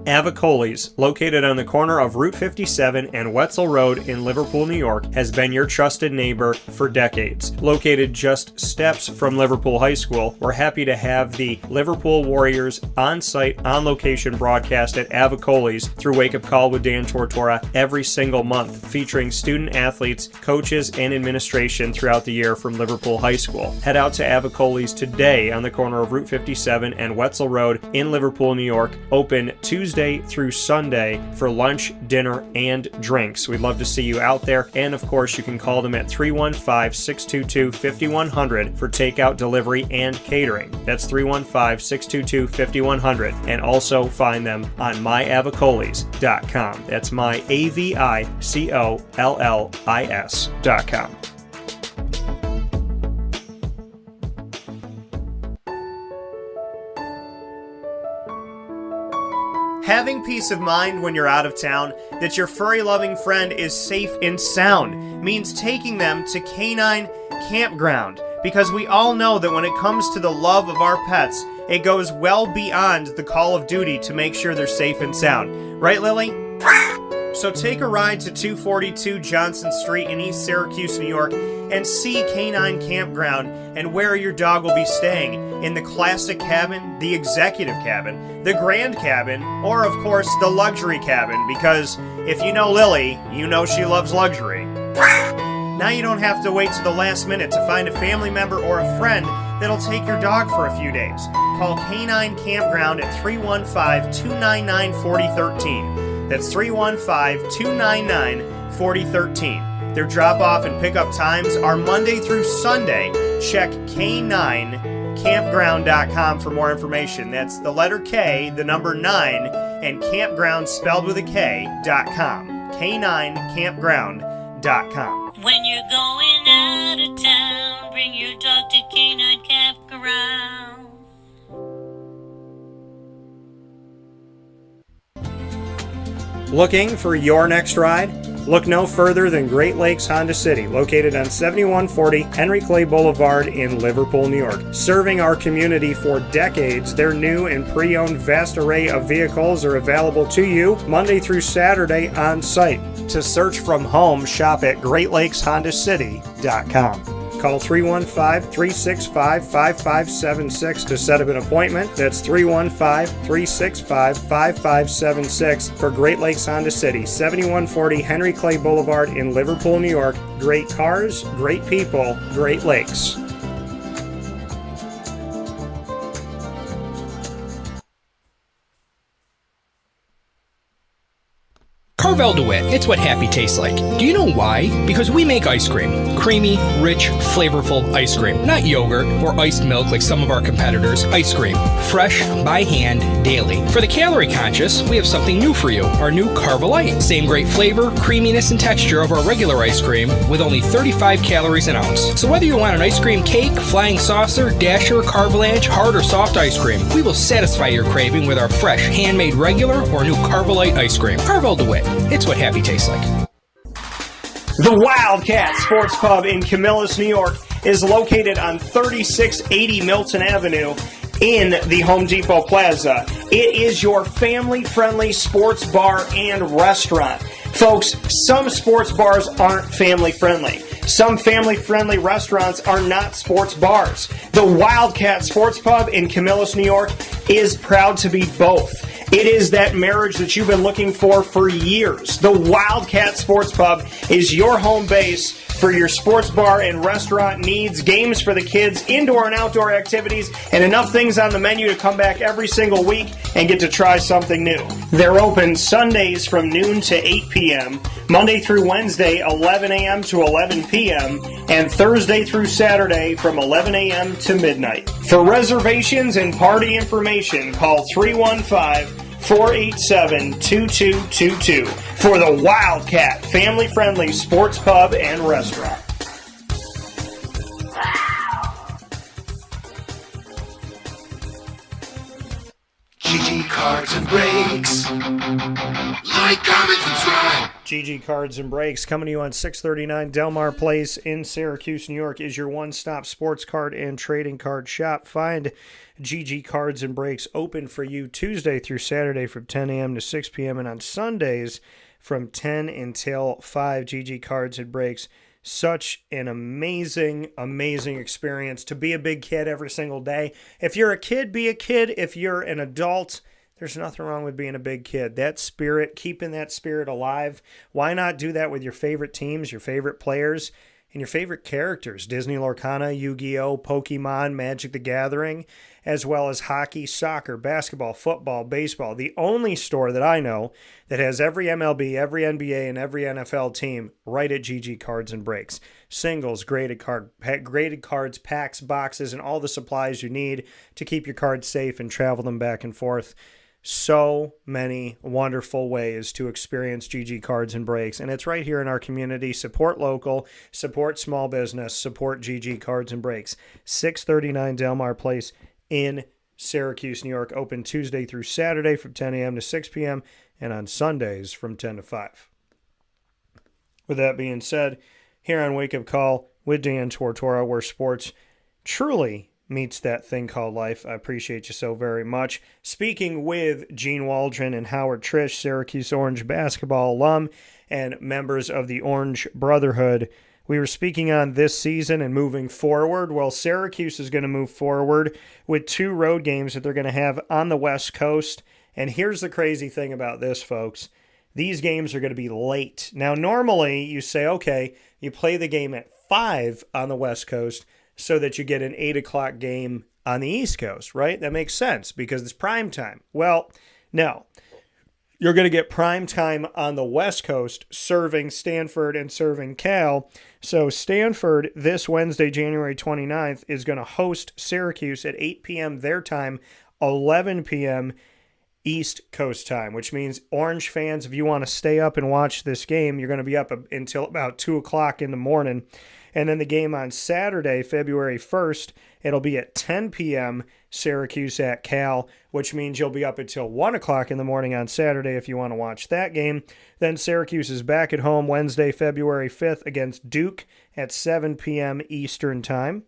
Avicoli's, located on the corner of Route 57 and Wetzel Road in Liverpool, New York, has been your trusted neighbor for decades. Located just steps from Liverpool High School, we're happy to have the Liverpool Warriors on-site, on-location broadcast at Avicoli's through Wake Up Call with Dan Tortora every single month, featuring student athletes, coaches, and administration throughout the year from Liverpool High School. Head out to Avicoli's today on the corner of Route 57 and Wetzel Road in Liverpool, New York, open Tuesday through Sunday for lunch, dinner, and drinks. We'd love to see you out there, and of course you can call them at 315-622-5100 for takeout, delivery, and catering. That's 315-622-5100, and also find them on myavicolis.com. That's myavicollis.com. Having peace of mind when you're out of town that your furry-loving friend is safe and sound means taking them to Canine Campground, because we all know that when it comes to the love of our pets, it goes well beyond the call of duty to make sure they're safe and sound. Right, Lily? So take a ride to 242 Johnson Street in East Syracuse, New York, and see Canine Campground and where your dog will be staying, in the classic cabin, the executive cabin, the grand cabin, or of course the luxury cabin, because if you know Lily, you know she loves luxury. Now you don't have to wait to the last minute to find a family member or a friend that'll take your dog for a few days. Call Canine Campground at 315-299-4013. That's 315-299-4013. Their drop-off and pickup times are Monday through Sunday. Check K9campground.com for more information. That's the letter K, the number 9, and campground spelled with a K.com. K9campground.com. When you're going out of town, bring your dog to Canine Campground. Looking for your next ride? Look no further than Great Lakes Honda City, located on 7140 Henry Clay Boulevard in Liverpool, New York. Serving our community for decades, their new and pre-owned vast array of vehicles are available to you Monday through Saturday on site. To search from home, shop at GreatLakesHondaCity.com. Call 315-365-5576 to set up an appointment. That's 315-365-5576 for Great Lakes Honda City, 7140 Henry Clay Boulevard in Liverpool, New York. Great cars, great people, Great Lakes. Carvel DeWitt, it's what happy tastes like. Do you know why? Because we make ice cream. Creamy, rich, flavorful ice cream. Not yogurt or iced milk like some of our competitors. Ice cream. Fresh, by hand, daily. For the calorie conscious, we have something new for you. Our new Carvelite. Same great flavor, creaminess, and texture of our regular ice cream with only 35 calories an ounce. So whether you want an ice cream cake, flying saucer, dasher, carvalanche, hard or soft ice cream, we will satisfy your craving with our fresh, handmade regular or new Carvelite ice cream. Carvel DeWitt. It's what happy tastes like. The Wildcat Sports Pub in Camillus, New York is located on 3680 Milton Avenue in the Home Depot Plaza. It is your family-friendly sports bar and restaurant. Folks, some sports bars aren't family-friendly. Some family-friendly restaurants are not sports bars. The Wildcat Sports Pub in Camillus, New York is proud to be both. It is that marriage that you've been looking for years. The Wildcat Sports Pub is your home base for your sports bar and restaurant needs, games for the kids, indoor and outdoor activities, and enough things on the menu to come back every single week and get to try something new. They're open Sundays from noon to 8 p.m., Monday through Wednesday, 11 a.m. to 11 p.m., and Thursday through Saturday from 11 a.m. to midnight. For reservations and party information, call 315-487-2222 for the Wildcat family-friendly sports pub and restaurant. GG Cards and Breaks. Like, comment, subscribe. GG Cards and Breaks, coming to you on 639 Delmar Place in Syracuse, New York, is your one-stop sports card and trading card shop. Find GG Cards and Breaks open for you Tuesday through Saturday from 10 a.m. to 6 p.m. and on Sundays from 10 until 5. GG Cards and Breaks. Such an amazing, amazing experience to be a big kid every single day. If you're a kid, be a kid. If you're an adult, there's nothing wrong with being a big kid. That spirit, keeping that spirit alive. Why not do that with your favorite teams, your favorite players, and your favorite characters? Disney Lorcana, Yu-Gi-Oh!, Pokemon, Magic the Gathering, as well as hockey, soccer, basketball, football, baseball. The only store that I know that has every MLB, every NBA, and every NFL team right at GG Cards and Breaks. Singles, graded cards, packs, boxes, and all the supplies you need to keep your cards safe and travel them back and forth. So many wonderful ways to experience GG Cards and Breaks, and it's right here in our community. Support local, support small business, support GG Cards and Breaks. 639 Delmar Place in Syracuse, New York. Open Tuesday through Saturday from 10 a.m. to 6 p.m. and on Sundays from 10 to 5. With that being said, here on Wake Up Call with Dan Tortora, where sports truly meets that thing called life. I appreciate you so very much. Speaking with Gene Waldron and Howard Triche, Syracuse Orange basketball alum and members of the Orange Brotherhood. We were speaking on this season and moving forward. Well, Syracuse is going to move forward with 2 road games that they're going to have on the West Coast. And here's the crazy thing about this, folks. These games are going to be late. Now, normally you say, okay, you play the game at 5 on the West Coast so that you get an 8 o'clock game on the East Coast, right? That makes sense because it's prime time. Well, no. You're going to get prime time on the West Coast serving Stanford and serving Cal. So Stanford this Wednesday, January 29th, is going to host Syracuse at 8 p.m. their time, 11 p.m. East Coast time, which means Orange fans, if you want to stay up and watch this game, you're going to be up until about 2 o'clock in the morning. And then the game on Saturday, February 1st, it'll be at 10 p.m. Syracuse at Cal, which means you'll be up until 1 o'clock in the morning on Saturday if you want to watch that game. Then Syracuse is back at home Wednesday, February 5th against Duke at 7 p.m. Eastern time.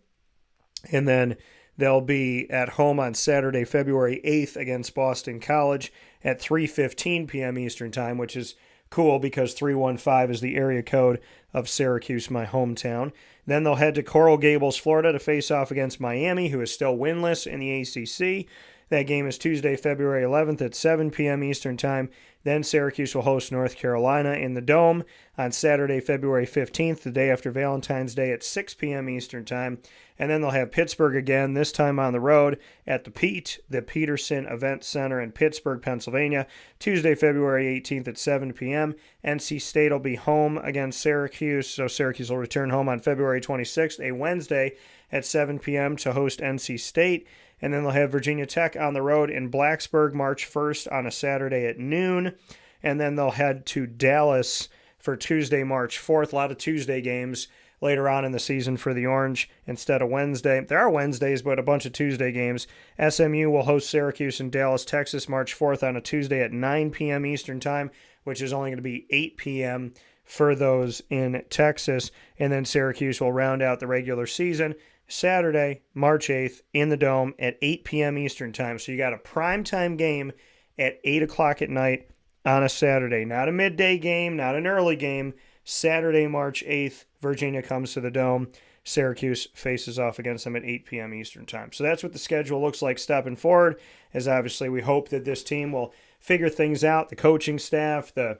And then they'll be at home on Saturday, February 8th against Boston College at 3:15 p.m. Eastern time, which is cool because 315 is the area code of Syracuse, my hometown. Then they'll head to Coral Gables, Florida to face off against Miami, who is still winless in the ACC. That game is Tuesday, February 11th at 7 p.m. Eastern time. Then Syracuse will host North Carolina in the Dome on Saturday, February 15th, the day after Valentine's Day at 6 p.m. Eastern time. And then they'll have Pittsburgh again, this time on the road at the Peterson Event Center in Pittsburgh, Pennsylvania, Tuesday, February 18th at 7 p.m. NC State will be home against Syracuse, so Syracuse will return home on February 26th, a Wednesday at 7 p.m. to host NC State. And then they'll have Virginia Tech on the road in Blacksburg March 1st on a Saturday at noon. And then they'll head to Dallas for Tuesday, March 4th. A lot of Tuesday games later on in the season for the Orange instead of Wednesday. There are Wednesdays, but a bunch of Tuesday games. SMU will host Syracuse in Dallas, Texas, March 4th on a Tuesday at 9 p.m. Eastern time, which is only going to be 8 p.m. for those in Texas. And then Syracuse will round out the regular season Saturday, March 8th, in the Dome at 8 p.m. Eastern time. So you got a primetime game at 8 o'clock at night on a Saturday. Not a midday game, not an early game. Saturday, March 8th, Virginia comes to the Dome. Syracuse faces off against them at 8 p.m. Eastern time. So that's what the schedule looks like stepping forward, as obviously we hope that this team will figure things out, the coaching staff, the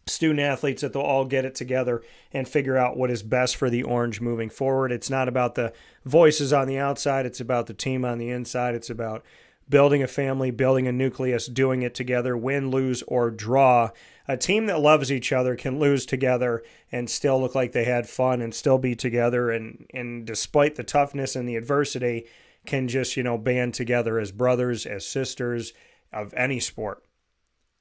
student athletes, that they'll all get it together and figure out what is best for the Orange moving forward. It's not about the voices on the outside. It's about the team on the inside. It's about building a family, building a nucleus, doing it together, win, lose, or draw. A team that loves each other can lose together and still look like they had fun and still be together. And despite the toughness and the adversity, can just, band together as brothers, as sisters of any sport.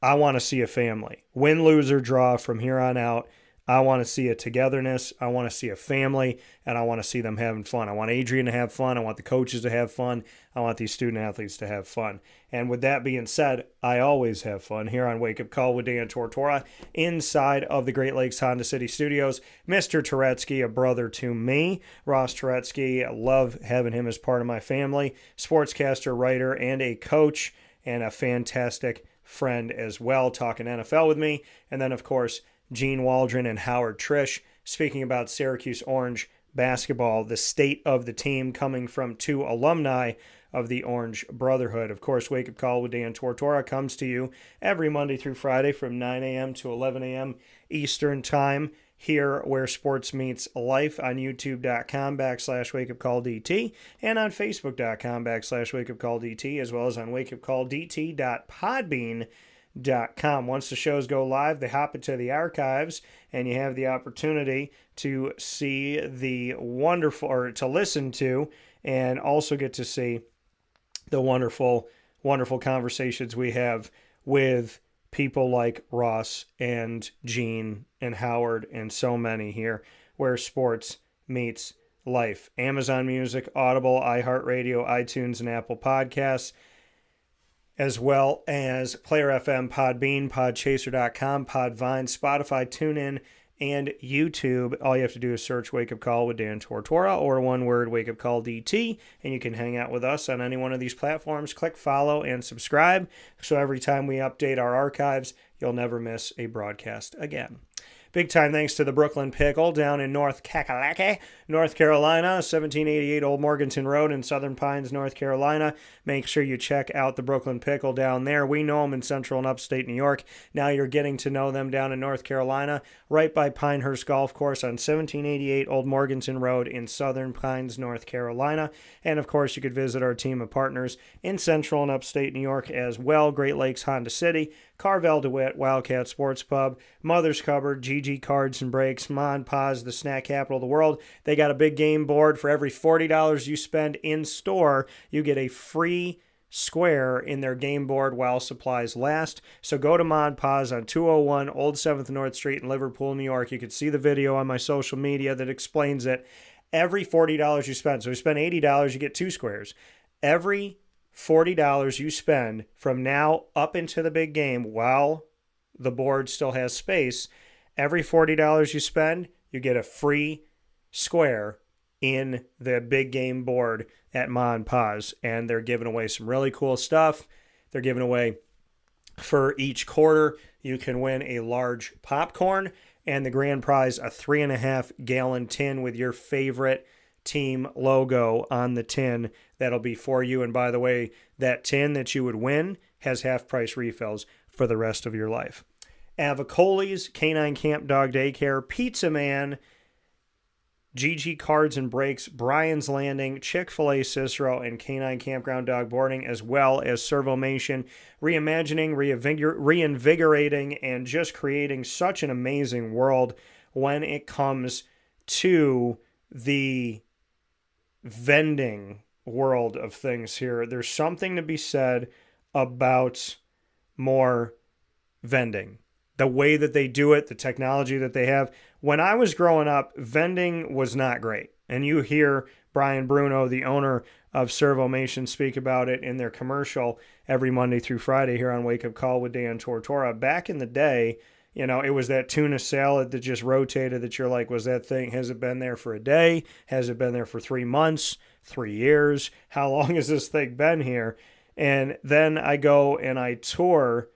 I want to see a family. Win, lose, or draw from here on out. I want to see a togetherness. I want to see a family, and I want to see them having fun. I want Adrian to have fun. I want the coaches to have fun. I want these student athletes to have fun. And with that being said, I always have fun here on Wake Up Call with Dan Tortora inside of the Great Lakes Honda City Studios. Mr. Turetsky, a brother to me. Ross Turetsky, I love having him as part of my family. Sportscaster, writer, and a coach, and a fantastic friend as well, talking NFL with me. And then, of course, Gene Waldron and Howard Triche speaking about Syracuse Orange basketball, the state of the team, coming from two alumni of the Orange Brotherhood. Of course, Wake Up Call with Dan Tortora comes to you every Monday through Friday from 9 a.m. to 11 a.m. Eastern Time, here where sports meets life, on youtube.com/wakeupcalldt and on facebook.com/wakeupcalldt, as well as on wakeupcalldt.podbean.com. Once the shows go live, they hop into the archives, and you have the opportunity to see the wonderful, or to listen to, and also get to see the wonderful, wonderful conversations we have with people like Ross and Gene and Howard and so many here where sports meets life. Amazon Music, Audible, iHeartRadio, iTunes, and Apple Podcasts, as well as Player FM, Podbean, Podchaser.com, Podvine, Spotify, TuneIn, and YouTube. All you have to do is search Wake Up Call with Dan Tortora, or one word, Wake Up Call DT, and you can hang out with us on any one of these platforms. Click follow and subscribe, so every time we update our archives, you'll never miss a broadcast again. Big time thanks to the Brooklyn Pickle down in North Kakalaki, North Carolina, 1788 Old Morganton Road in Southern Pines, North Carolina. Make sure you check out the Brooklyn Pickle down there. We know them in Central and Upstate New York. Now you're getting to know them down in North Carolina, right by Pinehurst Golf Course on 1788 Old Morganton Road in Southern Pines, North Carolina. And of course, you could visit our team of partners in Central and Upstate New York as well. Great Lakes Honda City, Carvel DeWitt, Wildcat Sports Pub, Mother's Cupboard, GG Cards and Breaks, Mon Paz, the snack capital of the world. They got a big game board. For every $40 you spend in store, you get a free square in their game board while supplies last. So go to Mod Paz on 201 Old 7th North Street in Liverpool, New York. You can see the video on my social media that explains it. Every $40 you spend, so you spend $80, you get 2 squares. Every $40 you spend from now up into the big game while the board still has space, every $40 you spend, you get a free square in the big game board at Mon Paz. And they're giving away some really cool stuff. They're giving away, for each quarter, you can win a large popcorn, and the grand prize, a 3.5-gallon tin with your favorite team logo on the tin. That'll be for you. And by the way, that tin that you would win has half-price refills for the rest of your life. Avicoli's, Canine Camp Dog Daycare, Pizza Man, GG Cards and Breaks, Brian's Landing, Chick-fil-A Cicero, and Canine Campground Dog Boarding, as well as Servomation, reimagining, reinvigorating, and just creating such an amazing world when it comes to the vending world of things here. There's something to be said about more vending. The way that they do it, the technology that they have. When I was growing up, vending was not great. And you hear Brian Bruno, the owner of Servomation, speak about it in their commercial every Monday through Friday here on Wake Up Call with Dan Tortora. Back in the day, you know, it was that tuna salad that just rotated that you're like, has it been there for a day? Has it been there for 3 months, 3 years? How long has this thing been here? And then I go and I tour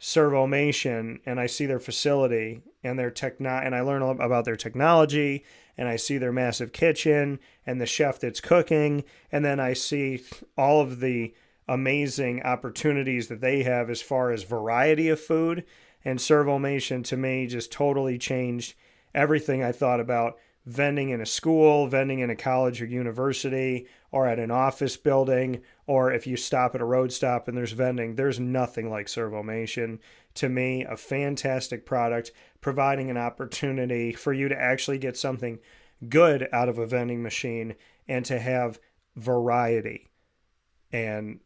Servomation, and I see their facility and their and I learn about their technology, and I see their massive kitchen and the chef that's cooking, and then I see all of the amazing opportunities that they have as far as variety of food. And Servomation to me just totally changed everything I thought about vending in a school, vending in a college or university, or at an office building, or if you stop at a road stop and there's vending. There's nothing like Servomation. To me, a fantastic product, providing an opportunity for you to actually get something good out of a vending machine and to have variety and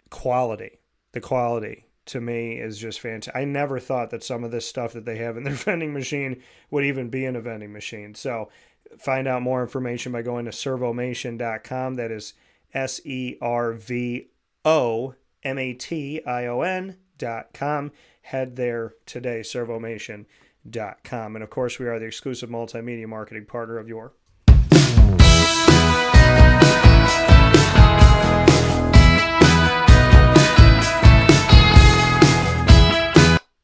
quality. The quality, to me, is just fantastic. I never thought that some of this stuff that they have in their vending machine would even be in a vending machine. So find out more information by going to servomation.com. That is servomation.com. Head there today, servomation.com. And of course, we are the exclusive multimedia marketing partner of your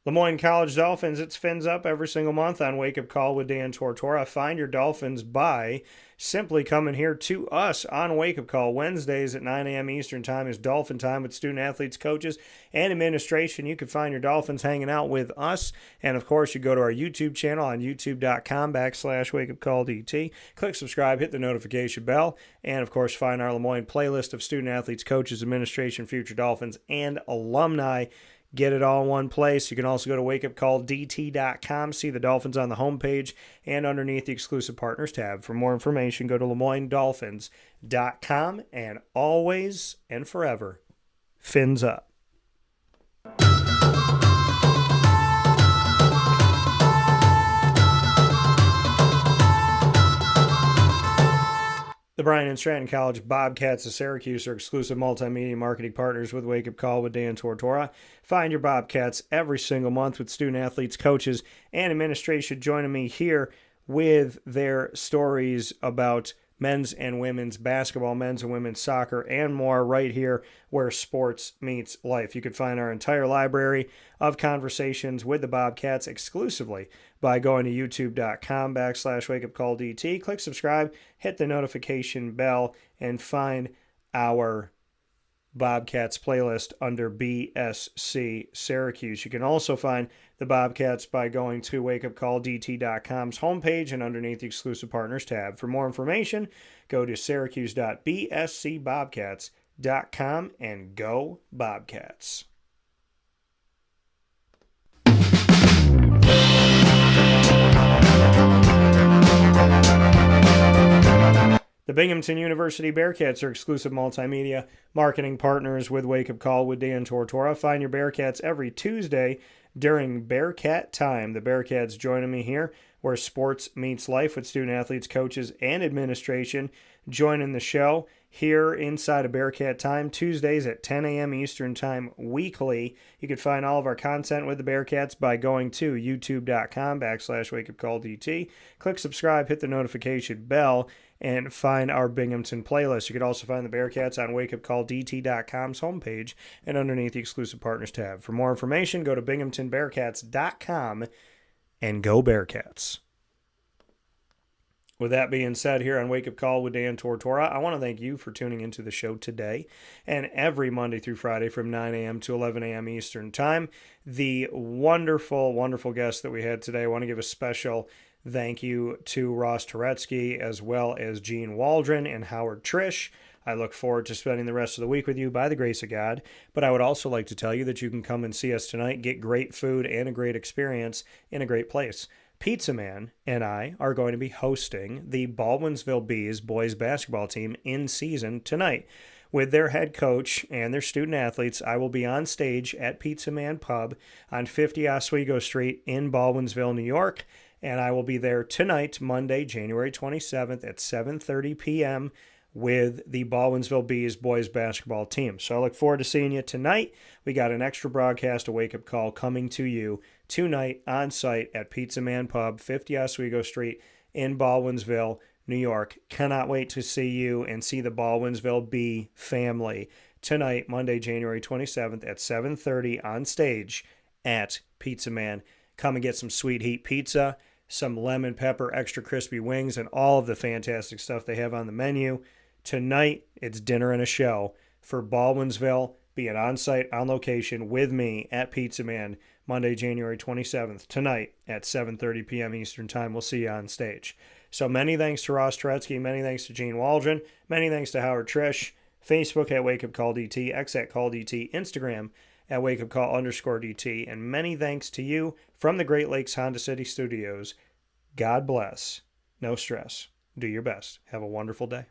Lemoyne College Dolphins. It's Fins Up every single month on Wake Up Call with Dan Tortora. Find your Dolphins by simply coming here to us on Wake Up Call. Wednesdays at 9 a.m. Eastern Time is Dolphin Time with student athletes, coaches, and administration. You can find your Dolphins hanging out with us. And, of course, you go to our YouTube channel on youtube.com/wakeupcalldt. Click subscribe, hit the notification bell, and, of course, find our Lemoyne playlist of student athletes, coaches, administration, future Dolphins, and alumni. Get it all in one place. You can also go to wakeupcalldt.com, see the Dolphins on the homepage, and underneath the exclusive partners tab. For more information, go to LeMoyneDolphins.com, and always and forever, Fins Up. The Bryan and Stratton College Bobcats of Syracuse are exclusive multimedia marketing partners with Wake Up Call with Dan Tortora. Find your Bobcats every single month with student athletes, coaches, and administration joining me here with their stories about men's and women's basketball, men's and women's soccer, and more right here where sports meets life. You can find our entire library of conversations with the Bobcats exclusively by going to youtube.com/wakeupcalldt. Click subscribe, hit the notification bell, and find our Bobcats playlist under BSC Syracuse. You can also find the Bobcats by going to wakeupcalldt.com's homepage and underneath the exclusive partners tab. For more information, go to syracuse.bscbobcats.com and go Bobcats. The Binghamton University Bearcats are exclusive multimedia marketing partners with Wake Up Call with Dan Tortora. Find your Bearcats every Tuesday during Bearcat Time. The Bearcats joining me here where sports meets life with student athletes, coaches, and administration joining the show here inside of Bearcat Time, Tuesdays at 10 a.m. Eastern Time weekly. You can find all of our content with the Bearcats by going to youtube.com/wakeupcalldt. Click subscribe, hit the notification bell, and find our Binghamton playlist. You can also find the Bearcats on wakeupcalldt.com's homepage and underneath the exclusive partners tab. For more information, go to binghamtonbearcats.com and go Bearcats. With that being said, here on Wake Up Call with Dan Tortora, I want to thank you for tuning into the show today and every Monday through Friday from 9 a.m. to 11 a.m. Eastern Time. The wonderful, wonderful guest that we had today, I want to give a special thank you to Ross Turetsky as well as Gene Waldron and Howard Triche. I look forward to spending the rest of the week with you by the grace of God, but I would also like to tell you that you can come and see us tonight, get great food and a great experience in a great place. Pizza Man and I are going to be hosting the Baldwinsville Bees boys basketball team in season tonight. With their head coach and their student athletes, I will be on stage at Pizza Man Pub on 50 Oswego Street in Baldwinsville, New York, and I will be there tonight, Monday, January 27th at 7:30 p.m. with the Baldwinsville Bees boys basketball team. So I look forward to seeing you tonight. We got an extra broadcast, a wake-up call coming to you tonight on site at Pizza Man Pub, 50 Oswego Street in Baldwinsville, New York. Cannot wait to see you and see the Baldwinsville Bee family tonight, Monday, January 27th at 7:30 on stage at Pizza Man. Come and get some sweet heat pizza, some lemon pepper extra crispy wings, and all of the fantastic stuff they have on the menu. Tonight, it's dinner and a show for Baldwinsville, being on-site, on location with me at Pizza Man, Monday, January 27th, tonight at 7:30 p.m. Eastern Time. We'll see you on stage. So many thanks to Ross Turetsky, many thanks to Gene Waldron, many thanks to Howard Triche, Facebook at WakeUpCallDT, X at CallDT, Instagram at WakeUpCall_DT, and many thanks to you from the Great Lakes Honda City Studios. God bless. No stress. Do your best. Have a wonderful day.